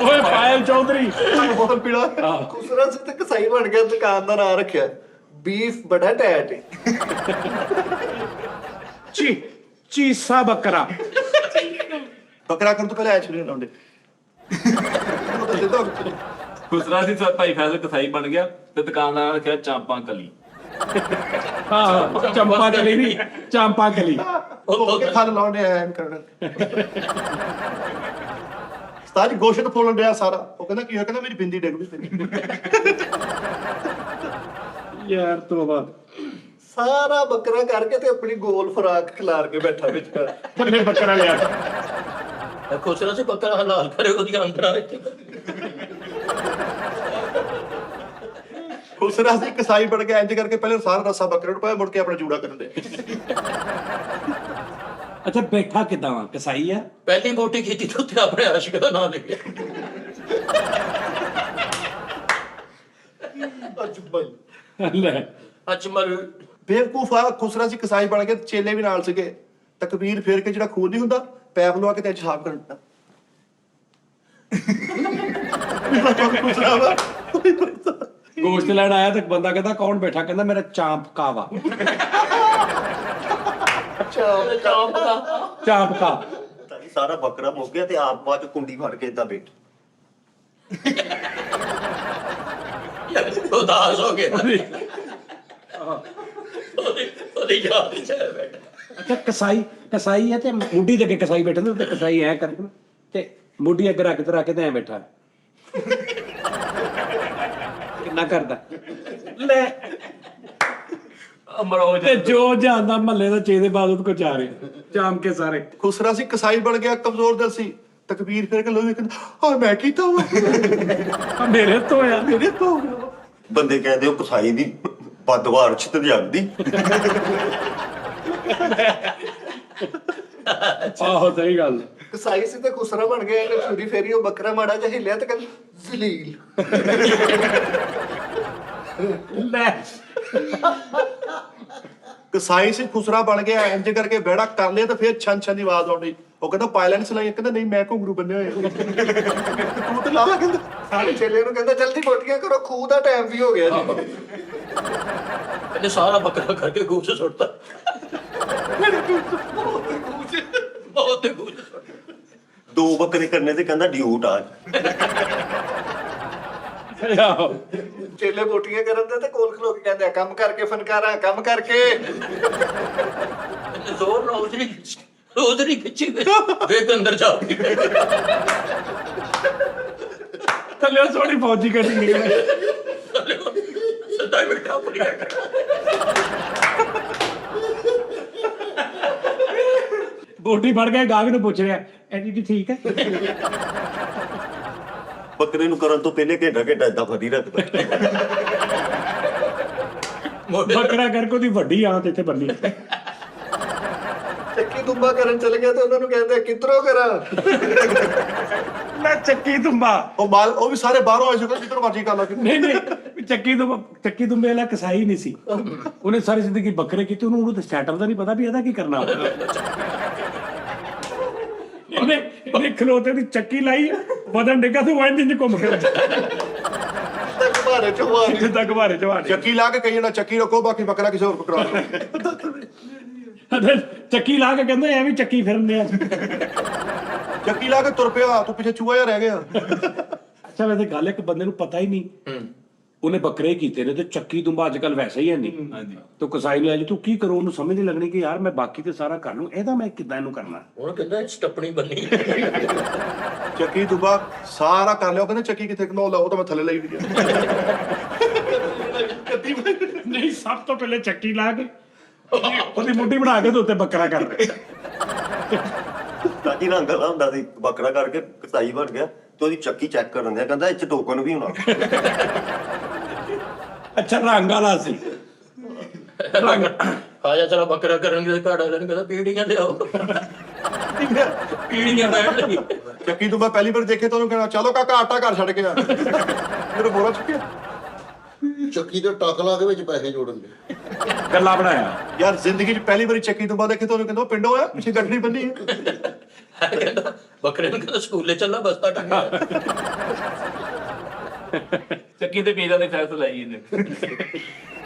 ਓਏ ਪਾਇਲ ਚੌਧਰੀ ਬੋਤਲ ਪੀਲਾ। ਖੁਸਰਾ ਸਿੰਘ ਤੇ ਕਸਾਈ ਬਣ ਗਿਆ, ਦੁਕਾਨ ਦਾ ਨਾਂ ਰੱਖਿਆ ਬੀਫ ਬੜਾ ਟੈਟ। ਚੀਸਾ ਬੱਕਰਾ। ਬੱਕਰਾ ਕਰਨ ਤੋਂ ਪਹਿਲਾਂ ਐ ਛੁਰੀ ਲਾਉਂਦੇ। ਖੁਸਰਾ ਸੀ ਭਾਈ ਫੈਜ਼ਲ ਕਸਾਈ ਬਣ ਗਿਆ ਤੇ ਦੁਕਾਨਦਾਰ ਨੇ ਕਿਹਾ ਚਾਂਪਾਂ ਕਲੀ। ਹਾਂ ਚੰਪਾ ਕਲੀ ਨਹੀਂ, ਚਾਂਪਾ ਕਲੀ। ਉਹ ਕੇ ਖਲ ਲਾਉਣੇ ਐਨ ਕਰਨ ਉਸਤਾਦ ਜੀ ਗੋਸ਼ਤ ਫੋਲਣ ਡਿਆ ਸਾਰਾ। ਉਹ ਕਹਿੰਦਾ ਕੀ ਹੋਇਆ? ਕਹਿੰਦਾ ਮੇਰੀ ਬਿੰਦੀ ਡਿੱਗ ਪਈ। ਯਾਰ ਤੋਬਾ। ਸਾਰਾ ਬੱਕਰਾ ਕਰਕੇ ਤੇ ਆਪਣੀ ਗੋਲ ਫਰਾਕ ਖਿਲਾਰ ਕੇ ਬੈਠਾ ਵਿੱਚ ਥੱਲੇ ਬੱਕਰਾ ਲਿਆ। ਖੁਸਰਾ ਸੀ ਬੱਕਰਾ ਹਲਾਲ ਕਰੇ ਉਹਦੀਆਂ ਅੰਦਰਾਂ ਵਿੱਚ। ਖੁਸਰਾ ਸੀ ਕਸਾਈ ਬਣ ਕੇ ਇੰਜ ਕਰਕੇ ਪਹਿਲੇ ਸਾਰਾ ਰਸਾ ਬੱਕਰੇ ਨੂੰ ਪਾਇਆ, ਮੁੜ ਕੇ ਆਪਣਾ ਜੂੜਾ ਕਰਨ ਦੇ। ਅੱਛਾ ਬੈਠਾ ਕਿਦਾਂ ਵਾ? ਕਸਾਈ ਆ? ਪਹਿਲੀ ਮੋਟੀ ਕੀਤੀ ਤੇ ਉੱਤੇ ਆਪਣੇ ਆਸ਼ਿਕ ਦਾ ਨਾਮ ਲਿਖਿਆ। ਲੈ ਅਜਮਲ ਬੇਵਕੂਫ ਆ ਖੁਸਰਾ ਸੀ ਕਸਾਈ ਬਣ ਕੇ, ਚੇਲੇ ਵੀ ਨਾਲ ਸੀਗੇ। ਤਕਬੀਰ ਫੇਰ ਕੇ ਜਿਹੜਾ ਖੂਨ ਨਹੀਂ ਹੁੰਦਾ, ਪੈਪ ਲਵਾ ਕੇ ਤੇ ਸਾਫ਼ ਕਰ ਦਿੱਤਾ। ਖੁਸਰਾ ਵਾ ਗੋਸ਼ਤ ਲੈਣ ਆਇਆ ਤੇ ਬੰਦਾ ਕਹਿੰਦਾ ਕੌਣ ਬੈਠਾ? ਕਹਿੰਦਾ ਮੇਰਾ ਚਾਂਪ ਕਾਵਾ। ਚਾਂਪ ਕਾ। ਤਾਂ ਜੀ ਸਾਰਾ ਬੱਕਰਾ ਮੁੱਕ ਗਿਆ ਤੇ ਆਪ ਬਾਅਦ ਚ ਕੁੰਡੀ ਫੜ ਕੇ ਏਦਾਂ ਬੈਠ। ਉਦਾਸ ਹੋ ਗਿਆ। ਉਹਦੀ ਯਾਦ ਚ ਆਇਆ ਬੈਠਾ। ਅੱਛਾ ਕਸਾਈ ਹੈ ਤੇ ਮੁੱਢੀ ਦੇ ਅੱਗੇ ਕਸਾਈ ਬੈਠੇ ਨੇ ਤੇ ਕਸਾਈ ਐ ਕਰਕੇ ਤੇ ਮੁੱਢੀ ਅੱਗੇ ਰੱਖ ਤੇ ਐ ਬੈਠਾ। ਕਿੰਨਾ ਕਰਦਾ ਲੈ ਅਮਰੋਜ ਤੇ ਜੋ ਜਾਂਦਾ ਮਹੱਲੇ ਦਾ ਚੇਦੇ ਬਾਦਤ ਕੋ ਜਾ ਰਹੇ ਚਾਮ ਕੇ ਸਾਰੇ। ਖੁਸਰਾ ਸੀ ਕਸਾਈ ਬਣ ਗਿਆ, ਕਮਜ਼ੋਰ ਦਿਲ ਸੀ। ਤਕਬੀਰ ਫੇਰ ਕੇ ਲੋਹੇ ਕਹਿੰਦਾ ਮੈਂ ਕੀਤਾ ਵਾ। ਮੇਰੇ ਤੋਂ ਆ ਮੇਰੇ ਤੋਂ ਹੋ ਗਿਆ। ਬੰਦੇ ਕਹਿੰਦੇ ਉਹ ਕਸਾਈ ਦੀ ਬਦਵਾਰ ਚ ਤੇ ਜਾਂਦੀ। ਆਹੋ ਸਹੀ ਗੱਲ। ਕਸਾਈ ਸੀ ਤੇ ਖੁਸਰਾ ਬਣ ਗਿਆ। ਇਹਨੇ ਛੁਰੀ ਫੇਰੀ, ਉਹ ਬੱਕਰਾ ਮਾੜਾ ਜਿਹਾ ਹਿੱਲਿਆ ਤੇ ਕਹਿੰਦਾ ਜ਼ਲੀਲ। ਲੈ ਕਸਾਈ ਸੀ ਖੁਸਰਾ ਬਣ ਗਿਆ, ਇੰਜ ਕਰਕੇ ਬਹਿੜਾ ਕਰ ਲਿਆ ਤੇ ਫੇਰ ਛਨ ਛਨ ਦੀ ਆਵਾਜ਼ ਆਉਂਦੀ। ਉਹ ਕਹਿੰਦਾ ਪਾਇਲੈਂਡ ਚਲਾਈ। ਕਹਿੰਦਾ ਨਹੀਂ ਮੈਂ ਘੁੰਗਰੂ ਬੰਨੇ ਹੋਏ। ਤੂੰ ਤੇ ਲਾਵਾ। ਕਹਿੰਦਾ ਸਾਰੇ ਚੇਲੇ ਨੂੰ ਕਹਿੰਦਾ ਜਲਦੀ ਬੋਟੀਆਂ ਕਰੋ, ਖੂਹ ਦਾ ਟਾਈਮ ਵੀ ਹੋ ਗਿਆ ਜੀ। ਇਹਨੇ ਸਾਰਾ ਬੱਕਰਾ ਕਰਕੇ ਗੂਛ ਸੁੱਟਤਾ। ਬਹੁਤ ਗੂਛ। 2 ਬੱਕਰੇ ਕਰਨੇ ਤੇ ਕਹਿੰਦਾ ਡਿਊਟ ਆ। ਆਹੋ ਚੇਲੇ ਬੋਟੀਆਂ ਕਰਨ ਦੇ ਤੇ ਕੋਲ ਖਲੋ ਕੇ ਕਹਿੰਦੇ ਆ ਕੰਮ ਕਰਕੇ ਫਨਕਾਰਾ, ਕੰਮ ਕਰਕੇ। ਇਹਨੇ ਜ਼ੋਰ ਨਾਲ ਰੋਜ਼ਰੀ ਖਿੱਚੀ ਵੇਖ ਅੰਦਰ ਜਾ। ਥੱਲੇ ਸੋਹਣੀ ਫੌਜੀ ਗੱਡੀ ਨਿਕਲੇ। ਸਦਾ ਬੈਠਾ ਆਪਣੀ ਬੋਟੀ ਫੜ ਕੇ ਗਾਹਕ ਨੂੰ ਪੁੱਛ ਰਿਹਾ ਐਡੀ ਜੀ ਠੀਕ ਹੈ? ਬੱਕਰੇ ਨੂੰ ਕਰਨ ਤੋਂ ਪਹਿਲੇ ਘੰਟਾ ਏਦਾਂ ਫੜੀ ਰੱਖਦਾ। ਬੱਕਰਾ ਕਰਕੇ ਉਹਦੀ ਵੱਡੀ ਆਂਤ ਇੱਥੇ ਬੰਨੀ। ਚੱਕੀ ਦੁੰਬਾ ਕਰਨ ਚਲੇ ਗਿਆ ਤੇ ਉਹਨਾਂ ਨੂੰ ਕਹਿੰਦੇ ਕਿੱਧਰੋਂ ਕਰਾਂ। ਲੈ ਚੱਕੀ ਦੁੰਬਾ। ਉਹ ਮਾਲ ਉਹ ਵੀ ਸਾਰੇ ਬਾਹਰੋਂ ਆਏ ਸੀ। ਕਹਿੰਦਾ ਜਿੱਧਰ ਮਰਜ਼ੀ ਕਰ ਲਾ। ਨਹੀਂ ਚੱਕੀ ਦੁੰਬੇ ਵਾਲਾ ਕਸਾਈ ਨਹੀਂ ਸੀ। ਉਹਨੇ ਸਾਰੀ ਜ਼ਿੰਦਗੀ ਬੱਕਰੇ ਕੀਤੇ। ਉਹਨੂੰ ਤਾਂ ਸਟਾਰਟਰ ਦਾ ਨਹੀਂ ਪਤਾ ਵੀ ਇਹਦਾ ਕੀ ਕਰਨਾ। ਇਹਨੇ ਖਲੋਤੇ ਦੀ ਚੱਕੀ ਲਾਈ, ਬਦਨ ਡਿੱਗਾ ਤੇ ਵਾਈਨ ਜਿੰਜ ਘੁੰਮ ਕੇ ਘੁਮਾਰੇ ਚੋਂ ਜਿੱਦਾਂ ਘੁਮਾਰੇ ਚਵਾੜੇ। ਚੱਕੀ ਲਾ ਕੇ ਕਹੀ ਜਾਣਾ ਚੱਕੀ ਰੱਖੋ, ਬਾਕੀ ਬੱਕਰਾ ਕਿਸੇ ਹੋਰ ਕੋ ਕਰਾ ਲਓ। ਚੱਕੀ ਲਾ ਕੇ ਕਹਿੰਦੇ ਐਵੇਂ ਚੱਕੀ ਫਿਰਨੇ ਆ। ਚੱਕੀ ਲਾ ਕੇ ਤੁਰ ਪਿਆ, ਤੂੰ ਪਿੱਛੇ ਚੂਹਾ ਜਿਹਾ ਰਹਿ ਗਿਆ। ਅੱਛਾ ਵੈਸੇ ਗੱਲ ਇੱਕ ਬੰਦੇ ਨੂੰ ਪਤਾ ਹੀ ਨਹੀਂ ਉਹਨੇ ਬੱਕਰੇ ਕੀਤੇ ਨੇ ਤੇ ਚੱਕੀ ਦੁੰਬਾ ਅੱਜ ਕੱਲ ਵੈਸੇ ਹੀ ਹੈ ਨਹੀਂ। ਹਾਂਜੀ ਤੂੰ ਕਸਾਈ ਨੂੰ ਆ ਜੀ ਤੂੰ ਕੀ ਕਰੋ, ਉਹਨੂੰ ਸਮਝ ਨਹੀਂ ਲੱਗਣੀ ਕਿ ਯਾਰ ਮੈਂ ਬਾਕੀ ਤੇ ਸਾਰਾ ਕਰ ਲੂੰ, ਇਹਦਾ ਮੈਂ ਕਿੱਦਾਂ ਇਹਨੂੰ ਕਰਨਾ। ਹੁਣ ਕਹਿੰਦਾ ਸਟੱਪਣੀ ਬੰਨੀ। ਚੱਕੀ ਦੁਬਾ ਸਾਰਾ ਕਰ ਲਿਆ। ਉਹ ਕਹਿੰਦਾ ਚੱਕੀ ਕਿੱਥੇ ਘਨੌਲਾ? ਉਹ ਤਾਂ ਮੈਂ ਥੱਲੇ ਲਈ ਵੀ ਨਹੀਂ ਸਭ ਤੋਂ ਪਹਿਲੇ ਚੱਕੀ ਲਾ ਕੇ ਉਹਦੀ ਮੁੱਢੀ ਬਣਾ ਕੇ ਤੇ ਉੱਤੇ ਬੱਕਰਾ ਕਰ ਦੇ। ਤਾਂ ਜੀ ਰੰਗ ਵਾਲਾ ਹੁੰਦਾ ਸੀ, ਬੱਕਰਾ ਕਰਕੇ ਕਸਾਈ ਬਣ ਗਿਆ ਤੇ ਉਹਦੀ ਚੱਕੀ ਚੈੱਕ ਕਰਨ ਦਿਆ। ਕਹਿੰਦਾ ਇਹ ਚ ਟੋਕਨ ਵੀ ਹੋਣਾ। ਅੱਛਾ ਰੰਗ ਵਾਲਾ ਸੀ। ਰੰਗ ਆ ਜਾ ਚਲਾ ਬੱਕਰਾ ਕਰਨਗੇ ਤੇ ਘਾੜਾ ਲੈਣ ਕਹਿੰਦਾ ਪੀੜੀਆਂ ਲਿਆਓ। ਪੀੜੀਆਂ ਬੈਠ ਲਈ। ਚੱਕੀ ਦੁਬਾ ਪਹਿਲੀ ਵਾਰ ਦੇਖੇ ਤਾਂ ਉਹਨੂੰ ਕਹਿਣਾ ਚਲੋ ਕਾਕਾ ਆਟਾ ਘਰ ਛੱਡ ਕੇ ਆ। ਮੇਰੇ ਬੋਰਾ ਚੁੱਕਿਆ। ਚੱਕੀ ਤੇ ਟੱਕ ਲਾ ਕੇ ਵਿੱਚ ਪੈਸੇ ਜੋੜਨ ਦੇ ਗੱਲਾਂ ਬਣਾਇਆ। ਯਾਰ ਜ਼ਿੰਦਗੀ 'ਚ ਪਹਿਲੀ ਵਾਰੀ ਚੱਕੀ ਦੁਬਾ ਦੇਖੇ ਤਾਂ ਉਹਨੂੰ ਕਹਿੰਦਾ ਪਿੰਡੋਂ ਆ ਪਿੱਛੇ ਗੱਠੜੀ ਬੰਨੀ ਹੈ। ਕਹਿੰਦਾ ਬੱਕਰੇ ਨੂੰ ਕਹਿੰਦਾ ਸਕੂਲੇ ਚੱਲਾ ਬਸਤਾ ਟੰਗਿਆ। ਚੱਕੀ ਤੇ ਪੀਰਾਂ ਦੇ ਫੈਸਲਾ ਲਾਈ ਇਹਨੇ।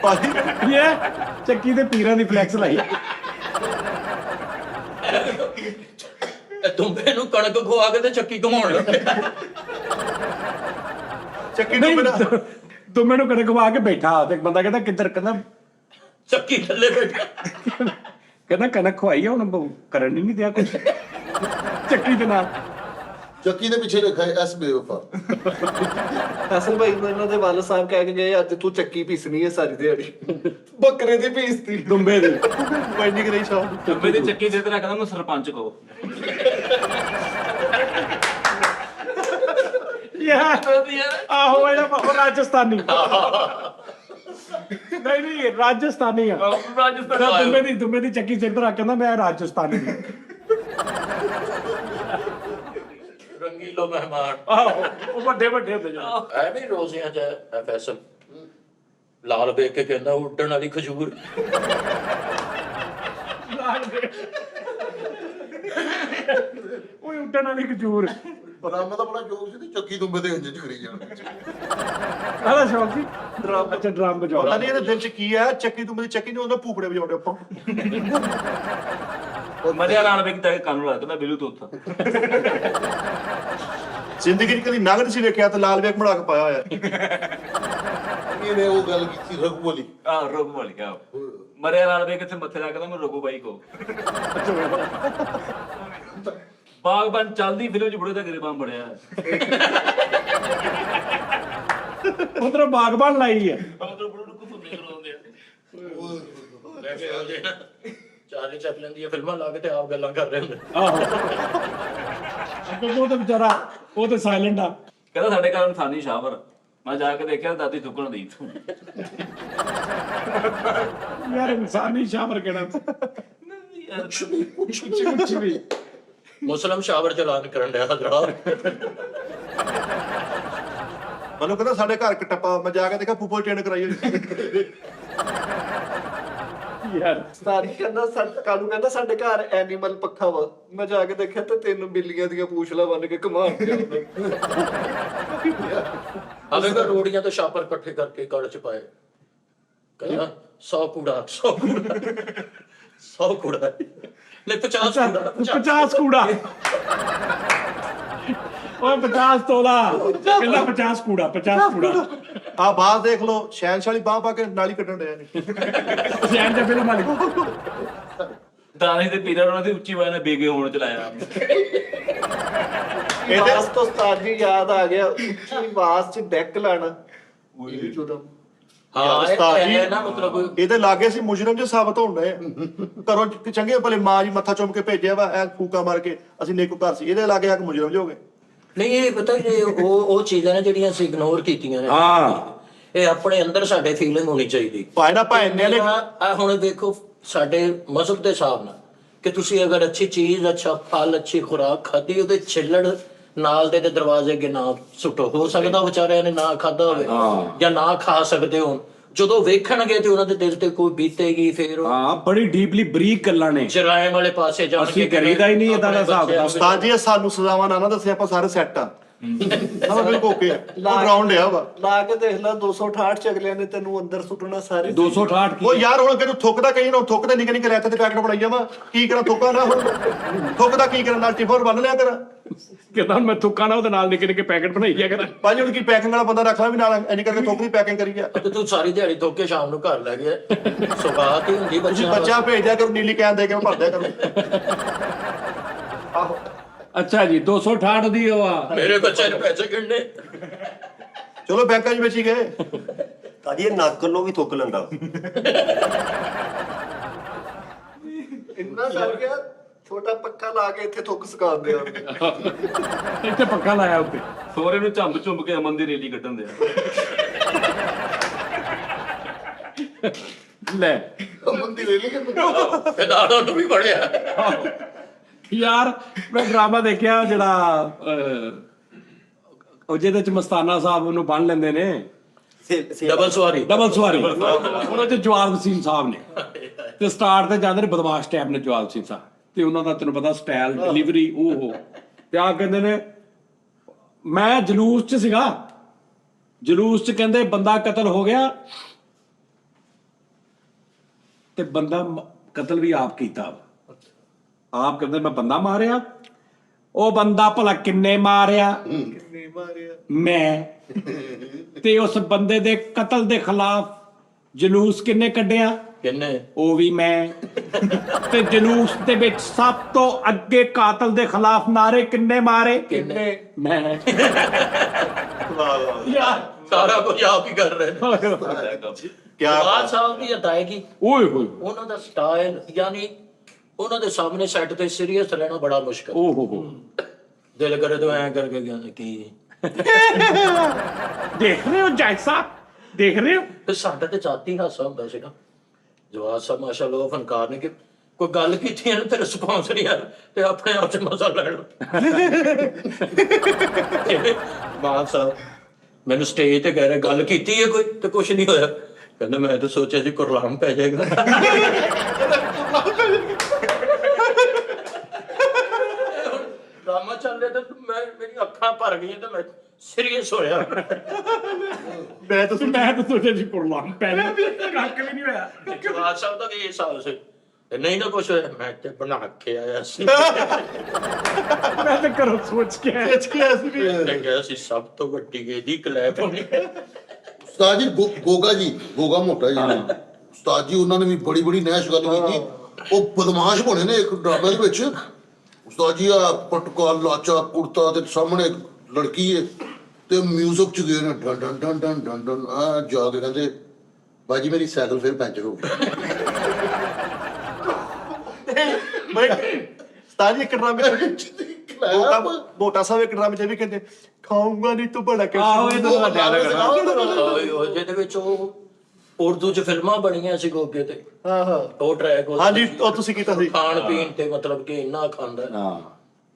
ਭਾਜੀ ਇਹ ਚੱਕੀ ਤੇ ਪੀਰਾਂ ਦੀ ਫਲੈਕਸ ਲਾਈ। ਤੁੰਬੇ ਨੂੰ ਕਣਕ ਖਵਾ ਕੇ ਤੇ ਚੱਕੀ ਘੁਮਾਉਣ ਲੱਗੇ। ਚੱਕੀ ਤੋਂ ਬਿਨਾਂ ਤੂੰ ਮੈਨੂੰ ਕਣਕ ਖਵਾ ਕੇ ਬੈਠਾ ਤੇ ਬੰਦਾ ਕਹਿੰਦਾ ਕਿੱਧਰ? ਕਹਿੰਦਾ ਚੱਕੀ ਥੱਲੇ ਬੈਠਾ। ਕਹਿੰਦਾ ਕਣਕ ਖਵਾਈ ਆ ਹੁਣ ਕਰਨ ਹੀ ਨਹੀਂ ਦਿਆ ਕੁਝ ਚੱਕੀ ਦੇ ਨਾਲ। ਚੱਕੀ ਦੇ ਪਿੱਛੇ ਰੱਖਾ ਐਸ ਬੇਵਫਾ। ਅਸਲ ਭਾਈ ਨੂੰ ਇਹਨਾਂ ਦੇ ਵਾਲਦ ਸਾਹਿਬ ਕਹਿ ਕੇ ਗਏ ਅੱਜ ਤੂੰ ਚੱਕੀ ਪੀਸਣੀ ਹੈ ਸਾਰੀ ਦਿਹਾੜੀ। ਬੱਕਰੇ ਦੀ ਪੀਸਤੀ ਦੁੰਬੇ ਦੀ ਕੋਈ ਨਹੀਂ ਕਰੀ ਸ਼ਾਮ ਡੱਬੇ ਦੀ ਚੱਕੀ ਦੇ ਤੇ ਰੱਖਦਾ ਉਹਨੂੰ ਸਰਪੰਚ ਕਹੋ। ਯਾਰ ਆਹੋ ਇਹਦਾ ਉਹ ਰਾਜਸਥਾਨੀ ਨਹੀਂ ਰਾਜਸਥਾਨੀ ਆ। ਰਾਜਸਥਾਨ ਦੁੰਬੇ ਦੀ ਚੱਕੀ ਸਿਰ ਤੇ ਰੱਖ ਕਹਿੰਦਾ ਮੈਂ ਰਾਜਸਥਾਨੀ ਰੰਗੀਲੋ ਮਹਿਮਾਨ। ਆਹੋ ਉਹ ਵੱਡੇ ਵੱਡੇ ਹੁੰਦੇ ਜਾ। ਐਵੇਂ ਰੋਜ਼ਿਆਂ ਚ ਫੈਸਲ ਲਾਲ ਵੇਖ ਕੇ ਕਹਿੰਦਾ ਉੱਡਣ ਵਾਲੀ ਖਜੂਰ। ਉਹ ਉੱਡਣ ਵਾਲੀ ਖਜੂਰ ਰਾਮਾ ਦਾ ਬੜਾ ਜੋਕ ਸੀ ਤੇ ਚੱਕੀ ਦੁੰਬੇ ਦੇ ਹੰਝੇ ਚ ਕਰੀ ਜਾਣ। ਆਦਾ ਸ਼ੌਕ ਸੀ ਡਰਮ। ਅੱਛਾ ਡਰਮ ਪਤਾ ਵਜਾਉਂਦਾ। ਨਹੀਂ ਇਹਦੇ ਦਿਲ 'ਚ ਕੀ ਹੈ, ਚੱਕੀ ਤੋਂ ਮੇਰੀ ਚੱਕੀ ਨੂੰ ਉਹਦਾ ਭੂਖੜੇ ਵਜਾਉਂਦੇ ਆਪਾਂ। ਮਰਿਆ ਨਾਲ ਵੇਖ ਤਾਂ ਕੰਨ ਲਾ ਕਹਿੰਦਾ ਬਲੂਟੂਥ। ਜ਼ਿੰਦਗੀ 'ਚ ਕਦੀ ਨਗਦ ਸੀ ਵੇਖਿਆ ਤੇ ਲਾਲ ਵੇਖ ਬਣਾ ਕੇ ਪਾਇਆ ਹੋਇਆ। ਇਹਨੇ ਉਹ ਗੱਲ ਕੀਤੀ ਰਘੂ ਵਾਲੀ। ਆਹ ਰੋਗੂ ਵਾਲੀ ਕਾ ਮਰਿਆ ਨਾਲ ਵੇਖ ਕਿੱਥੇ ਮੱਥੇ ਲਾ ਕਹਿੰਦਾ ਮੈਂ ਰੋਗੂ ਬਾਈ ਕੋ। ਬਾਗਬਾਨ ਚੱਲਦੀ ਫਿਲਮ 'ਚ ਬੁੜੇ ਦਾ ਗਰੀਬਾਂ ਬੜਿਆ। ਉਧਰ ਬਾਗਬਾਨ ਲਾਈ ਆ। ਉਧਰ ਬੁੜੇ ਨੂੰ ਘੁੰਮਣੇ ਕਰਾਉਂਦੇ ਆ। ਲੈ ਕੇ ਆਉਂਦੇ ਨਾ ਚਾਰਲੀ ਚੈਪਲਿਨ ਦੀਆਂ ਫਿਲਮਾਂ ਲਾ ਕੇ ਤੇ ਆਪ ਗੱਲਾਂ ਕਰ ਰਹੇ ਹੁੰਦੇ। ਆਹੋ ਉਹ ਤਾਂ ਵਿਚਾਰਾ ਉਹ ਤਾਂ ਸਾਇਲੈਂਟ ਆ। ਕਹਿੰਦਾ ਸਾਡੇ ਘਰ ਇਨਸਾਨੀ ਸ਼ਾਵਰ। ਮੈਂ ਜਾ ਕੇ ਦੇਖਿਆ ਦਾਦੀ ਥੁੱਕਣ ਦੀ। ਯਾਰ ਇਨਸਾਨੀ ਸ਼ਾਵਰ ਕਿਹੜਾ ਕੁਛ ਵੀ। ਮੁਸਲਮ ਸ਼ਾਵਰ ਚਲਾਨ ਕਰਨ ਡਿਆ ਜਰਾ। ਮੈਨੂੰ ਕਹਿੰਦਾ ਸਾਡੇ ਘਰ ਇੱਕ ਟੱਪਾ, ਮੈਂ ਜਾ ਕੇ ਦੇਖਿਆ ਪੂਪੋ ਟ੍ਰੇਨ ਕਰਾਈ ਹੋਈ। ਯਾਰ ਉਸਤਾਦ ਕਹਿੰਦਾ ਕਾਨੂੰ ਕਹਿੰਦਾ ਸਾਡੇ ਘਰ ਐਨੀਮਲ ਪੱਖਾ ਵਾ। ਮੈਂ ਜਾ ਕੇ ਦੇਖਿਆ ਤੇ 3 ਬਿੱਲੀਆਂ ਦੀਆਂ ਪੂਛਲਾਂ ਬੰਨ ਕੇ ਕਮਾਨ ਅਲੇ ਤਾਂ ਰੋੜੀਆਂ ਤੋਂ ਸ਼ਾਪਰ ਇਕੱਠੇ ਕਰਕੇ ਕੜ ਚ ਪਾਏ। ਕਹਿੰਦਾ 100 ਕੂੜਾ 100 ਕੂੜਾ 100 ਕੂੜਾ ਨਹੀਂ 50 ਕੂੜਾ 50 ਕੂੜਾ। ਓਏ 50 ਤੋਲਾ ਕਹਿੰਦਾ 50 ਕੂੜਾ 50 ਕੂੜਾ। ਆ ਬਾਹਰ ਦੇਖ ਲਓ, ਸ਼ੈਨਸ਼ਾਲੀ ਬਾਹ ਪਾ ਕੇ ਨਾਲੀ ਕੱਢਣ ਡਿਆ ਨੇ। ਸਿਆਣ ਦੇ ਫਿਲਮ ਵਾਲੀ। ਦਾਣੇ ਦੇ ਪੀਰਾਂ ਉਹਨਾਂ ਦੀ ਉੱਚੀ ਆਵਾਜ਼ ਨਾਲ ਬੇਗੇ ਹੋਣ ਚਲਾਇਆ। ਇਹਦੇ ਤੋਂ ਉਸਤਾਦ ਜੀ ਯਾਦ ਆ ਗਿਆ, ਉੱਚੀ ਆਵਾਜ਼ 'ਚ ਡੈਕ ਲਾਣਾ। ਇਹ ਚੋਦਮ ਹਾਂ ਉਸਤਾਦ ਜੀ, ਇਹ ਨਾ ਮਤਲਬ ਇਹਦੇ ਲਾਗੇ ਸੀ ਮੁਜਰਮ ਜੇ ਸਾਬਤ ਹੋਣ ਡਏ ਆ। ਘਰੋਂ ਚੰਗੇ ਭਲੇ ਮਾਂ ਜੀ ਮੱਥਾ ਚੁੰਮ ਕੇ ਭੇਜਿਆ ਵਾ, ਐ ਫੂਕਾ ਮਾਰ ਕੇ ਅਸੀਂ ਨੇਕੋ ਘਰ ਸੀ। ਇਹਦੇ ਲਾਗੇ ਆ ਕੇ ਮੁਜਰਮ ਜੋ ਗਏ। ਨਹੀਂ ਇਹ ਪਤਾ ਇਹ ਉਹ ਚੀਜ਼ਾਂ ਨੇ ਜਿਹੜੀਆਂ ਅਸੀਂ ਇਗਨੋਰ ਕੀਤੀਆਂ ਨੇ। ਹਾਂ ਇਹ ਆਪਣੇ ਅੰਦਰ ਸਾਡੇ ਫੀਲਿੰਗ ਹੋਣੀ ਚਾਹੀਦੀ। ਭਾਈ ਨਾ ਭਾਈ ਨੇ ਆ ਹੁਣ ਦੇਖੋ ਸਾਡੇ ਮਜ਼ਹਬ ਦੇ ਹਿਸਾਬ ਨਾਲ ਕਿ ਤੁਸੀਂ ਅਗਰ ਅੱਛੀ ਚੀਜ਼, ਅੱਛਾ ਫਲ, ਅੱਛੀ ਖੁਰਾਕ ਖਾਧੀ, ਉਹਦੇ ਛਿੱਲੜ ਨਾਲ ਦੇ ਦਰਵਾਜ਼ੇ ਅੱਗੇ ਨਾ ਸੁੱਟੋ। ਹੋ ਸਕਦਾ ਵਿਚਾਰਿਆਂ ਨੇ ਨਾ ਖਾਧਾ ਹੋਵੇ ਜਾਂ ਨਾ ਖਾ ਸਕਦੇ ਹੋਣ। ਜਦੋਂ ਵੇਖਣਗੇ ਤੇ ਉਹਨਾਂ ਦੇ ਦਿਲ ਤੇ ਕੋਈ ਬੀਤੇਗੀ। ਫਿਰ ਹਾਂ ਬੜੀ ਡੀਪਲੀ ਬਰੀਕ ਗੱਲਾਂ ਨੇ। ਜਰਾਇਮ ਵਾਲੇ ਪਾਸੇ ਜਾਣ ਅਸੀਂ ਕਰੀਦਾ ਹੀ ਨਹੀਂ ਏਦਾਂ ਦਾ ਹਿਸਾਬ ਕਿਤਾਬ। ਉਸਤਾਦ ਜੀ ਸਾਨੂੰ ਸਜ਼ਾਵਾਂ ਨਾ ਦੱਸਿਆ, ਆਪਾਂ ਸਾਰੇ ਸੈੱਟ ਆ। ਹਾਂ ਬਿਲਕੁਲ ਓਕੇ ਆ। ਉਹ ਗਰਾਊਂਡ ਆ ਵਾ। ਲਾ ਕੇ ਦੇਖ ਲੈ 268 ਚ ਅਗਲਿਆਂ ਨੇ ਤੈਨੂੰ ਅੰਦਰ ਸੁੱਟਣਾ ਸਾਰੇ। 268 ਕੀ ਉਹ ਯਾਰ ਹੁਣ ਕਿਹਨੂੰ ਥੁੱਕਦਾ ਕਈ ਨਾ ਥੁੱਕਦੇ ਨਿੱਕੇ ਨਿੱਕੇ ਰਹਿਤੇ ਤੇ ਪੈਕਟ ਬਣਾਈ ਜਾਵਾਂ। ਕੀ ਕਰਾਂ ਥੁੱਕਾ ਨਾ ਹੁਣ ਥੁੱਕਦਾ ਕੀ ਕਰਾਂ, ਨਾਲ ਟਿਫਨ ਬੰਨ ਲਿਆ ਕਰਾਂ। ਕਹਿੰਦਾ ਮੈਂ ਥੁੱਕਾ ਨਾ ਉਹਦੇ ਨਾਲ ਨਿੱਕੇ ਨਿੱਕੇ ਪੈਕਟ ਬਣਾਈ ਜਾ ਕਰਾਂ। ਭਾਜੀ ਹੁਣ ਕੀ ਪੈਕਿੰਗ ਵਾਲਾ ਬੰਦਾ ਰੱਖਣਾ ਵੀ ਨਾਲ ਇੰਨੀ ਕਰਕੇ ਥੁੱਕ ਦੀ ਪੈਕਿੰਗ ਕਰੀ ਗਿਆ। ਤੇ ਤੂੰ ਸਾਰੀ ਦਿਹਾੜੀ ਧੋ ਕੇ ਸ਼ਾਮ ਨੂੰ ਘਰ ਲੈ ਗਿਆ। ਸੁਗਾਤ ਹੀ ਹੁੰਦੀ ਤੁਸੀਂ ਬੱਚਿਆਂ ਬੱਚਾ ਭੇਜ ਦਿਆ ਕਰੋ, ਨੀਲੀ ਕੈਨ ਦੇ ਕੇ ਮੈਂ ਭਰ ਦਿਆ ਕਰੋ। ਆਹੋ ਅੱਛਾ ਜੀ 268 ਦੀ ਉਹ ਆ। ਮੇਰੇ ਬੱਚੇ ਨੇ ਪੈਸੇ ਗਿਣਨੇ। ਚਲੋ ਬੈਂਕਾਂ 'ਚ ਵਿੱਚ ਹੀ ਗਏ। ਤਾਜੀ ਇਹ ਨੱਕ ਨੂੰ ਵੀ ਥੁੱਕ ਲੈਂਦਾ। ਇੰਨਾ ਚੱਲ ਗਿਆ, ਛੋਟਾ ਪੱਕਾ ਲਾ ਕੇ ਇੱਥੇ ਥੁੱਕ ਸਕਾਉਂਦੇ ਆ। ਇੱਥੇ ਪੱਕਾ ਲਾਇਆ ਉੱਤੇ। ਸੋਰੇ ਨੂੰ ਝੰਬ ਝੁੰਬ ਕੇ ਅਮਨ ਦੀ ਰੇਲੀ ਕੱਢਣ ਦਿਆ। ਲੈ ਮੰਦੀ ਲੈ ਲਈ ਕਿ ਇਹ ਦਾਦਾ ਨੂੰ ਵੀ ਬੜਿਆ। ਯਾਰ ਮੈਂ ਡਰਾਮਾ ਦੇਖਿਆ ਜਿਹੜਾ ਉਹ ਜਿਹਦੇ ਚ ਮਸਤਾਨਾ ਸਾਹਿਬ ਨੂੰ ਬੰਨ ਲੈਂਦੇ ਨੇ। ਡਬਲ ਸਵਾਰੀ ਉਹਨਾਂ ਚ ਜਵਾਲ ਵਸੀਮ ਸਾਹਿਬ ਨੇ ਤੇ ਸਟਾਰਟ ਤੇ ਜਾਂਦੇ ਨੇ ਬਦਮਾਸ਼ ਟਾਈਪ ਨੇ ਜਵਾਲ ਵਸੀਮ ਸਾਹਿਬ ਤੇ ਉਹਨਾਂ ਦਾ ਤੈਨੂੰ ਪਤਾ ਸਟਾਈਲ ਡਿਲੀਵਰੀ ਉਹ ਤੇ ਆ ਕਹਿੰਦੇ ਨੇ ਮੈਂ ਜਲੂਸ ਚ ਸੀਗਾ। ਜਲੂਸ ਚ ਕਹਿੰਦੇ ਬੰਦਾ ਕਤਲ ਹੋ ਗਿਆ ਤੇ ਬੰਦਾ ਕਤਲ ਵੀ ਆਪ ਕੀਤਾ। ਆਪ ਕਹਿੰਦੇ ਮੈਂ ਬੰਦਾ ਮਾਰਿਆ। ਉਹ ਬੰਦਾ ਭਲਾ ਕਿੰਨੇ ਮਾਰਿਆ? ਕਿੰਨੇ ਮਾਰਿਆ? ਮੈਂ। ਤੇ ਉਸ ਬੰਦੇ ਦੇ ਕਤਲ ਦੇ ਖਿਲਾਫ ਜਲੂਸ ਕਿੰਨੇ ਕੱਢਿਆ? ਕਿੰਨੇ? ਉਹ ਵੀ ਮੈਂ। ਤੇ ਜਲੂਸ ਦੇ ਵਿੱਚ ਸਭ ਤੋਂ ਅੱਗੇ ਕਾਤਲ ਦੇ ਖਿਲਾਫ ਨਾਰੇ ਕਿੰਨੇ ਮਾਰੇ? ਕਿੰਨੇ? ਮੈਂ। ਯਾਰ ਸਾਰਾ ਕੁਝ ਆਪ ਹੀ ਕਰ ਰਹੇ ਨੇ। ਕਿਆ ਜਵਾਦ ਸਾਹਿਬ ਦੀ ਅਦਾਇਗੀ, ਓਏ ਹੋਏ, ਉਹਨਾਂ ਦਾ ਸਟਾਈਲ, ਯਾਨੀ ਉਹਨਾਂ ਦੇ ਸਾਹਮਣੇ ਸੈੱਟ ਤੇ ਸੀਰੀਅਸ ਰਹਿਣਾ ਬੜਾ ਮੁਸ਼ਕਲ। ਓ ਹੋ ਦਿਲ ਕਰੇ ਤਾਂ ਐਂ ਕਰਕੇ ਗਿਆ ਕੀ ਦੇਖ ਰਹੇ ਹੋ ਜੈਸਾ, ਦੇਖ ਰਹੇ ਹੋ? ਤੇ ਸਾਡਾ ਤੇ ਜਾਤੀ ਹਾਸਾ ਹੁੰਦਾ ਸੀ ਨਾ। ਜਵਾਦ ਸਾਹਿਬ ਮਾਸ਼ਾਅੱਲਾ ਉਹ ਫਨਕਾਰ ਨੇ ਕਿ ਕੋਈ ਗੱਲ ਕੀਤੀ ਹੈ ਨਾ ਤੇ ਰਿਸਪੌਂਸ ਨਹੀਂ ਆ ਤੇ ਆਪਣੇ ਆਪ ਚ ਮਜ਼ਾ ਲੈ ਲਓ। ਮਾਨ ਸਾਹਿਬ ਮੈਨੂੰ ਸਟੇਜ ਤੇ ਕਹਿ ਰਹੇ ਗੱਲ ਕੀਤੀ ਹੈ ਕੋਈ ਤੇ ਕੁਝ ਨਹੀਂ ਹੋਇਆ। ਕਹਿੰਦਾ ਮੈਂ ਤਾਂ ਸੋਚਿਆ ਸੀ ਕੁਰਲਾਮ ਪੈ ਜਾਏਗਾ। ਡਰਾਮਾ ਚੱਲ ਰਿਹਾ ਤੇ ਮੇਰੀ ਅੱਖਾਂ ਭਰ ਗਈਆਂ ਤੇ ਮੈਂ ਸੀਰੀਅਸ ਹੋਇਆ। ਮੈਂ ਤਾਂ ਮੈਂ ਤਾਂ ਸੋਚਿਆ ਸੀ ਕੁਰਬਾਨ ਪਹਿਲੇ ਕੱਖ ਵੀ ਨਹੀਂ ਹੋਇਆ। ਜਵਾਦ ਸਾਹਿਬ ਦਾ ਵੀ ਇਹ ਹਿਸਾਬ ਸੀ ਤੇ ਨਹੀਂ ਨਾ ਕੁਛ ਹੋਇਆ। ਮੈਂ ਤੇ ਬਣਾ ਕੇ ਆਇਆ ਸੀ। ਮੈਂ ਤਾਂ ਘਰੋਂ ਸੋਚ ਕੇ ਆਇਆ। ਮੈਂ ਕਿਹਾ ਸੀ ਸਭ ਤੋਂ ਵੱਡੀ ਇਹਦੀ ਕਲੈਪ ਹੋਣੀ। ਉਸਤਾਦ ਜੀ ਗੋਗਾ ਮੋਟਾ ਜੀ ਉਸਤਾਦ ਜੀ ਉਹਨਾਂ ਨੇ ਵੀ ਬੜੀ ਨੈਸ਼ ਗੱਲ ਕੀਤੀ। ਉਹ ਬਦਮਾਸ਼ ਬਣੇ ਨੇ ਇੱਕ ਡਰਾਮੇ ਦੇ ਵਿੱਚ। ਉਸਤਾਦ ਜੀ ਆ ਪਟਕਾ ਲਾਚਾ ਕੁੜਤਾ ਤੇ ਸਾਹਮਣੇ ਲੜਕੀ ਏ ਤੇ ਮਿਊਜ਼ਿਕ ਚ ਗਏ ਨੇ done done done done done done ਆ ਜਾ ਕੇ ਕਹਿੰਦੇ ਬਾਜੀ ਮੇਰੀ ਸਾਈਕਲ ਫਿਰ ਪੈਂਚਰ ਹੋ ਗਈ। ਮੈਂ ਸਤਾਜ ਇੱਕ ਡਰਾਮੇ ਮੋਟਾ ਸਾਹਿਬ ਇੱਕ ਡਰਾਮੇ ਚ ਵੀ ਕਹਿੰਦੇ ਖਾਊਂਗਾ ਨਹੀਂ ਤੂੰ ਬੜਾ ਆਹੋ ਇਹ ਤਾਂ ਉਹ ਜਿਹਦੇ ਵਿੱਚ ਉਹ ਉਰਦੂ ਚ ਫਿਲਮਾਂ ਬਣੀਆਂ ਸੀ ਗੋਗੇ ਤੇ। ਹਾਂ ਉਹ ਟਰੈਕ ਹਾਂਜੀ ਉਹ ਤੁਸੀਂ ਕੀਤਾ ਸੀ। ਖਾਣ ਪੀਣ ਤੇ ਮਤਲਬ ਕਿ ਇੰਨਾ ਖਾਂਦਾ। ਹਾਂ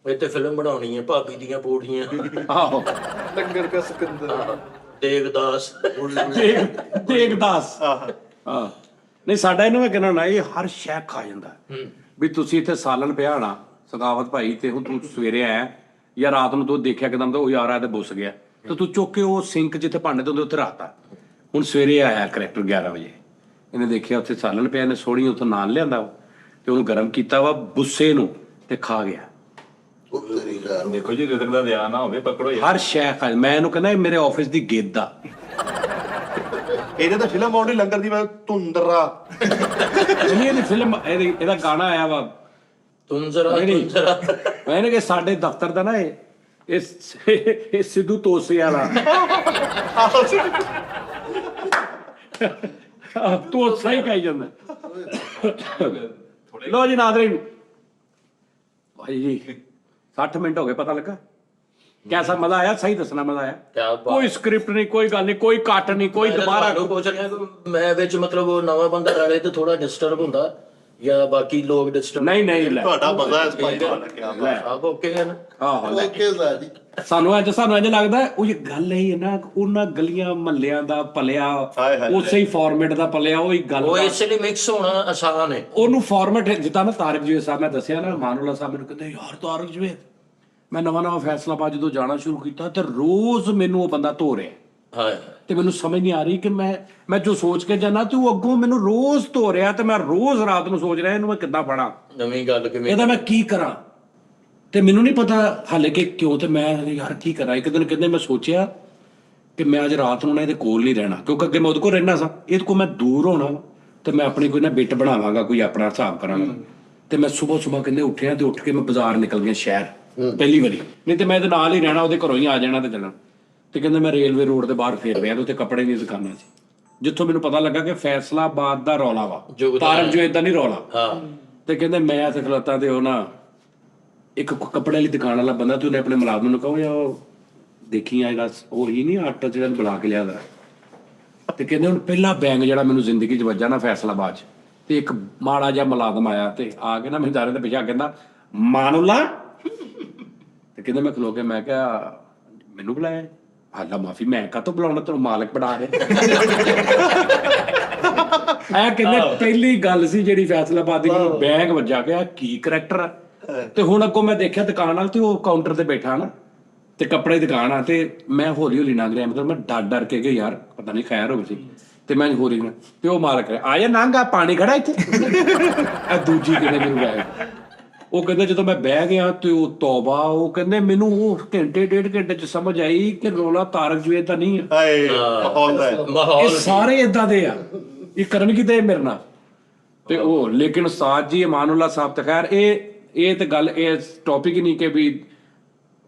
ਇੱਥੇ ਫਿਲਮ ਬਣਾਉਣੀ ਹੈ ਭਾਬੀ ਦੀਆਂ ਪੋੜੀਆਂ। ਆਹੋ ਲੰਗਰ ਕਾ ਸਿਕੰਦਰ। ਦੇਵਦਾਸ। ਦੇਖਦਾਸ। ਹਾਂ ਨਹੀਂ ਸਾਡਾ ਇਹਨੂੰ ਮੈਂ ਕਹਿਣਾ ਨਾ ਇਹ ਹਰ ਸ਼ੈ ਖਾ ਜਾਂਦਾ ਵੀ ਤੁਸੀਂ ਇੱਥੇ ਸਾਲਨ ਪਿਆ ਨਾ ਸਖਾਵਤ ਭਾਈ ਤੇ ਹੁਣ ਤੂੰ ਸਵੇਰੇ ਆਇਆ ਜਾਂ ਰਾਤ ਨੂੰ ਤੂੰ ਦੇਖਿਆ ਕਿਦਮ ਤਾਂ ਉਹ ਯਾਰ ਆ ਤੇ ਬੁੱਸ ਗਿਆ ਤੇ ਤੂੰ ਚੁੱਕ ਕੇ ਉਹ ਸਿੰਕ ਜਿੱਥੇ ਭਾਂਡੇ ਧੋਂਦੇ ਉੱਥੇ ਰੱਖਤਾ। ਹੁਣ ਸਵੇਰੇ ਆਇਆ ਕਰੈਕਟਰ 11 ਵਜੇ ਇਹਨੇ ਦੇਖਿਆ ਉੱਥੇ ਸਾਲਨ ਪਿਆ, ਇਹਨੇ ਸੋਹਣੀ ਉੱਥੋਂ ਨਾਨ ਲਿਆਂਦਾ ਤੇ ਉਹਨੂੰ ਗਰਮ ਕੀਤਾ ਵਾ ਬੁੱਸੇ ਨੂੰ ਤੇ ਖਾ ਗਿਆ। ਦੇਖੋ ਜੀ ਰਿਜ਼ਕ ਦਾ ਧਿਆਨ ਨਾ ਹੋਵੇ ਪਕੜੋ ਯਾਰ। ਹਰ ਸ਼ੈ ਖਾ। ਮੈਂ ਇਹਨੂੰ ਕਹਿੰਦਾ ਇਹ ਮੇਰੇ ਆਫਿਸ ਦੀ ਗਿੱਦ ਆ। ਇਹਦੇ ਤਾਂ ਫਿਲਮ ਆਉਣੀ ਲੰਗਰ ਦੀ ਮੈਂ ਧੁੰਦਰਾ। ਇਹਦੀ ਫਿਲਮ ਇਹਦਾ ਗਾਣਾ ਆਇਆ ਵਾ ਤੁੰਜ਼ਰਾ। ਮੈਨੇ ਕਿ ਸਾਡੇ ਦਫ਼ਤਰ ਦਾ ਨਾ ਇਹ ਸਿੱਧੂ ਤੋਸੇ ਵਾਲਾ ਤੋਸਾ ਹੀ ਕਹੀ ਜਾਂਦਾ। ਲੋ ਜੀ ਨਾਜ਼ਰੀਨ ਭਾਈ ਜੀ 60 ਮਿੰਟ ਹੋ ਗਏ ਪਤਾ ਲੱਗਾ ਕੈਸਾ ਮਜ਼ਾ ਆਇਆ? ਸਹੀ ਦੱਸਣਾ ਮਜ਼ਾ ਆਇਆ? ਕੋਈ ਸਕ੍ਰਿਪਟ ਨਹੀਂ, ਕੋਈ ਗੱਲ ਨਹੀਂ, ਕੋਈ ਕੱਟ ਨਹੀਂ, ਕੋਈ ਦੁਬਾਰਾ ਪੁੱਛ ਰਿਹਾ ਕਿ ਮੈਂ ਵਿੱਚ ਮਤਲਬ ਉਹ ਨਵਾਂ ਬੰਦਾ ਰਲੇ ਤੇ ਥੋੜਾ ਡਿਸਟਰਬ ਹੁੰਦਾ ਜਾਂ ਬਾਕੀ ਲੋਕ ਡਿਸਟਰਬ? ਨਹੀਂ ਤੁਹਾਡਾ ਮਜ਼ਾ ਹੈ ਭਾਈ ਤੁਹਾਡਾ ਕਿਆ ਆਪ ਓਕੇ ਹੈ ਨਾ? ਆਹੋ ਓਕੇ ਉਸਤਾਦ ਜੀ। ਸਾਨੂੰ ਅੱਜ ਲੱਗਦਾ ਉਹ ਗੱਲ ਇਹ ਹੈ ਨਾ ਉਹਨਾਂ ਗਲੀਆਂ ਮਹੱਲਿਆਂ ਦਾ ਪਲਿਆ ਉਸੇ ਹੀ ਫਾਰਮੈਟ ਦਾ ਪਲਿਆ ਉਹ ਹੀ ਗੱਲ ਉਹ ਇਸ ਲਈ ਮਿਕਸ ਹੋਣਾ ਆਸਾਨ ਹੈ। ਉਹਨੂੰ ਫਾਰਮੈਟ ਜਿੱਦਾਂ ਨਾ ਤਾਰਿਕ ਜਵੇਦ ਸਾਹਿਬ ਮੈਂ ਦੱਸਿਆ ਨਾ ਮਾਨੂਲਾ ਸਾਹਿਬ ਮੈਨੂੰ ਕਹਿੰਦੇ ਯਾਰ ਤਾਰਿਕ ਜਵੇਦ ਮੈਂ ਨਵਾਂ ਫੈਸਲਾਬਾਦ ਜਦੋਂ ਜਾਣਾ ਸ਼ੁਰੂ ਕੀਤਾ ਤੇ ਰੋਜ਼ ਮੈਨੂੰ ਉਹ ਬੰਦਾ ਧੋ ਰਿਹਾ ਤੇ ਮੈਨੂੰ ਸਮਝ ਨਹੀਂ ਆ ਰਹੀ ਕਿ ਮੈਂ ਜੋ ਸੋਚ ਕੇ ਜਾਣਾ ਤੇ ਉਹ ਅੱਗੋਂ ਮੈਨੂੰ ਰੋਜ਼ ਧੋ ਰਿਹਾ ਤੇ ਮੈਂ ਰੋਜ਼ ਰਾਤ ਨੂੰ ਸੋਚ ਰਿਹਾ ਇਹਨੂੰ ਮੈਂ ਕਿੱਦਾਂ ਫੜਾਂ, ਨਵੀਂ ਗੱਲ ਕਿਵੇਂ ਇਹਦਾ ਮੈਂ ਕੀ ਕਰਾਂ ਤੇ ਮੈਨੂੰ ਨਹੀਂ ਪਤਾ ਹਾਲੇ ਕਿ ਕਿਉਂ। ਤੇ ਮੈਂ ਯਾਰ ਕੀ ਕਰਾਂ। ਇੱਕ ਦਿਨ ਕਹਿੰਦੇ ਮੈਂ ਸੋਚਿਆ ਕਿ ਮੈਂ ਅੱਜ ਰਾਤ ਨੂੰ ਨਾ ਇਹਦੇ ਕੋਲ ਨਹੀਂ ਰਹਿਣਾ ਕਿਉਂਕਿ ਅੱਗੇ ਮੈਂ ਉਹਦੇ ਕੋਲ ਰਹਿਣਾ ਸਾਂ, ਇਹਦੇ ਕੋਲ ਮੈਂ ਦੂਰ ਹੋਣਾ ਤੇ ਮੈਂ ਆਪਣੀ ਕੋਈ ਨਾ ਬਿੱਟ ਬਣਾਵਾਂਗਾ, ਕੋਈ ਆਪਣਾ ਹਿਸਾਬ ਕਰਾਂਗਾ। ਤੇ ਮੈਂ ਸਵੇਰ ਕਹਿੰਦੇ ਉੱਠਿਆ ਤੇ ਉੱਠ ਕੇ ਮੈਂ ਬਾਜ਼ਾਰ ਨਿਕਲ ਗਿਆ ਸ਼ਹਿਰ ਪਹਿਲੀ ਵਾਰੀ। ਨਹੀਂ ਤੇ ਮੈਂ ਇਹਦੇ ਨਾਲ ਹੀ ਰਹਿਣਾ, ਉਹਦੇ ਘਰੋਂ ਹੀ ਆ ਜਾਣਾ ਤੇ ਚੱਲਣਾ। ਤੇ ਕਹਿੰਦੇ ਮੈਂ ਰੇਲਵੇ ਰੋਡ ਦੇ ਬਾਹਰ ਫੇਰ ਰਿਹਾ ਤੇ ਉੱਥੇ ਕੱਪੜੇ ਦੀਆਂ ਦੁਕਾਨਾਂ ਸੀ ਜਿੱਥੋਂ ਮੈਨੂੰ ਪਤਾ ਲੱਗਾ ਕਿ ਫੈਸਲਾਬਾਦ ਦਾ ਰੌਲਾ ਵਾ, ਤਾਰਕ ਜਵੇਦ ਦਾ ਨਹੀਂ ਰੌਲਾ। ਤੇ ਕਹਿੰਦੇ ਮੈਂ ਤੇ ਖਲੋਤਾ ਤੇ ਉਹ ਨਾ ਇੱਕ ਕੱਪੜੇ ਵਾਲੀ ਦੁਕਾਨ ਵਾਲਾ ਬੰਦਾ ਤੇ ਉਹਨੇ ਆਪਣੇ ਮੁਲਾਜ਼ਮ ਨੂੰ ਕਹੋ ਯਾਰ ਦੇਖੀ ਆਏਗਾ ਉਹੀ ਨਹੀਂ ਆਟਾ ਜਿਹੜਾ ਬੁਲਾ ਕੇ ਲਿਆਦਾ। ਤੇ ਕਹਿੰਦੇ ਹੁਣ ਪਹਿਲਾ ਬੈਂਗ ਜਿਹੜਾ ਮੈਨੂੰ ਜ਼ਿੰਦਗੀ 'ਚ ਵੱਜਾ ਨਾ ਫੈਸਲਾਬਾਦ 'ਚ ਤੇ ਇੱਕ ਮਾੜਾ ਜਿਹਾ ਮੁਲਾਜ਼ਮ ਆਇਆ ਤੇ ਆ ਕੇ ਨਾ ਮੈਨੂੰ ਦਾਰੇ ਦੇ ਪਿੱਛੇ ਕਹਿੰਦਾ ਮਾਨੂਲਾ। ਤੇ ਕਹਿੰਦੇ ਮੈਂ ਖਲੋ ਕੇ ਮੈਂ ਕਿਹਾ ਮੈਨੂੰ ਬੁਲਾਇਆ? ਹਾਲਾ ਮਾਫੀ ਮੈਂ ਕਾਹਤੋਂ ਬੁਲਾਉਣਾ, ਤੈਨੂੰ ਮਾਲਕ ਬਣਾ ਰਿਹਾ। ਇਹ ਕਹਿੰਦੇ ਪਹਿਲੀ ਗੱਲ ਸੀ ਜਿਹੜੀ ਫੈਸਲਾਬਾਦ ਦੀ ਮੈਨੂੰ ਬੈਂਗ ਵੱਜਾ ਗਿਆ ਕੀ ਕਰੈਕਟਰ ਆ। ਤੇ ਹੁਣ ਅੱਗੋਂ ਮੈਂ ਦੇਖਿਆ ਦੁਕਾਨ ਨਾਲ ਤੇ ਉਹ ਕਾਊਂਟਰ ਤੇ ਬੈਠਾ ਨਾ ਤੇ ਕੱਪੜੇ ਦੀ ਦੁਕਾਨ ਆ ਤੇ ਮੈਂ ਹੌਲੀ ਲੰਘ ਰਿਹਾ ਮਤਲਬ ਮੈਂ ਡਰ ਕੇ ਗਿਆ ਯਾਰ ਪਤਾ ਨਹੀਂ ਖੈਰ ਹੋਵੇ ਸੀ ਤੇ ਮੈਂ ਹੌਲੀ ਨਾ ਤੇ ਉਹ ਮਾਲਕ ਆ ਜਾ ਨੰਗਾ ਪਾਣੀ ਖੜਾ ਇੱਥੇ। ਇਹ ਦੂਜੀ ਕਿਹਨੇ ਮੈਨੂੰ ਗਾਇਆ ਉਹ ਕਹਿੰਦਾ ਜਦੋਂ ਮੈਂ ਬਹਿ ਗਿਆ ਤੇ ਉਹ ਤੌਬਾ ਉਹ ਕਹਿੰਦੇ ਮੈਨੂੰ ਉਹ ਘੰਟੇ ਡੇਢ ਘੰਟੇ ਚ ਸਮਝ ਆਈ ਕਿ ਰੌਲਾ ਤਾਰਕ ਜਵੇਦ ਦਾ ਨਹੀਂ ਹੈ। ਹਾਏ ਮਾਹੌਲ ਦਾ ਮਾਹੌਲ ਇਹ ਸਾਰੇ ਇਦਾਂ ਦੇ ਆ ਇਹ ਕਰਨਗੇ ਤੇ ਮੇਰੇ ਨਾਲ ਤੇ ਉਹ ਲੇਕਿਨ ਉਸਤਾਦ ਜੀ ਅਮਾਨੁੱਲਾ ਸਾਹਿਬ ਤੇ ਖੈਰ ਇਹ ਤੇ ਗੱਲ ਇਹ ਟੌਪਿਕ ਹੀ ਨਹੀਂ ਕਿ ਵੀ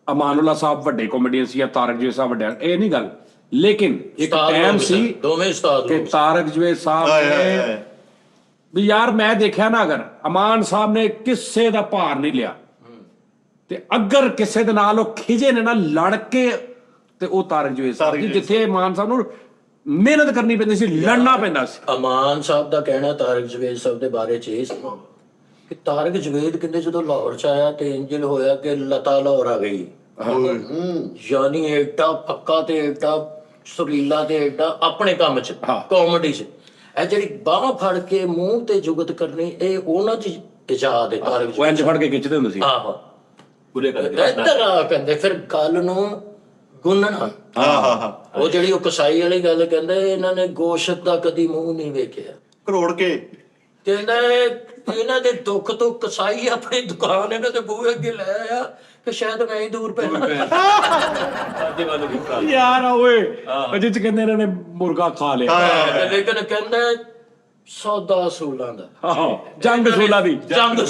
ਅਮਾਨੁੱਲਾ ਸਾਹਿਬ ਵੱਡੇ ਕਾਮੇਡੀਅਨ ਸੀ ਜਾਂ ਤਾਰਕ ਜਵੇਦ ਸਾਹਿਬ ਵੱਡੇ, ਇਹ ਨਹੀਂ ਗੱਲ। ਲੇਕਿਨ ਇੱਕ ਟਾਈਮ ਸੀ ਦੋਵੇਂ ਉਸਤਾਦ ਕਿ ਤਾਰਕ ਜਵੇਦ ਸਾਹਿਬ ਨੇ ਵੀ ਯਾਰ ਮੈਂ ਦੇਖਿਆ ਨਾ, ਅਗਰ ਅਮਾਨ ਸਾਹਿਬ ਨੇ ਕਿਸੇ ਦਾ ਭਾਰ ਨਹੀਂ ਲਿਆ ਤੇ ਅਗਰ ਕਿਸੇ ਦੇ ਨਾਲ ਉਹ ਖਿਜੇ ਨੇ ਨਾ ਲੜ ਕੇ, ਤੇ ਉਹ ਤਾਰਕ ਜਵੇਦ ਸਾਹਿਬ ਜੀ, ਜਿੱਥੇ ਅਮਾਨ ਸਾਹਿਬ ਨੂੰ ਮਿਹਨਤ ਕਰਨੀ ਪੈਂਦੀ ਸੀ, ਲੜਨਾ ਪੈਂਦਾ ਸੀ। ਅਮਾਨ ਸਾਹਿਬ ਦਾ ਕਹਿਣਾ ਤਾਰਕ ਜਵੇਦ ਸਾਹਿਬ ਦੇ ਬਾਰੇ ਚ ਇਹ ਸੀ ਕਿ ਤਾਰਕ ਜਵੇਦ ਕਹਿੰਦੇ ਜਦੋਂ ਲਾਹੌਰ ਚ ਆਇਆ ਤੇ ਇੰਜਲ ਹੋਇਆ ਕਿ ਲਤਾ ਲਾਹੌਰ ਆ ਗਈ। ਯਾਨੀ ਏਡਾ ਪੱਕਾ ਤੇ ਏਡਾ ਸੁਰੀਲਾ ਤੇ ਏਡਾ ਆਪਣੇ ਕੰਮ ਚ, ਕਾਮੇਡੀ ਚ। ਇਹ ਜਿਹੜੀ ਬਾਹਾਂ ਫੜ ਕੇ ਮੂੰਹ ਤੇ ਜੁਗਤ ਕਰਨੀ, ਇਹ ਉਹਨਾਂ ਚ ਇਜਾਦ ਹੈ ਤਾਰਕ ਉਹ ਇੰਜ ਫੜ ਕੇ ਖਿੱਚਦੇ ਹੁੰਦੇ ਸੀ। ਆਹੋ ਪੂਰੇ ਕਰਕੇ ਇੱਧਰ ਆ ਕਹਿੰਦੇ ਫਿਰ ਗੱਲ ਨੂੰ ਗੁੰਨਣਾ। ਉਹ ਜਿਹੜੀ ਉਹ ਕਸਾਈ ਵਾਲੀ ਗੱਲ ਕਹਿੰਦੇ, ਇਹਨਾਂ ਨੇ ਗੋਸ਼ਤ ਦਾ ਕਦੀ ਮੂੰਹ ਨਹੀਂ ਵੇਖਿਆ, ਕਰੋੜ ਕੇ ਕਹਿੰਦਾ ਇਹਨਾਂ ਦੇ ਦੁੱਖ ਤੋਂ ਕਸਾਈ ਆਪਣੀ ਦੁਕਾਨ ਇਹਨਾਂ ਦੇ ਬੂਹੇ ਅੱਗੇ ਲੈ ਆਇਆ ਕਿ ਸ਼ਾਇਦ ਮੈਂ ਹੀ ਦੂਰ ਪੈਣਾ। ਯਾਰ ਓਏ ਜਿੱਚ ਕਹਿੰਦੇ ਇਹਨਾਂ ਨੇ ਮੁਰਗਾ ਖਾ ਲਿਆ, ਲੇਕਿਨ ਕਹਿੰਦਾ ਸੌਦਾ ਅਸੂਲਾਂ ਦਾ, ਜੰਗ ਸੂਲਾਂ ਦੀ, ਜੰਗ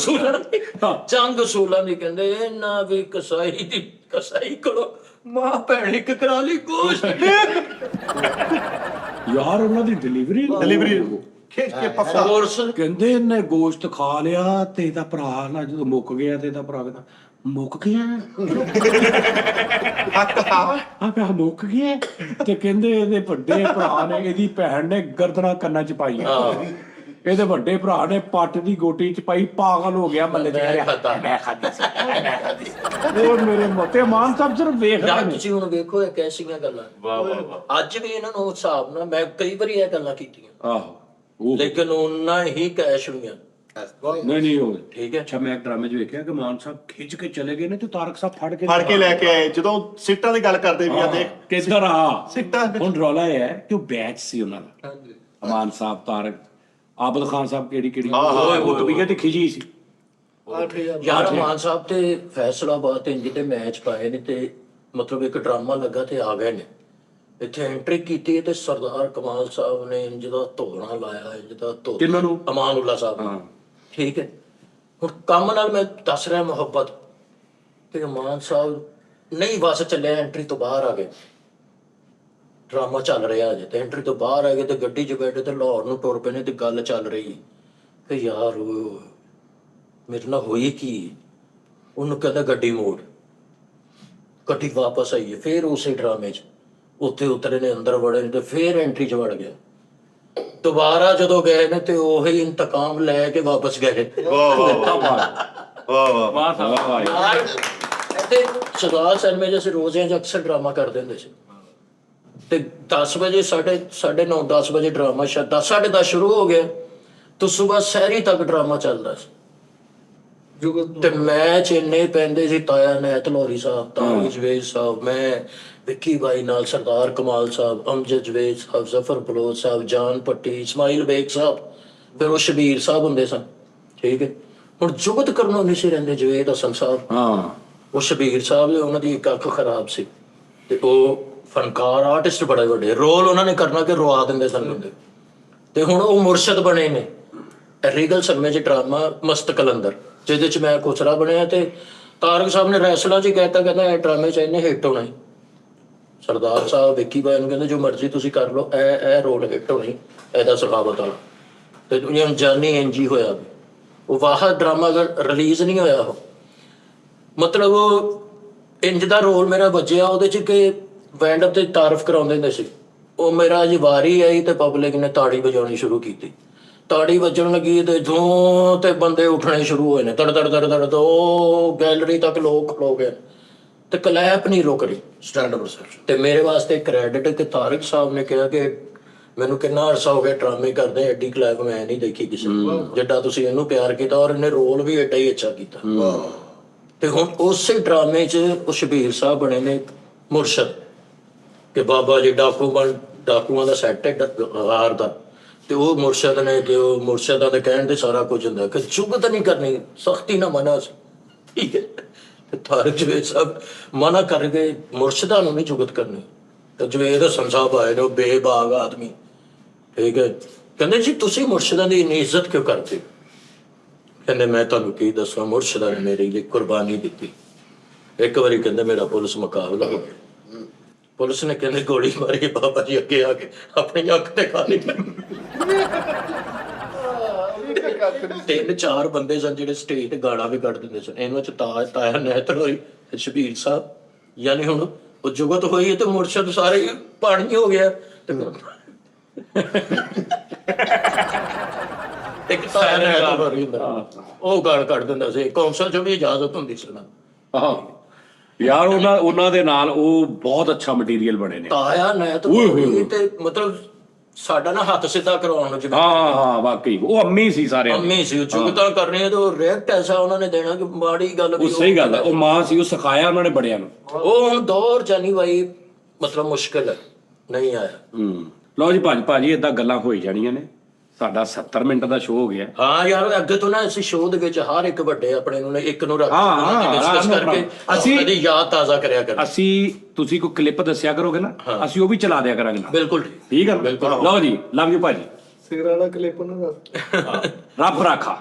ਅਸੂਲਾਂ ਦੀ ਕਹਿੰਦੇ ਇਹਨਾਂ ਵੀ ਕਸਾਈ ਕੋਲੋਂ ਮਾਂ ਭੈਣ ਇੱਕ ਕਰਾ ਲਈ ਗੋਸ਼ਤ। ਯਾਰ ਉਹਨਾਂ ਦੀ ਡਿਲੀਵਰੀ ਖਿੱਚ ਕੇ ਪੱਕਾ ਕਹਿੰਦੇ ਇਹਨੇ ਗੋਸ਼ਤ ਖਾ ਲਿਆ ਤੇ ਇਹਦਾ ਭਰਾ ਨਾ ਜਦੋਂ ਮੁੱਕ ਗਿਆ ਤੇ ਇਹਦਾ ਭਰਾ ਕਹਿੰਦਾ ਮੁੱਕ ਗਿਆ ਆ ਪਿਆ ਮੁੱਕ ਗਿਆ। ਤੇ ਕਹਿੰਦੇ ਇਹਦੇ ਵੱਡੇ ਭਰਾ ਨੇ, ਇਹਦੀ ਭੈਣ ਨੇ ਗਰਦਨਾਂ ਕੰਨਾਂ ਚ ਪਾਈਆਂ, ਇਹਦੇ ਵੱਡੇ ਭਰਾ ਨੇ ਪੱਟ ਦੀ ਗੋਟੀ ਚ ਪਾਈ, ਪਾਗਲ ਹੋ ਗਿਆ ਮੱਲੇ ਚ, ਮੈਂ ਖਾਧੀ ਸੀ। ਉਹ ਮੇਰੇ ਮੋਟੇ ਮਾਨ ਸਾਹਿਬ ਸਿਰਫ ਵੇਖ ਰਹੇ ਨੇ। ਤੁਸੀਂ ਹੁਣ ਵੇਖੋ ਇਹ ਕੈਸੀਆਂ ਗੱਲਾਂ। ਅੱਜ ਵੀ ਇਹਨਾਂ ਨੂੰ ਹਿਸਾਬ ਨਾਲ ਮੈਂ ਕਈ ਵਾਰੀ ਇਹ ਗੱਲਾਂ ਕੀਤੀਆਂ, ਆਹੋ ਲੇਕਿਨ ਉਹਨਾਂ ਹੀ ਕੈਸ਼ ਹੋਈਆਂ। ਨਹੀਂ ਉਹ ਠੀਕ ਹੈ। ਅੱਛਾ, ਮੈਂ ਇੱਕ ਡਰਾਮੇ 'ਚ ਵੇਖਿਆ ਕਿ ਮਾਨ ਸਾਹਿਬ ਖਿੱਚ ਕੇ ਚਲੇ ਗਏ ਨੇ ਤੇ ਤਾਰਕ ਸਾਹਿਬ ਫੜ ਕੇ ਲੈ ਕੇ ਆਏ। ਜਦੋਂ ਸਿੱਟਾਂ ਦੀ ਗੱਲ ਕਰਦੇ ਵੀ ਆ, ਦੇਖ ਕਿੱਧਰ ਆ ਸਿੱਟਾਂ ਹੁਣ ਰੌਲਾ ਇਹ ਹੈ ਕਿ ਉਹ ਬੈਚ ਸੀ ਉਹਨਾਂ ਦਾ, ਅਮਾਨ ਸਾਹਿਬ, ਤਾਰਕ, ਆਬਦ ਖਾਨ ਸਾਹਿਬ, ਕਿਹੜੀ ਉਹ ਕਬੀਆ ਤੇ ਖਿਜੀ ਸੀ। ਯਾਰ ਮਾਨ ਸਾਹਿਬ ਤੇ ਫੈਸਲਾਬਾਦ ਤੇ ਇੰਜ ਦੇ ਮੈਚ ਪਾਏ ਨੇ ਤੇ ਮਤਲਬ ਇੱਕ ਡਰਾਮਾ ਲੱਗਾ ਤੇ ਆ ਗਏ ਨੇ ਇੱਥੇ, ਐਂਟਰੀ ਕੀਤੀ ਤੇ ਸਰਦਾਰ ਕਮਾਲ ਸਾਹਿਬ ਨੇ ਇੰਜ ਦਾ ਧੋਣਾ ਲਾਇਆ, ਇੰਜ ਦਾ ਕਿਹਨਾਂ ਨੂੰ? ਅਮਾਨੁੱਲਾ ਸਾਹਿਬ ਨੂੰ। ਠੀਕ ਹੈ, ਹੁਣ ਕੰਮ ਨਾਲ ਮੈਂ ਦੱਸ ਰਿਹਾ ਮੁਹੱਬਤ ਤੇ ਅਮਾਨ ਸਾਹਿਬ ਨਹੀਂ ਬਸ ਚੱਲਿਆ, ਐਂਟਰੀ ਤੋਂ ਬਾਹਰ ਆ ਗਏ, ਡਰਾਮਾ ਚੱਲ ਰਿਹਾ ਅਜੇ ਤੇ ਐਂਟਰੀ ਤੋਂ ਬਾਹਰ ਆ ਗਏ ਤੇ ਗੱਡੀ 'ਚ ਬੈਠੇ ਤੇ ਲਾਹੌਰ ਨੂੰ ਟੁਰ ਪਏ ਨੇ ਤੇ ਗੱਲ ਚੱਲ ਰਹੀ ਤੇ ਯਾਰ ਉਹ ਮੇਰੇ ਨਾਲ ਹੋਈ ਕੀ, ਉਹਨੂੰ ਕਹਿੰਦਾ ਗੱਡੀ ਮੋੜ, ਗੱਡੀ ਵਾਪਸ ਆਈ ਹੈ, ਫਿਰ ਉਸੇ ਡਰਾਮੇ 'ਚ ਉੱਥੇ ਉਤਰੇ ਨੇ, ਅੰਦਰ ਵੜੇ ਨੇ ਤੇ ਫਿਰ ਐਂਟਰੀ 'ਚ ਵੜ ਗਿਆ। ਦੁਬਾਰਾ ਜਦੋਂ ਗਏ ਨੇ ਤੇ ਉਹੀ ਇੰਤਕਾਮ ਲੈ ਕੇ ਵਾਪਸ ਗਏ। ਯਾਰ ਤੇ ਸਰਦਾਰ ਸਿਨੇਮੇ 'ਚ ਅਸੀਂ ਰੋਜ਼ਿਆਂ 'ਚ ਅਕਸਰ ਡਰਾਮਾ ਕਰਦੇ ਹੁੰਦੇ ਸੀ ਤੇ 10 ਵਜੇ 9:30 10 ਵਜੇ ਡਰਾਮਾ ਸ਼ਾਇਦ 10:30 ਸ਼ੁਰੂ ਹੋ ਗਿਆ ਤੇ ਸਵੇਰ ਸਹਿਰੀ ਤੱਕ ਡਰਾਮਾ ਚੱਲਦਾ ਸੀ। ਤੇ ਮੈਚ ਇੰਨੇ ਪੈਂਦੇ ਸੀ, ਤਾਇਆ ਨੈਤ ਲੋਰੀ ਸਾਹਿਬ, ਤਾਰਕ ਜਵੇਦ ਸਾਹਿਬ, ਮੈਂ ਵਿੱਕੀ ਬਾਈ ਨਾਲ, ਸਰਦਾਰ ਕਮਾਲ ਸਾਹਿਬ, ਅਮਜਦ ਜਵੇਦ ਸਾਹਿਬ, ਜ਼ਫਰ ਬਲੋਚ ਸਾਹਿਬ, ਜਾਨ ਪੱਟੀ, ਇਸਮਾਈਲ ਬੇਗ ਸਾਹਿਬ, ਫਿਰ ਉਹ ਸ਼ਬੀਰ ਸਾਹਿਬ ਹੁੰਦੇ ਸਨ। ਠੀਕ ਹੈ, ਹੁਣ ਜੁਗਤ ਕਰਨੋਂ ਨਹੀਂ ਸੀ ਰਹਿੰਦੇ ਜਵੇਦ ਹਸਨ ਸਾਹਿਬ, ਉਹ ਸ਼ਬੀਰ ਸਾਹਿਬ ਦੇ ਉਹਨਾਂ ਦੀ ਇੱਕ ਅੱਖ ਖਰਾਬ ਸੀ ਤੇ ਉਹ ਫਨਕਾਰ ਆਰਟਿਸਟ ਬੜੇ ਵੱਡੇ, ਰੋਲ ਉਹਨਾਂ ਨੇ ਕਰਨਾ ਕਿ ਰਵਾ ਦਿੰਦੇ ਸਨ ਬੰਦੇ। ਤੇ ਹੁਣ ਉਹ ਮੁਰਸ਼ਦ ਬਣੇ ਨੇ ਰੀਗਲ ਸਿਨੇਮੇ 'ਚ ਡਰਾਮਾ ਮਸਤ ਕਲੰਦਰ, ਜਿਹਦੇ 'ਚ ਮੈਂ ਖੁਸਰਾ ਬਣਿਆ ਤੇ ਤਾਰਕ ਸਾਹਿਬ ਨੇ ਰੈਸਲਾ 'ਚ ਹੀ ਕਹਿਤਾ, ਕਹਿੰਦਾ ਇਹ ਡਰਾਮੇ 'ਚ ਇਹਨੇ ਹਿੱਟ ਹੋਣਾ। ਸਰਦਾਰ ਸਾਹਿਬ ਵਿੱਕੀ ਬਾਈ ਨੂੰ ਕਹਿੰਦੇ ਜੋ ਮਰਜ਼ੀ ਤੁਸੀਂ ਕਰ ਲਓ, ਇਹ ਰੋਲ ਹਿੱਟ ਹੋਣੀ, ਇਹਦਾ ਸਖਾਵਤ ਵਾਲਾ। ਤੇ ਜਾਨੀ ਇੰਜੀ ਹੋਇਆ, ਉਹ ਵਾਹਦ ਡਰਾਮਾ ਅਗਰ ਰਿਲੀਜ਼ ਨਹੀਂ ਹੋਇਆ, ਉਹ ਮਤਲਬ ਉਹ ਇੰਜ ਦਾ ਰੋਲ ਮੇਰਾ ਵੱਜਿਆ ਉਹਦੇ 'ਚ ਕਿ ਵੈਂਡ ਅਪ ਤੇ ਤਾਰਫ ਕਰਾਉਂਦੇ ਹੁੰਦੇ ਸੀ। ਉਹ ਮੇਰਾ ਅੱਜ ਵਾਰੀ ਆਈ ਤੇ ਪਬਲਿਕ ਨੇ ਤਾੜੀ ਵਜਾਉਣੀ ਸ਼ੁਰੂ ਕੀਤੀ, ਤਾੜੀ ਵੱਜਣ ਲੱਗੀ ਤੇ ਧੂੰ ਤੇ ਬੰਦੇ ਉੱਠਣੇ ਸ਼ੁਰੂ ਹੋਏ ਨੇ, ਤੜ ਤੜ ਤੜ ਤੜ, ਉਹ ਗੈਲਰੀ ਤੱਕ ਲੋਕ ਖਲੋ ਗਏ ਤੇ ਕਲੈਪ ਨਹੀਂ ਰੁਕ ਰਹੀ, ਸਟੈਂਡ ਅਪ ਰਿਸੈਪਸ਼ਨ। ਤੇ ਮੇਰੇ ਵਾਸਤੇ ਕ੍ਰੈਡਿਟ ਕਿ ਤਾਰਕ ਸਾਹਿਬ ਨੇ ਕਿਹਾ ਕਿ ਮੈਨੂੰ ਕਿੰਨਾ ਅਰਸਾ ਹੋ ਗਿਆ ਡਰਾਮੇ ਕਰਦੇ, ਐਡੀ ਕਲੈਪ ਮੈਂ ਨਹੀਂ ਦੇਖੀ ਕਿਸੇ ਨੂੰ ਜਿੱਡਾ ਤੁਸੀਂ ਇਹਨੂੰ ਪਿਆਰ ਕੀਤਾ, ਔਰ ਇਹਨੇ ਰੋਲ ਵੀ ਐਡਾ ਹੀ ਅੱਛਾ ਕੀਤਾ। ਤੇ ਹੁਣ ਉਸੇ ਡਰਾਮੇ 'ਚ ਉਹ ਸ਼ਬੀਰ ਸਾਹਿਬ ਬਣੇ ਨੇ ਮੁਰਸ਼ਦ, ਕਿ ਬਾਬਾ ਜੀ ਡਾਕੂਆਂ ਦਾ ਸੈੱਟ ਹੈ ਹਾਰ ਦਾ, ਤੇ ਉਹ ਮੁਰਸ਼ਦ ਨੇ ਕਿ ਉਹ ਮੁਰਸ਼ਦਾਂ ਦੇ ਕਹਿਣ ਤੇ ਸਾਰਾ ਕੁਝ ਹੁੰਦਾ ਕਿ ਚੁਗਤ ਨਹੀਂ ਕਰਨੀ, ਸਖਤੀ ਨਾ ਮਨਾ ਸੀ। ਠੀਕ ਹੈ, ਤੇ ਤਾਰਕ ਜਵੇਦ ਸਾਹਿਬ ਮਨਾ ਕਰ ਗਏ, ਮੁਰਸ਼ਦਾਂ ਨੂੰ ਨਹੀਂ ਚੁਗਤ ਕਰਨੀ। ਤੇ ਜਵੇਦ ਹਸਨ ਸਾਹਿਬ ਆਏ ਨੇ, ਉਹ ਬੇਬਾਗ ਆਦਮੀ, ਠੀਕ ਹੈ, ਕਹਿੰਦੇ ਜੀ ਤੁਸੀਂ ਮੁਰਸ਼ਿਦਾਂ ਦੀ ਇੰਨੀ ਇੱਜ਼ਤ ਕਿਉਂ ਕਰਦੇ ਹੋ? ਕਹਿੰਦੇ ਮੈਂ ਤੁਹਾਨੂੰ ਕੀ ਦੱਸਾਂ, ਮੁਰਸ਼ਿਦਾਂ ਨੇ ਮੇਰੇ ਲਈ ਕੁਰਬਾਨੀ ਦਿੱਤੀ। ਇੱਕ ਵਾਰੀ ਕਹਿੰਦੇ ਮੇਰਾ ਪੁਲਿਸ ਮੁਕਾਬਲਾ ਹੋ ਗਿਆ, ਪੁਲਿਸ ਨੇ ਕਹਿੰਦੇ ਗੋਲੀ ਮਾਰੀ, ਬਾਬਾ ਜੀ ਅੱਗੇ ਆ ਕੇ ਆਪਣੀ ਅੱਖ ਤੇ ਖਾ ਲਈ। 3-4 ਬੰਦੇ ਸਨ ਜਿਹੜੇ ਸਟੇਜ ਤੇ ਗਾਣਾ ਵੀ ਕੱਢ ਦਿੰਦੇ ਸਨ। ਇਹਨਾਂ ਚ ਤਾਇਆ ਨਹਿਤਰ ਹੋਈ, ਸ਼ਬੀਰ ਸਾਹਿਬ, ਯਾਨੀ ਹੁਣ ਉਹ ਜੁਗਤ ਹੋਈ ਤੇ ਮੁਰਸ਼ਦ ਸਾਰੇ ਪਾਣੀ ਹੋ ਗਿਆ। ਤੇ ਇੱਕ ਤਾਇਆ ਨਹਿਤਰ ਹੋਈ ਹੁੰਦਾ, ਉਹ ਗਾਣ ਕੱਢ ਦਿੰਦਾ ਸੀ। ਕੌਂਸਲ ਚੋਂ ਵੀ ਇਜਾਜ਼ਤ ਹੁੰਦੀ ਸੀ ਨਾ। ਯਾਰ ਉਹਨਾਂ ਦੇ ਨਾਲ ਉਹ ਬਹੁਤ ਅੱਛਾ ਮਟੀਰੀਅਲ ਬਣੇ ਨੇ। ਤਾਇਆ ਨਹਿਤਰ ਹੋਈ ਤੇ ਮਤਲਬ ਸਾਡਾ ਨਾ ਹੱਥ ਸਿੱਧਾ ਕਰਵਾਉਣ ਨੂੰ ਜਿਵੇਂ ਹਾਂ ਵਾਕਈ ਉਹ ਅੰਮੀ ਸੀ ਸਾਰੇ ਅੰਮੀ ਸੀ। ਚੁਗਤਾਂ ਕਰਨੀਆਂ ਤੇ ਉਹ ਰਿਐਕਟ ਐਸਾ ਉਹਨਾਂ ਨੇ ਦੇਣਾ ਕਿ ਮਾੜੀ ਗੱਲ ਵੀ। ਉਹ ਸਹੀ ਗੱਲ ਹੈ, ਉਹ ਮਾਂ ਸੀ, ਉਹ ਸਿਖਾਇਆ ਉਹਨਾਂ ਨੇ ਬੜਿਆਂ ਨੂੰ। ਉਹ ਹੁਣ ਦੌਰ ਜਾਨੀ ਬਾਈ ਮਤਲਬ ਮੁਸ਼ਕਿਲ ਹੈ, ਨਹੀਂ ਆਇਆ। ਲਓ ਜੀ ਭਾਜੀ ਏਦਾਂ ਗੱਲਾਂ ਹੋਈ ਜਾਣੀਆਂ ਨੇ। ਸਾਡਾ 70 ਮਿੰਟ ਦਾ ਸ਼ੋਅ ਹੋ ਗਿਆ। ਹਾਂ ਯਾਰ, ਅੱਗੇ ਤੋਂ ਨਾ ਅਸੀਂ ਸ਼ੋਅ ਦੇ ਵਿੱਚ ਹਰ ਇੱਕ ਵੱਡੇ ਆਪਣੇ ਨੂੰ ਇੱਕ ਨੂੰ ਰੱਖ ਡਿਸਕਸ ਕਰਕੇ ਅਸੀਂ ਦੀ ਯਾਦ ਤਾਜ਼ਾ ਕਰਿਆ ਕਰਾਂਗੇ। ਤੁਸੀਂ ਕੋਈ ਕਲਿੱਪ ਦੱਸਿਆ ਕਰੋਗੇ ਨਾ, ਅਸੀਂ ਉਹ ਵੀ ਚਲਾ ਦਿਆ ਕਰਾਂਗੇ ਨਾਲ। ਬਿਲਕੁਲ ਠੀਕ ਹੈ, ਲਓ ਜੀ, ਲਵ ਯੂ ਭਾਜੀ। ਸਿਰ ਵਾਲਾ ਕਲਿੱਪ ਨਾ ਦੱਸ। ਰੱਬ ਰਾਖਾ।